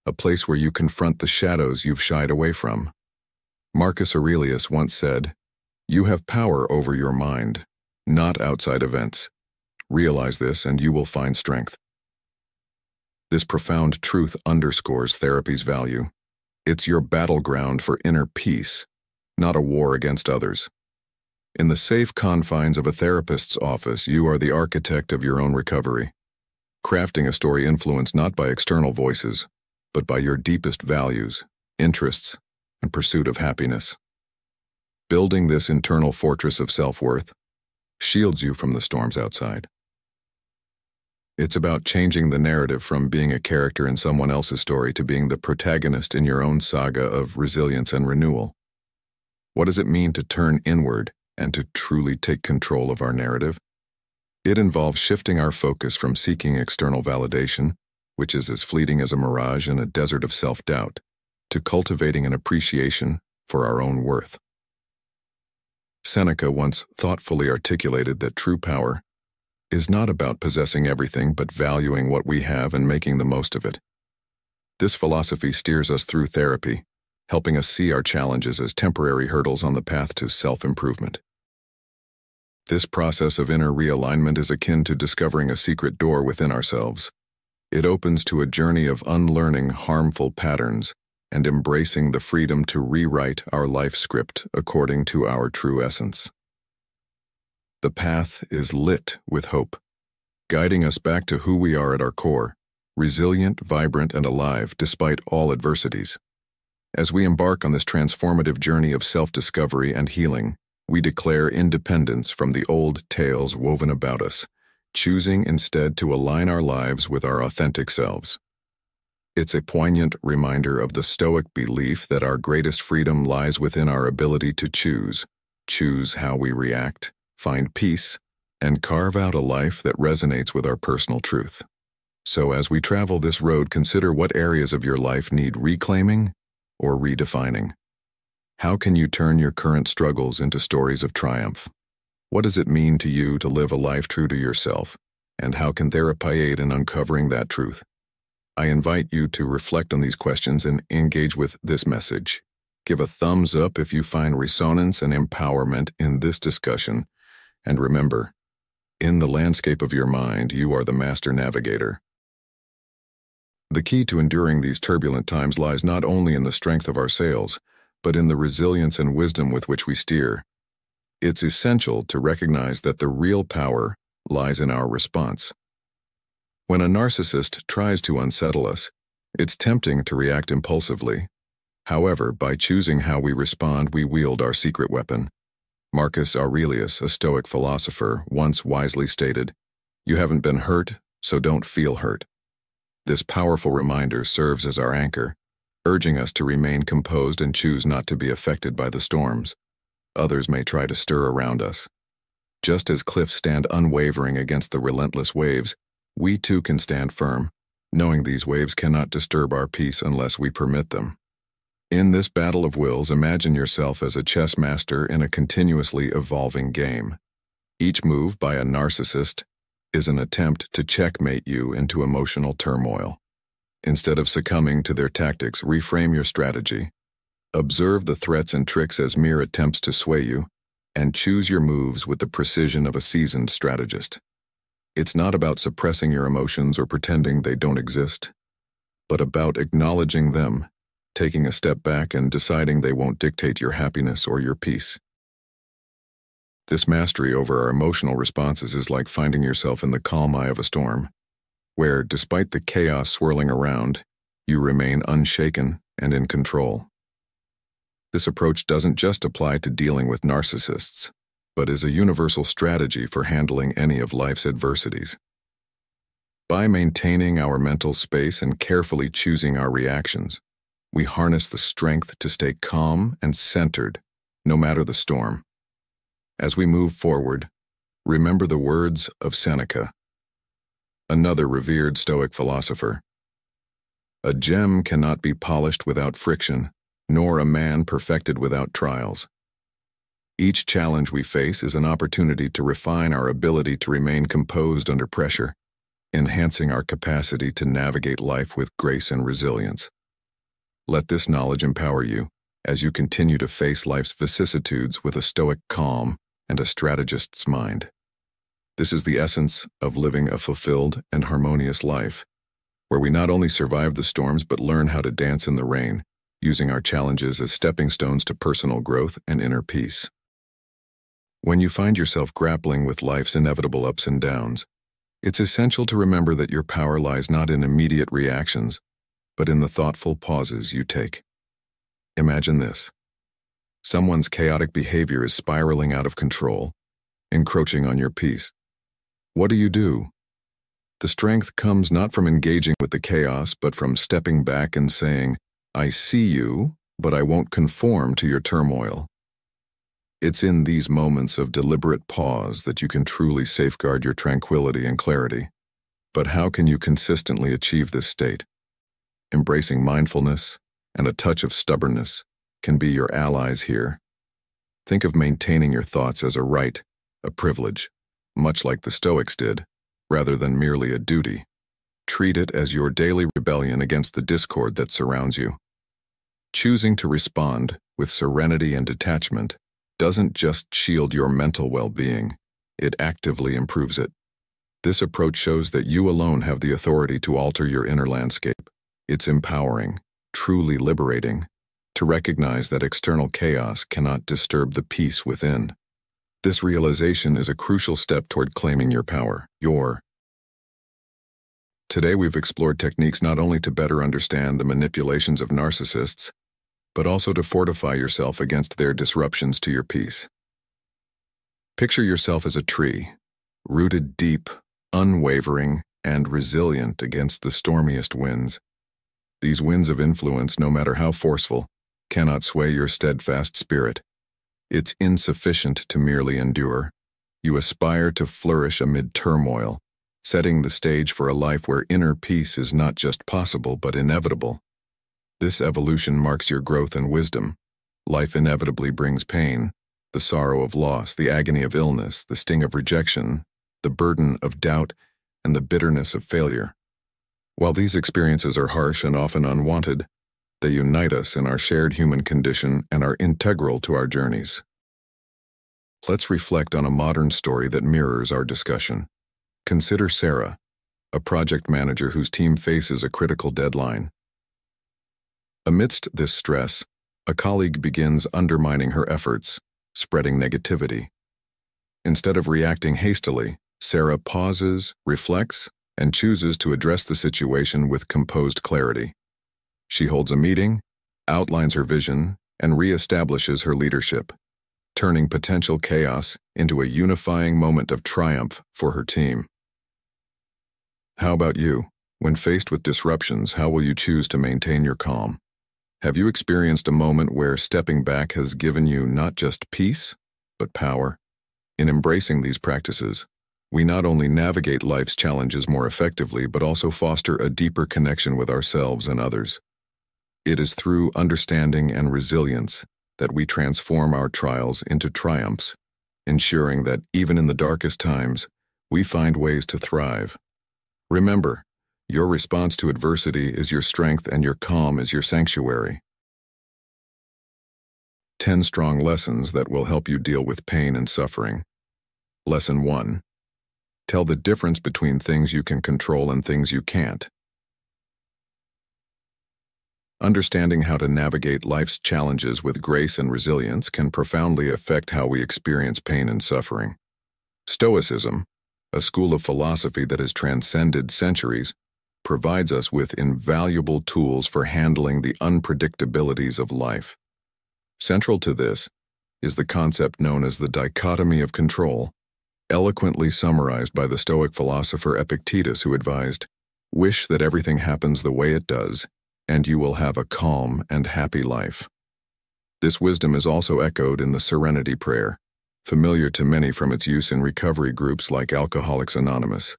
a place where you confront the shadows you've shied away from. Marcus Aurelius once said, "You have power over your mind, not outside events. Realize this and you will find strength." This profound truth underscores therapy's value. It's your battleground for inner peace, not a war against others. In the safe confines of a therapist's office, you are the architect of your own recovery, crafting a story influenced not by external voices, but by your deepest values, interests, and pursuit of happiness. Building this internal fortress of self-worth shields you from the storms outside. It's about changing the narrative from being a character in someone else's story to being the protagonist in your own saga of resilience and renewal. What does it mean to turn inward and to truly take control of our narrative? It involves shifting our focus from seeking external validation, which is as fleeting as a mirage in a desert of self-doubt, to cultivating an appreciation for our own worth. Seneca once thoughtfully articulated that true power is not about possessing everything but valuing what we have and making the most of it. This philosophy steers us through therapy, helping us see our challenges as temporary hurdles on the path to self-improvement. This process of inner realignment is akin to discovering a secret door within ourselves. It opens to a journey of unlearning harmful patterns and embracing the freedom to rewrite our life script according to our true essence. The path is lit with hope, guiding us back to who we are at our core, resilient, vibrant, and alive despite all adversities. As we embark on this transformative journey of self-discovery and healing, we declare independence from the old tales woven about us, choosing instead to align our lives with our authentic selves. It's a poignant reminder of the Stoic belief that our greatest freedom lies within our ability to choose how we react, find peace, and carve out a life that resonates with our personal truth. So as we travel this road, consider what areas of your life need reclaiming or redefining. How can you turn your current struggles into stories of triumph? What does it mean to you to live a life true to yourself, and how can therapy aid in uncovering that truth? I invite you to reflect on these questions and engage with this message. Give a thumbs up if you find resonance and empowerment in this discussion, and remember, in the landscape of your mind, you are the master navigator. The key to enduring these turbulent times lies not only in the strength of our sails, but in the resilience and wisdom with which we steer. It's essential to recognize that the real power lies in our response. When a narcissist tries to unsettle us, it's tempting to react impulsively. However, by choosing how we respond, we wield our secret weapon. Marcus Aurelius, a Stoic philosopher, once wisely stated, "You haven't been hurt, so don't feel hurt." This powerful reminder serves as our anchor, urging us to remain composed and choose not to be affected by the storms others may try to stir around us. Just as cliffs stand unwavering against the relentless waves, we too can stand firm, knowing these waves cannot disturb our peace unless we permit them. In this battle of wills, imagine yourself as a chess master in a continuously evolving game. Each move by a narcissist is an attempt to checkmate you into emotional turmoil. Instead of succumbing to their tactics, reframe your strategy. Observe the threats and tricks as mere attempts to sway you, and choose your moves with the precision of a seasoned strategist. It's not about suppressing your emotions or pretending they don't exist, but about acknowledging them, taking a step back and deciding they won't dictate your happiness or your peace. This mastery over our emotional responses is like finding yourself in the calm eye of a storm, where, despite the chaos swirling around, you remain unshaken and in control. This approach doesn't just apply to dealing with narcissists, but is a universal strategy for handling any of life's adversities. By maintaining our mental space and carefully choosing our reactions, we harness the strength to stay calm and centered, no matter the storm. As we move forward, remember the words of Seneca, another revered Stoic philosopher. A gem cannot be polished without friction, nor a man perfected without trials. Each challenge we face is an opportunity to refine our ability to remain composed under pressure, enhancing our capacity to navigate life with grace and resilience. Let this knowledge empower you as you continue to face life's vicissitudes with a stoic calm and a strategist's mind. This is the essence of living a fulfilled and harmonious life, where we not only survive the storms but learn how to dance in the rain, using our challenges as stepping stones to personal growth and inner peace. When you find yourself grappling with life's inevitable ups and downs, it's essential to remember that your power lies not in immediate reactions, but in the thoughtful pauses you take. Imagine this. Someone's chaotic behavior is spiraling out of control, encroaching on your peace. What do? The strength comes not from engaging with the chaos, but from stepping back and saying, "I see you, but I won't conform to your turmoil." It's in these moments of deliberate pause that you can truly safeguard your tranquility and clarity. But how can you consistently achieve this state? Embracing mindfulness and a touch of stubbornness can be your allies here. Think of maintaining your thoughts as a right, a privilege, much like the Stoics did, rather than merely a duty. Treat it as your daily rebellion against the discord that surrounds you. Choosing to respond with serenity and detachment doesn't just shield your mental well-being, it actively improves it. This approach shows that you alone have the authority to alter your inner landscape. It's empowering, truly liberating, to recognize that external chaos cannot disturb the peace within. This realization is a crucial step toward claiming your power, Today we've explored techniques not only to better understand the manipulations of narcissists, but also to fortify yourself against their disruptions to your peace. Picture yourself as a tree, rooted deep, unwavering, and resilient against the stormiest winds. These winds of influence, no matter how forceful, cannot sway your steadfast spirit. It's insufficient to merely endure. You aspire to flourish amid turmoil, setting the stage for a life where inner peace is not just possible but inevitable. This evolution marks your growth and wisdom. Life inevitably brings pain, the sorrow of loss, the agony of illness, the sting of rejection, the burden of doubt, and the bitterness of failure. While these experiences are harsh and often unwanted, they unite us in our shared human condition and are integral to our journeys. Let's reflect on a modern story that mirrors our discussion. Consider Sarah, a project manager whose team faces a critical deadline. Amidst this stress, a colleague begins undermining her efforts, spreading negativity. Instead of reacting hastily, Sarah pauses, reflects, and chooses to address the situation with composed clarity. She holds a meeting, outlines her vision, and reestablishes her leadership, turning potential chaos into a unifying moment of triumph for her team. How about you? When faced with disruptions, how will you choose to maintain your calm? Have you experienced a moment where stepping back has given you not just peace, but power? In embracing these practices, we not only navigate life's challenges more effectively, but also foster a deeper connection with ourselves and others. It is through understanding and resilience that we transform our trials into triumphs, ensuring that even in the darkest times, we find ways to thrive. Remember, your response to adversity is your strength and your calm is your sanctuary. 10 strong lessons that will help you deal with pain and suffering. Lesson 1. Tell the difference between things you can control and things you can't. Understanding how to navigate life's challenges with grace and resilience can profoundly affect how we experience pain and suffering. Stoicism, a school of philosophy that has transcended centuries, provides us with invaluable tools for handling the unpredictabilities of life. Central to this is the concept known as the dichotomy of control, eloquently summarized by the Stoic philosopher Epictetus, who advised, "Wish that everything happens the way it does, and you will have a calm and happy life. This wisdom is also echoed in the Serenity prayer, familiar to many from its use in recovery groups like Alcoholics Anonymous.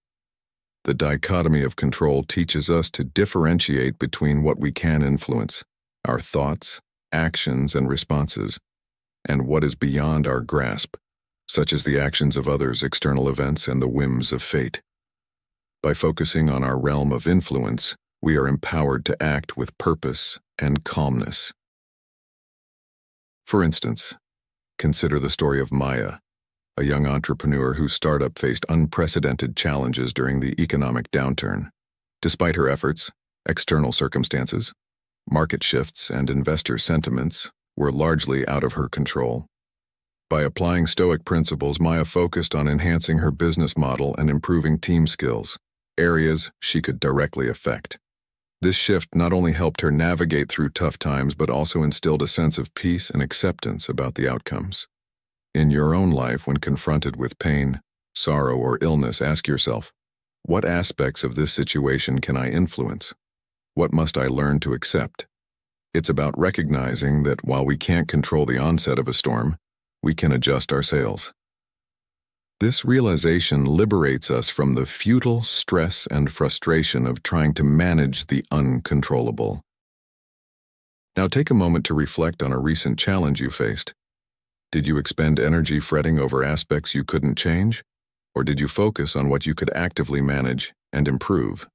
The dichotomy of control teaches us to differentiate between what we can influence, our thoughts, actions, and responses, and what is beyond our grasp, such as the actions of others, external events, and the whims of fate. By focusing on our realm of influence, we are empowered to act with purpose and calmness. For instance, consider the story of Maya, a young entrepreneur whose startup faced unprecedented challenges during the economic downturn. Despite her efforts, external circumstances, market shifts, and investor sentiments were largely out of her control. By applying Stoic principles, Maya focused on enhancing her business model and improving team skills, areas she could directly affect. This shift not only helped her navigate through tough times, but also instilled a sense of peace and acceptance about the outcomes. In your own life, when confronted with pain, sorrow, or illness, ask yourself, what aspects of this situation can I influence? What must I learn to accept? It's about recognizing that while we can't control the onset of a storm, we can adjust our sails. This realization liberates us from the futile stress and frustration of trying to manage the uncontrollable. Now take a moment to reflect on a recent challenge you faced. Did you expend energy fretting over aspects you couldn't change? Or did you focus on what you could actively manage and improve?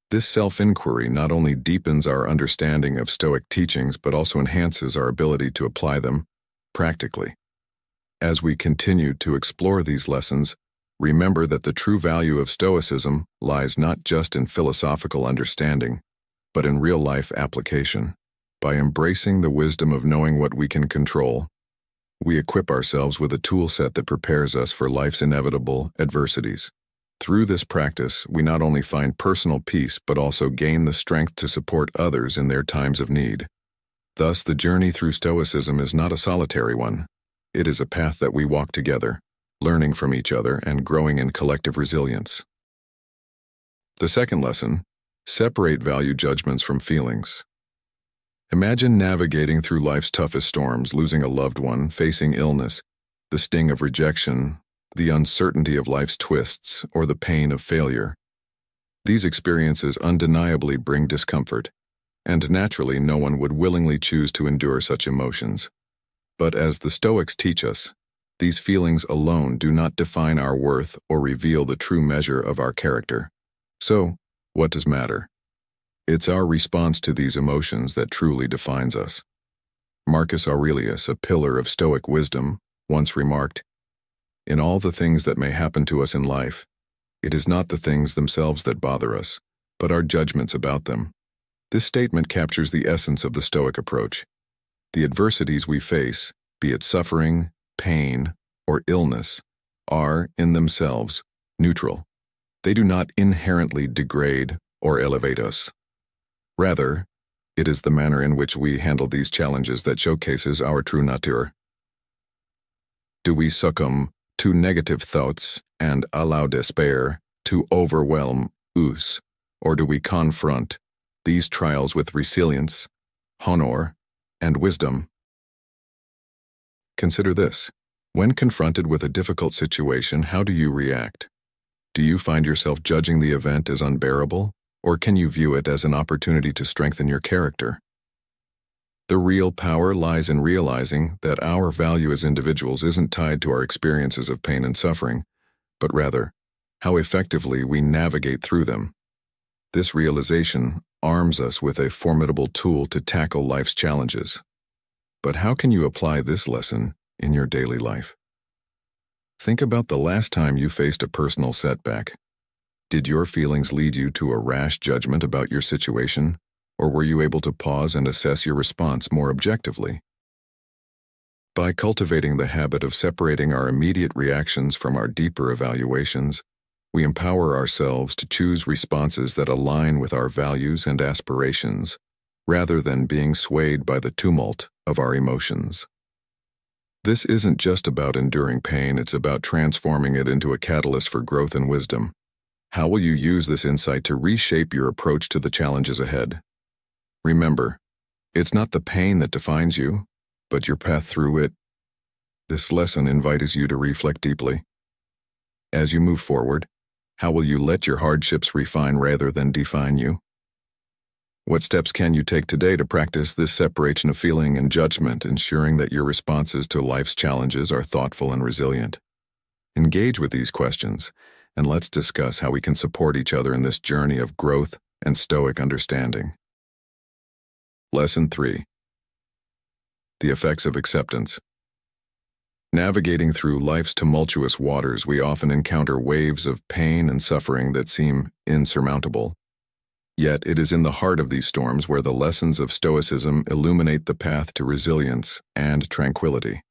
This self-inquiry not only deepens our understanding of Stoic teachings, but also enhances our ability to apply them practically. As we continue to explore these lessons, remember that the true value of Stoicism lies not just in philosophical understanding, but in real-life application. By embracing the wisdom of knowing what we can control, we equip ourselves with a tool set that prepares us for life's inevitable adversities. Through this practice, we not only find personal peace, but also gain the strength to support others in their times of need. Thus, the journey through Stoicism is not a solitary one. It is a path that we walk together, learning from each other and growing in collective resilience. The second lesson, separate value judgments from feelings. Imagine navigating through life's toughest storms, losing a loved one, facing illness, the sting of rejection, the uncertainty of life's twists, or the pain of failure. These experiences undeniably bring discomfort, and naturally no one would willingly choose to endure such emotions. But as the Stoics teach us, these feelings alone do not define our worth or reveal the true measure of our character. So, what does matter? It's our response to these emotions that truly defines us. Marcus Aurelius, a pillar of Stoic wisdom, once remarked, "In all the things that may happen to us in life, it is not the things themselves that bother us, but our judgments about them." This statement captures the essence of the Stoic approach. The adversities we face, be it suffering, pain, or illness, are, in themselves, neutral. They do not inherently degrade or elevate us. Rather, it is the manner in which we handle these challenges that showcases our true nature. Do we succumb to negative thoughts and allow despair to overwhelm us, or do we confront these trials with resilience, honor, and wisdom? Consider this. When confronted with a difficult situation, how do you react? Do you find yourself judging the event as unbearable, or can you view it as an opportunity to strengthen your character? The real power lies in realizing that our value as individuals isn't tied to our experiences of pain and suffering, but rather, how effectively we navigate through them. This realization arms us with a formidable tool to tackle life's challenges. But how can you apply this lesson in your daily life? Think about the last time you faced a personal setback. Did your feelings lead you to a rash judgment about your situation, or were you able to pause and assess your response more objectively? By cultivating the habit of separating our immediate reactions from our deeper evaluations, we empower ourselves to choose responses that align with our values and aspirations, rather than being swayed by the tumult of our emotions. This isn't just about enduring pain, it's about transforming it into a catalyst for growth and wisdom. How will you use this insight to reshape your approach to the challenges ahead? Remember, it's not the pain that defines you, but your path through it. This lesson invites you to reflect deeply. As you move forward, how will you let your hardships refine rather than define you? What steps can you take today to practice this separation of feeling and judgment, ensuring that your responses to life's challenges are thoughtful and resilient? Engage with these questions, and let's discuss how we can support each other in this journey of growth and Stoic understanding. Lesson 3. The effects of acceptance. Navigating through life's tumultuous waters, we often encounter waves of pain and suffering that seem insurmountable. Yet it is in the heart of these storms where the lessons of Stoicism illuminate the path to resilience and tranquility.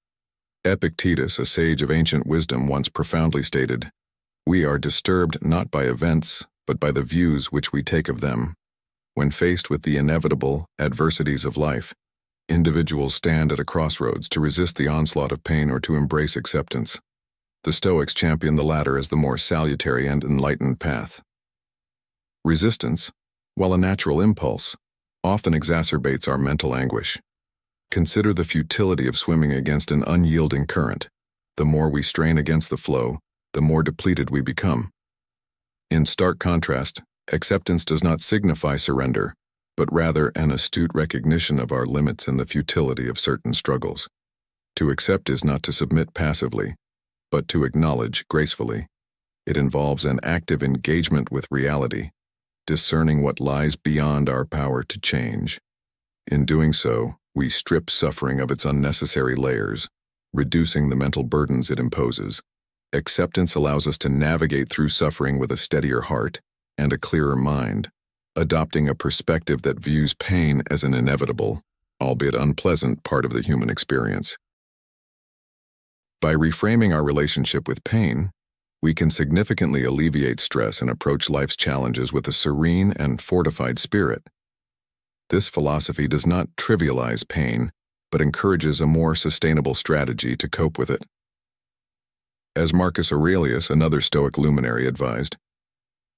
Epictetus, a sage of ancient wisdom, once profoundly stated, "We are disturbed not by events, but by the views which we take of them. When faced with the inevitable adversities of life, individuals stand at a crossroads to resist the onslaught of pain or to embrace acceptance. The Stoics champion the latter as the more salutary and enlightened path." Resistance, while a natural impulse, often exacerbates our mental anguish. Consider the futility of swimming against an unyielding current. The more we strain against the flow, the more depleted we become. In stark contrast, acceptance does not signify surrender, but rather an astute recognition of our limits and the futility of certain struggles. To accept is not to submit passively, but to acknowledge gracefully. It involves an active engagement with reality, discerning what lies beyond our power to change. In doing so, we strip suffering of its unnecessary layers, reducing the mental burdens it imposes. Acceptance allows us to navigate through suffering with a steadier heart and a clearer mind, adopting a perspective that views pain as an inevitable, albeit unpleasant, part of the human experience. By reframing our relationship with pain, we can significantly alleviate stress and approach life's challenges with a serene and fortified spirit. This philosophy does not trivialize pain, but encourages a more sustainable strategy to cope with it. As Marcus Aurelius, another Stoic luminary, advised,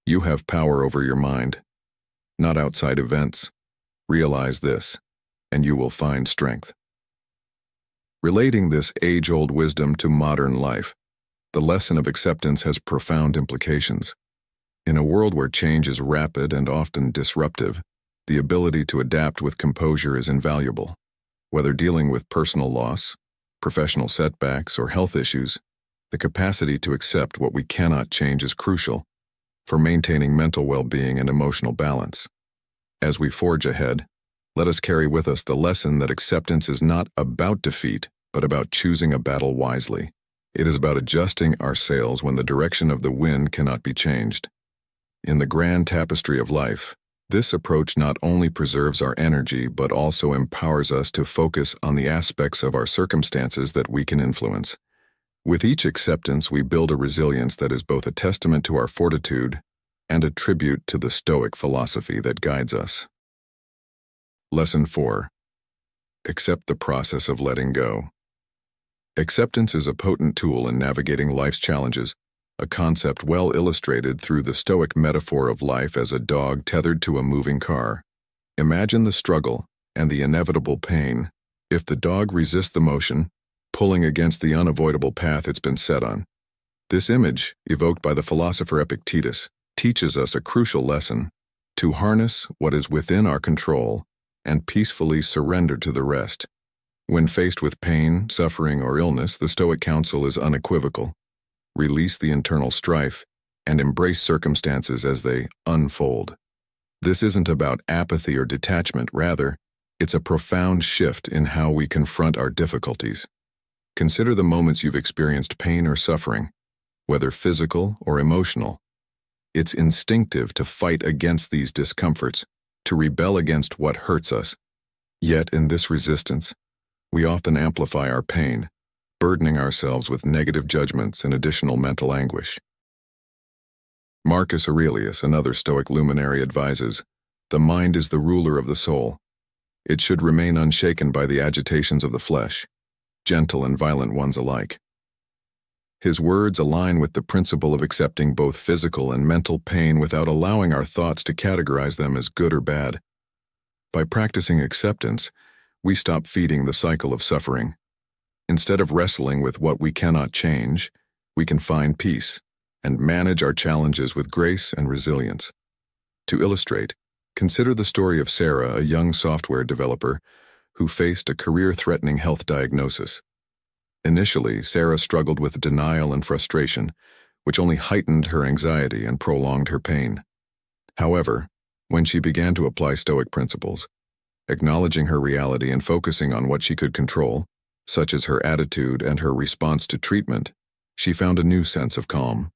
"You have power over your mind, not outside events. Realize this, and you will find strength." Relating this age-old wisdom to modern life, the lesson of acceptance has profound implications. In a world where change is rapid and often disruptive, the ability to adapt with composure is invaluable. Whether dealing with personal loss, professional setbacks, or health issues, the capacity to accept what we cannot change is crucial for maintaining mental well-being and emotional balance. As we forge ahead, let us carry with us the lesson that acceptance is not about defeat, but about choosing a battle wisely. It is about adjusting our sails when the direction of the wind cannot be changed. In the grand tapestry of life, this approach not only preserves our energy but also empowers us to focus on the aspects of our circumstances that we can influence. With each acceptance, we build a resilience that is both a testament to our fortitude and a tribute to the Stoic philosophy that guides us. Lesson 4. Accept the process of letting go. Acceptance is a potent tool in navigating life's challenges, a concept well illustrated through the Stoic metaphor of life as a dog tethered to a moving car. Imagine the struggle and the inevitable pain. If the dog resists the motion, pulling against the unavoidable path it's been set on. This image, evoked by the philosopher Epictetus, teaches us a crucial lesson: to harness what is within our control and peacefully surrender to the rest. When faced with pain, suffering, or illness, the Stoic counsel is unequivocal. Release the internal strife and embrace circumstances as they unfold. This isn't about apathy or detachment, rather, it's a profound shift in how we confront our difficulties. Consider the moments you've experienced pain or suffering, whether physical or emotional. It's instinctive to fight against these discomforts, to rebel against what hurts us. Yet in this resistance, we often amplify our pain, burdening ourselves with negative judgments and additional mental anguish. Marcus Aurelius, another Stoic luminary, advises, "The mind is the ruler of the soul. It should remain unshaken by the agitations of the flesh, gentle and violent ones alike." His words align with the principle of accepting both physical and mental pain without allowing our thoughts to categorize them as good or bad. By practicing acceptance, we stop feeding the cycle of suffering. Instead of wrestling with what we cannot change, we can find peace and manage our challenges with grace and resilience. To illustrate, consider the story of Sarah, a young software developer who faced a career-threatening health diagnosis. Initially, Sarah struggled with denial and frustration, which only heightened her anxiety and prolonged her pain. However, when she began to apply Stoic principles, acknowledging her reality and focusing on what she could control, such as her attitude and her response to treatment, she found a new sense of calm.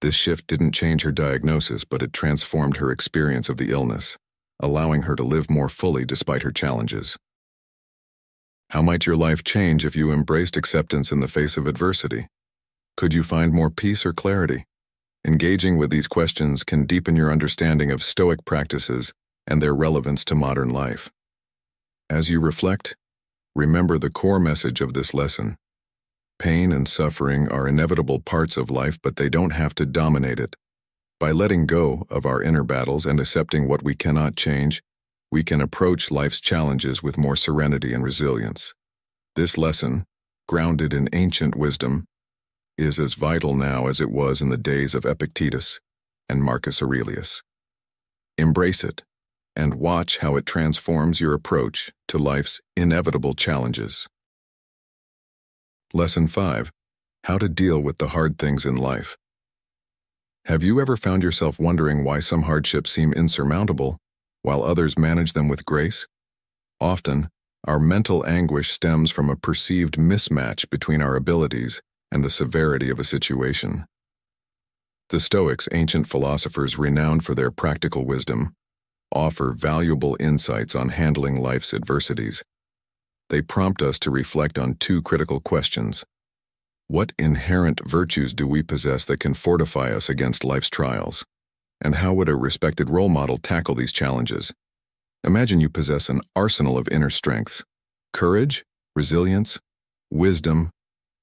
This shift didn't change her diagnosis, but it transformed her experience of the illness, allowing her to live more fully despite her challenges. How might your life change if you embraced acceptance in the face of adversity? Could you find more peace or clarity? Engaging with these questions can deepen your understanding of Stoic practices and their relevance to modern life. As you reflect, remember the core message of this lesson. Pain and suffering are inevitable parts of life, but they don't have to dominate it. By letting go of our inner battles and accepting what we cannot change, we can approach life's challenges with more serenity and resilience. This lesson, grounded in ancient wisdom, is as vital now as it was in the days of Epictetus and Marcus Aurelius. Embrace it and watch how it transforms your approach to life's inevitable challenges. Lesson 5. How to deal with the hard things in life. Have you ever found yourself wondering why some hardships seem insurmountable, while others manage them with grace? Often, our mental anguish stems from a perceived mismatch between our abilities and the severity of a situation. The Stoics, ancient philosophers renowned for their practical wisdom, offer valuable insights on handling life's adversities. They prompt us to reflect on two critical questions. What inherent virtues do we possess that can fortify us against life's trials? And how would a respected role model tackle these challenges? Imagine you possess an arsenal of inner strengths: courage, resilience, wisdom,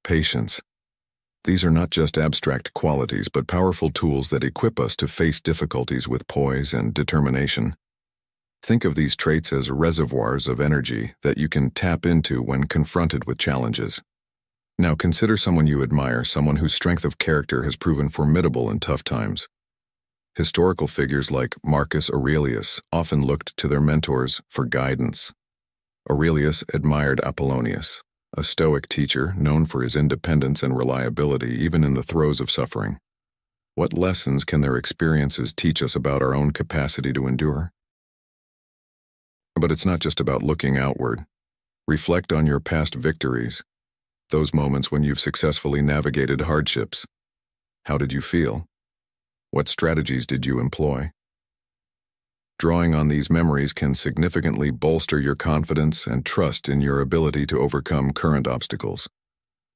patience. These are not just abstract qualities, but powerful tools that equip us to face difficulties with poise and determination. Think of these traits as reservoirs of energy that you can tap into when confronted with challenges. Now consider someone you admire, someone whose strength of character has proven formidable in tough times. Historical figures like Marcus Aurelius often looked to their mentors for guidance. Aurelius admired Apollonius, a Stoic teacher known for his independence and reliability even in the throes of suffering. What lessons can their experiences teach us about our own capacity to endure? But it's not just about looking outward. Reflect on your past victories, those moments when you've successfully navigated hardships. How did you feel? What strategies did you employ? Drawing on these memories can significantly bolster your confidence and trust in your ability to overcome current obstacles.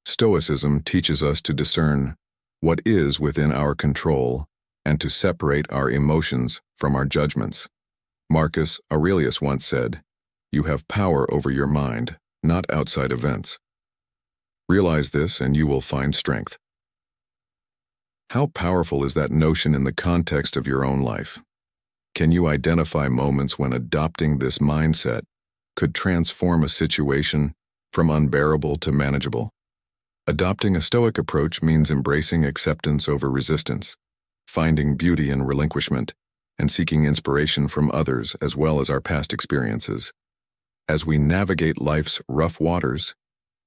Stoicism teaches us to discern what is within our control and to separate our emotions from our judgments. Marcus Aurelius once said, "You have power over your mind, not outside events." Realize this and you will find strength. How powerful is that notion in the context of your own life? Can you identify moments when adopting this mindset could transform a situation from unbearable to manageable? Adopting a Stoic approach means embracing acceptance over resistance, finding beauty in relinquishment, and seeking inspiration from others as well as our past experiences. As we navigate life's rough waters,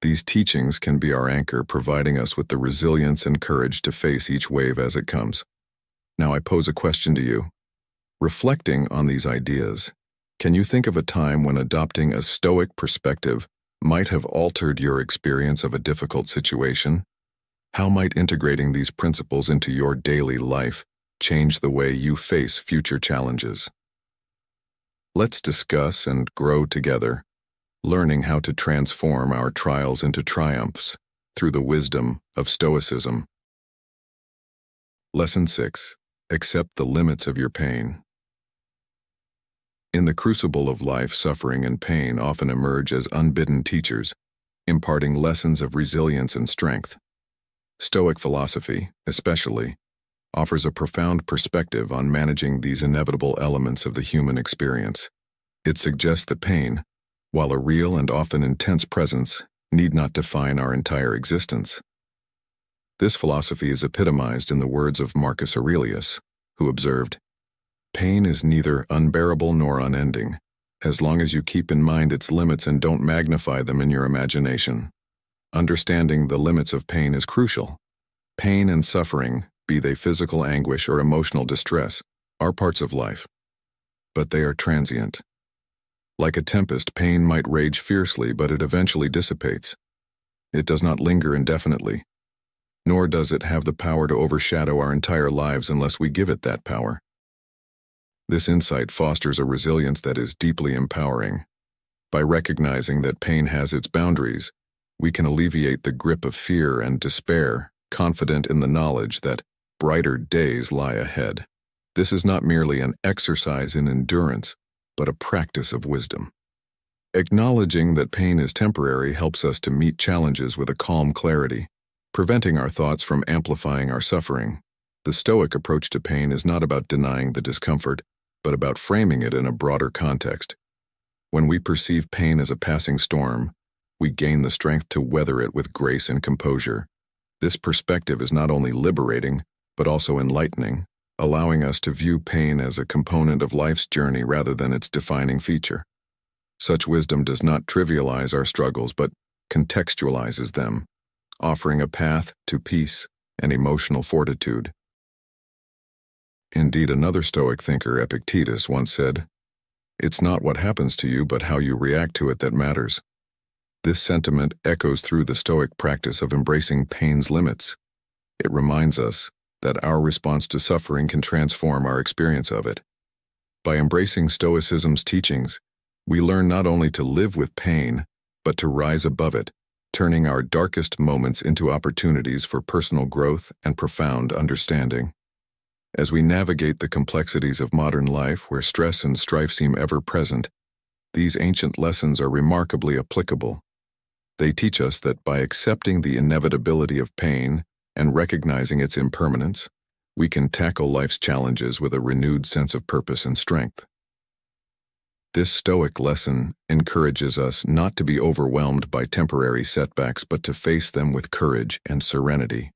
these teachings can be our anchor, providing us with the resilience and courage to face each wave as it comes. Now I pose a question to you. Reflecting on these ideas, can you think of a time when adopting a Stoic perspective might have altered your experience of a difficult situation? How might integrating these principles into your daily life change the way you face future challenges? Let's discuss and grow together, learning how to transform our trials into triumphs through the wisdom of Stoicism. Lesson 6. Accept the limits of your pain. In the crucible of life, suffering and pain often emerge as unbidden teachers, imparting lessons of resilience and strength. Stoic philosophy, especially, offers a profound perspective on managing these inevitable elements of the human experience. It suggests that pain, while a real and often intense presence, need not define our entire existence. This philosophy is epitomized in the words of Marcus Aurelius, who observed, "Pain is neither unbearable nor unending, as long as you keep in mind its limits and don't magnify them in your imagination." Understanding the limits of pain is crucial. Pain and suffering, be they physical anguish or emotional distress, are parts of life. But they are transient. Like a tempest, pain might rage fiercely, but it eventually dissipates. It does not linger indefinitely, nor does it have the power to overshadow our entire lives unless we give it that power. This insight fosters a resilience that is deeply empowering. By recognizing that pain has its boundaries, we can alleviate the grip of fear and despair, confident in the knowledge that brighter days lie ahead. This is not merely an exercise in endurance, but a practice of wisdom. Acknowledging that pain is temporary helps us to meet challenges with a calm clarity, preventing our thoughts from amplifying our suffering. The Stoic approach to pain is not about denying the discomfort, but about framing it in a broader context. When we perceive pain as a passing storm, we gain the strength to weather it with grace and composure. This perspective is not only liberating, but also enlightening, allowing us to view pain as a component of life's journey rather than its defining feature. Such wisdom does not trivialize our struggles, but contextualizes them, offering a path to peace and emotional fortitude. Indeed, another Stoic thinker, Epictetus, once said, "It's not what happens to you, but how you react to it that matters." This sentiment echoes through the Stoic practice of embracing pain's limits. It reminds us that our response to suffering can transform our experience of it. By embracing Stoicism's teachings, we learn not only to live with pain, but to rise above it, turning our darkest moments into opportunities for personal growth and profound understanding. As we navigate the complexities of modern life where stress and strife seem ever present, these ancient lessons are remarkably applicable. They teach us that by accepting the inevitability of pain and recognizing its impermanence, we can tackle life's challenges with a renewed sense of purpose and strength. This Stoic lesson encourages us not to be overwhelmed by temporary setbacks, but to face them with courage and serenity.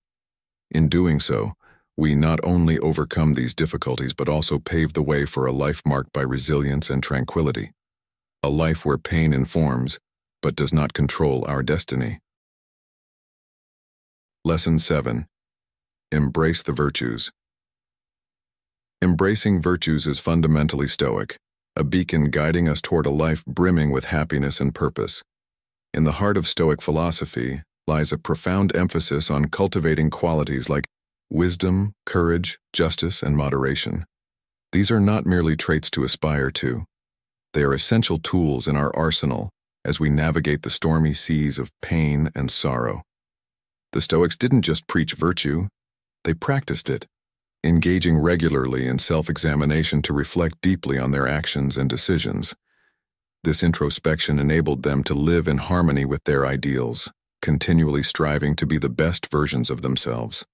In doing so, we not only overcome these difficulties but also pave the way for a life marked by resilience and tranquility. A life where pain informs, but does not control our destiny. Lesson 7. Embrace the virtues. Embracing virtues is fundamentally Stoic, a beacon guiding us toward a life brimming with happiness and purpose. In the heart of Stoic philosophy lies a profound emphasis on cultivating qualities like wisdom, courage, justice, and moderation. These are not merely traits to aspire to. They are essential tools in our arsenal as we navigate the stormy seas of pain and sorrow. The Stoics didn't just preach virtue, they practiced it, engaging regularly in self-examination to reflect deeply on their actions and decisions. This introspection enabled them to live in harmony with their ideals, continually striving to be the best versions of themselves.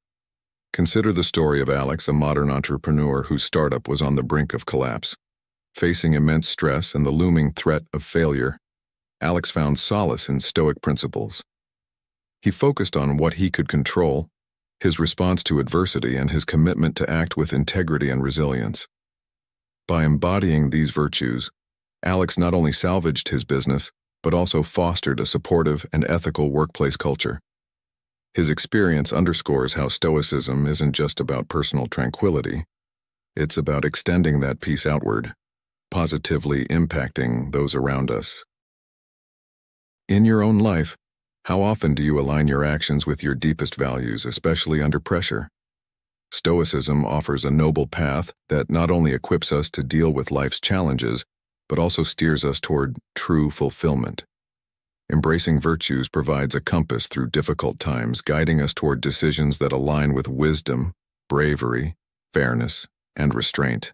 Consider the story of Alex, a modern entrepreneur whose startup was on the brink of collapse. Facing immense stress and the looming threat of failure, Alex found solace in Stoic principles. He focused on what he could control, his response to adversity, and his commitment to act with integrity and resilience. By embodying these virtues, Alex not only salvaged his business, but also fostered a supportive and ethical workplace culture. His experience underscores how Stoicism isn't just about personal tranquility. It's about extending that peace outward, positively impacting those around us. In your own life, how often do you align your actions with your deepest values, especially under pressure? Stoicism offers a noble path that not only equips us to deal with life's challenges, but also steers us toward true fulfillment. Embracing virtues provides a compass through difficult times, guiding us toward decisions that align with wisdom, bravery, fairness, and restraint.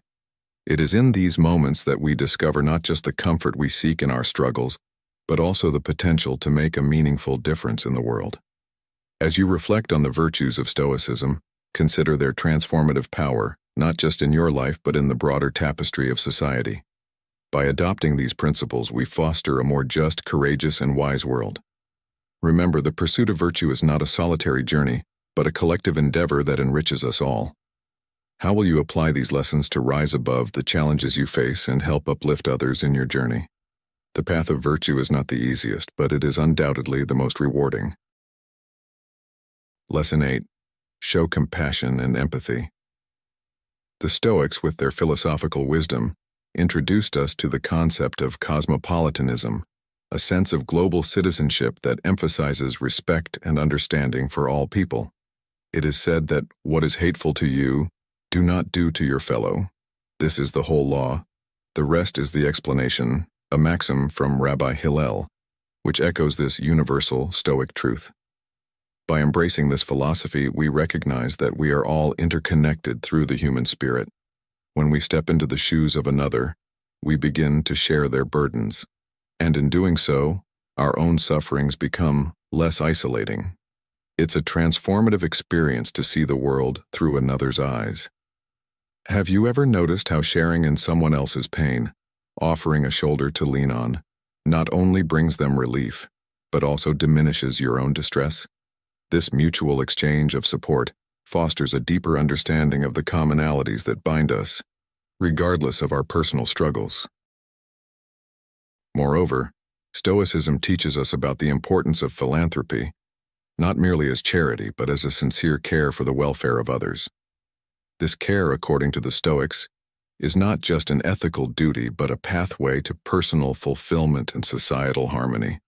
It is in these moments that we discover not just the comfort we seek in our struggles, but also the potential to make a meaningful difference in the world. As you reflect on the virtues of Stoicism, consider their transformative power, not just in your life but in the broader tapestry of society. By adopting these principles, we foster a more just, courageous, and wise world. Remember, the pursuit of virtue is not a solitary journey, but a collective endeavor that enriches us all. How will you apply these lessons to rise above the challenges you face and help uplift others in your journey? The path of virtue is not the easiest, but it is undoubtedly the most rewarding. Lesson 8. Show compassion and empathy. The Stoics, with their philosophical wisdom, introduced us to the concept of cosmopolitanism, a sense of global citizenship that emphasizes respect and understanding for all people. It is said that what is hateful to you, do not do to your fellow. This is the whole law. The rest is the explanation, a maxim from Rabbi Hillel, which echoes this universal Stoic truth. By embracing this philosophy, we recognize that we are all interconnected through the human spirit. When we step into the shoes of another, we begin to share their burdens, and in doing so, our own sufferings become less isolating. It's a transformative experience to see the world through another's eyes. Have you ever noticed how sharing in someone else's pain, offering a shoulder to lean on, not only brings them relief, but also diminishes your own distress? This mutual exchange of support fosters a deeper understanding of the commonalities that bind us, regardless of our personal struggles. Moreover, Stoicism teaches us about the importance of philanthropy, not merely as charity, but as a sincere care for the welfare of others. This care, according to the Stoics, is not just an ethical duty, but a pathway to personal fulfillment and societal harmony.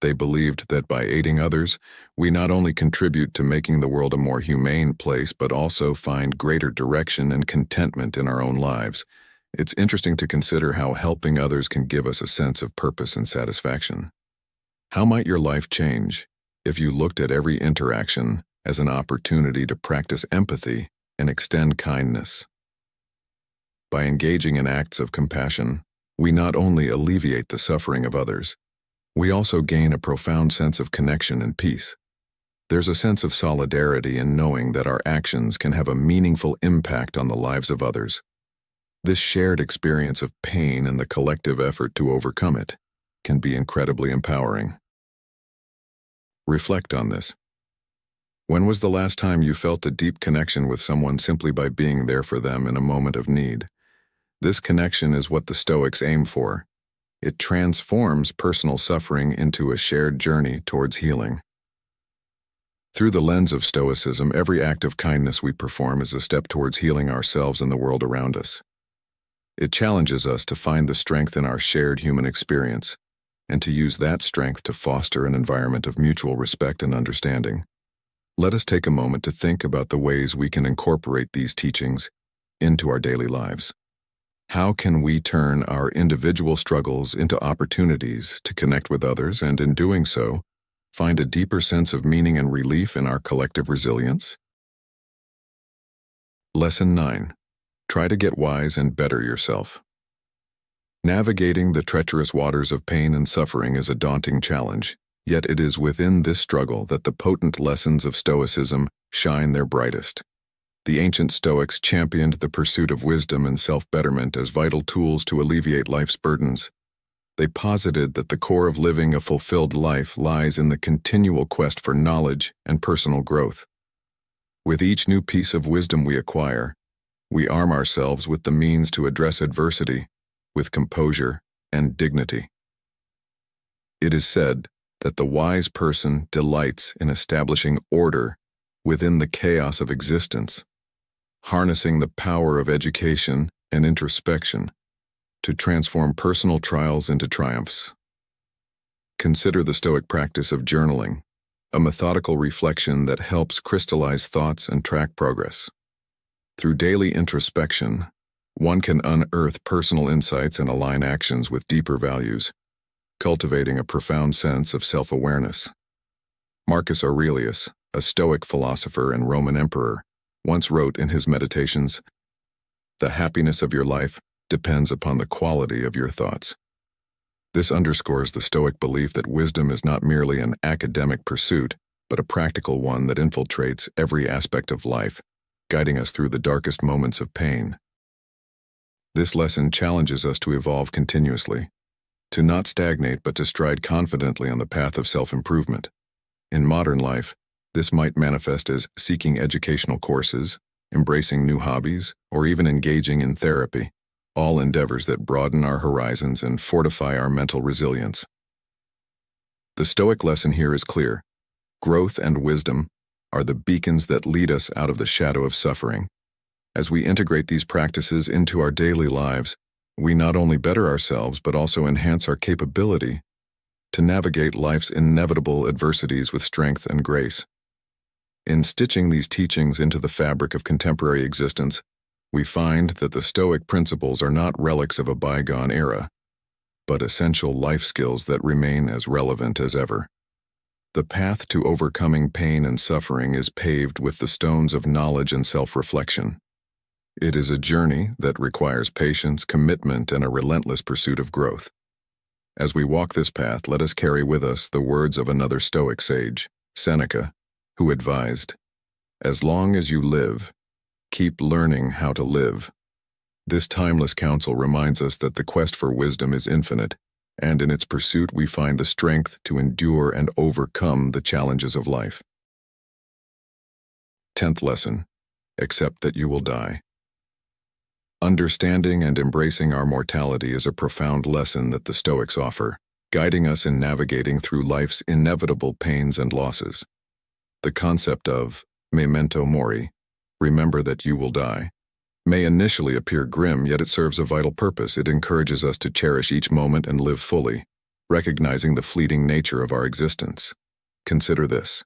They believed that by aiding others, we not only contribute to making the world a more humane place, but also find greater direction and contentment in our own lives. It's interesting to consider how helping others can give us a sense of purpose and satisfaction. How might your life change if you looked at every interaction as an opportunity to practice empathy and extend kindness? By engaging in acts of compassion, we not only alleviate the suffering of others, we also gain a profound sense of connection and peace. There's a sense of solidarity in knowing that our actions can have a meaningful impact on the lives of others. This shared experience of pain and the collective effort to overcome it can be incredibly empowering. Reflect on this. When was the last time you felt a deep connection with someone simply by being there for them in a moment of need? This connection is what the Stoics aim for. It transforms personal suffering into a shared journey towards healing. Through the lens of Stoicism, every act of kindness we perform is a step towards healing ourselves and the world around us. It challenges us to find the strength in our shared human experience, and to use that strength to foster an environment of mutual respect and understanding. Let us take a moment to think about the ways we can incorporate these teachings into our daily lives. How can we turn our individual struggles into opportunities to connect with others and, in doing so, find a deeper sense of meaning and relief in our collective resilience? Lesson 9. Try to get wise and better yourself. Navigating the treacherous waters of pain and suffering is a daunting challenge, yet it is within this struggle that the potent lessons of Stoicism shine their brightest. The ancient Stoics championed the pursuit of wisdom and self-betterment as vital tools to alleviate life's burdens. They posited that the core of living a fulfilled life lies in the continual quest for knowledge and personal growth. With each new piece of wisdom we acquire, we arm ourselves with the means to address adversity with composure and dignity. It is said that the wise person delights in establishing order within the chaos of existence, harnessing the power of education and introspection to transform personal trials into triumphs. Consider the Stoic practice of journaling, a methodical reflection that helps crystallize thoughts and track progress. Through daily introspection, one can unearth personal insights and align actions with deeper values, cultivating a profound sense of self-awareness. Marcus Aurelius, a Stoic philosopher and Roman emperor, once wrote in his Meditations, "The happiness of your life depends upon the quality of your thoughts." This underscores the Stoic belief that wisdom is not merely an academic pursuit, but a practical one that infiltrates every aspect of life, guiding us through the darkest moments of pain. This lesson challenges us to evolve continuously, to not stagnate but to stride confidently on the path of self-improvement. In modern life, this might manifest as seeking educational courses, embracing new hobbies, or even engaging in therapy, all endeavors that broaden our horizons and fortify our mental resilience. The Stoic lesson here is clear. Growth and wisdom are the beacons that lead us out of the shadow of suffering. As we integrate these practices into our daily lives, we not only better ourselves but also enhance our capability to navigate life's inevitable adversities with strength and grace. In stitching these teachings into the fabric of contemporary existence, we find that the Stoic principles are not relics of a bygone era, but essential life skills that remain as relevant as ever. The path to overcoming pain and suffering is paved with the stones of knowledge and self-reflection. It is a journey that requires patience, commitment, and a relentless pursuit of growth. As we walk this path, let us carry with us the words of another Stoic sage, Seneca, who advised, "As long as you live, keep learning how to live." This timeless counsel reminds us that the quest for wisdom is infinite, and in its pursuit we find the strength to endure and overcome the challenges of life. 10th lesson, accept that you will die. Understanding and embracing our mortality is a profound lesson that the Stoics offer, guiding us in navigating through life's inevitable pains and losses. The concept of memento mori, remember that you will die, may initially appear grim, yet it serves a vital purpose. It encourages us to cherish each moment and live fully, recognizing the fleeting nature of our existence. Consider this.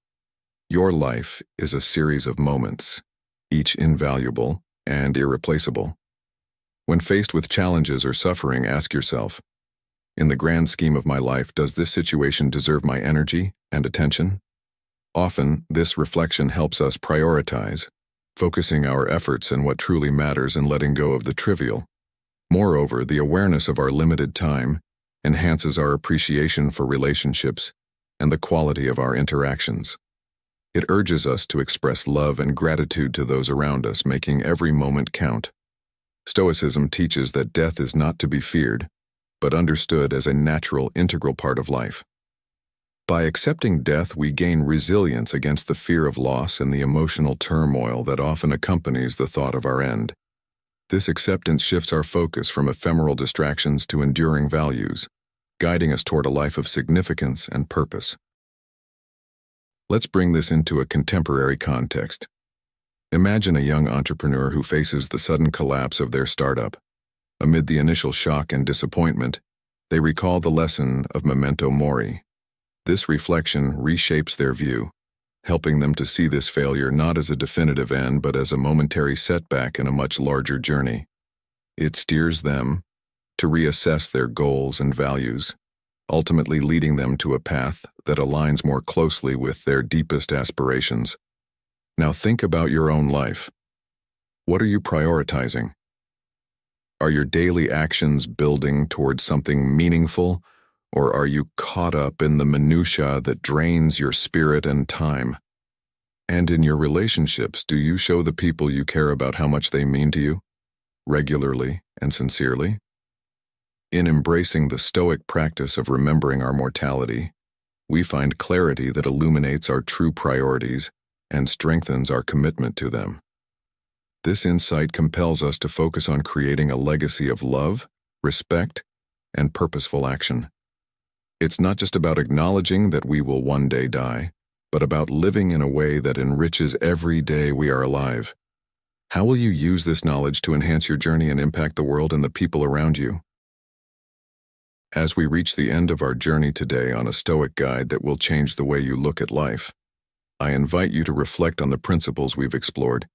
Your life is a series of moments, each invaluable and irreplaceable. When faced with challenges or suffering, ask yourself, in the grand scheme of my life, does this situation deserve my energy and attention? Often, this reflection helps us prioritize, focusing our efforts on what truly matters and letting go of the trivial. Moreover, the awareness of our limited time enhances our appreciation for relationships and the quality of our interactions. It urges us to express love and gratitude to those around us, making every moment count. Stoicism teaches that death is not to be feared, but understood as a natural, integral part of life. By accepting death, we gain resilience against the fear of loss and the emotional turmoil that often accompanies the thought of our end. This acceptance shifts our focus from ephemeral distractions to enduring values, guiding us toward a life of significance and purpose. Let's bring this into a contemporary context. Imagine a young entrepreneur who faces the sudden collapse of their startup. Amid the initial shock and disappointment, they recall the lesson of memento mori. This reflection reshapes their view, helping them to see this failure not as a definitive end but as a momentary setback in a much larger journey. It steers them to reassess their goals and values, ultimately leading them to a path that aligns more closely with their deepest aspirations. Now think about your own life. What are you prioritizing? Are your daily actions building towards something meaningful, or are you caught up in the minutiae that drains your spirit and time? And in your relationships, do you show the people you care about how much they mean to you, regularly and sincerely? In embracing the Stoic practice of remembering our mortality, we find clarity that illuminates our true priorities and strengthens our commitment to them. This insight compels us to focus on creating a legacy of love, respect, and purposeful action. It's not just about acknowledging that we will one day die, but about living in a way that enriches every day we are alive. How will you use this knowledge to enhance your journey and impact the world and the people around you? As we reach the end of our journey today on a Stoic guide that will change the way you look at life, I invite you to reflect on the principles we've explored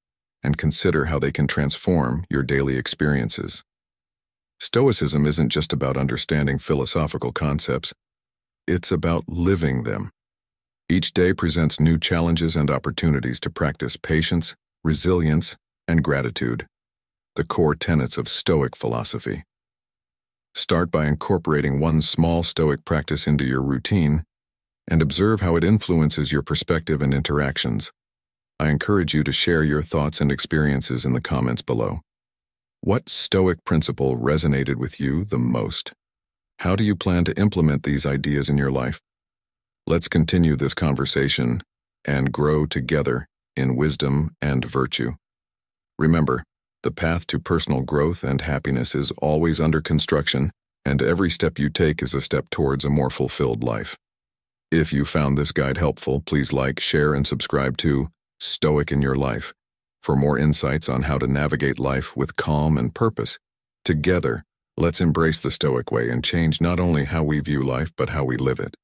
and consider how they can transform your daily experiences. Stoicism isn't just about understanding philosophical concepts, it's about living them. Each day presents new challenges and opportunities to practice patience, resilience, and gratitude, the core tenets of Stoic philosophy. Start by incorporating one small Stoic practice into your routine and observe how it influences your perspective and interactions. I encourage you to share your thoughts and experiences in the comments below. What Stoic principle resonated with you the most? How do you plan to implement these ideas in your life? Let's continue this conversation and grow together in wisdom and virtue. Remember, the path to personal growth and happiness is always under construction, and every step you take is a step towards a more fulfilled life. If you found this guide helpful, please like, share, and subscribe to Stoic in Your Life for more insights on how to navigate life with calm and purpose. Together, let's embrace the Stoic way and change not only how we view life, but how we live it.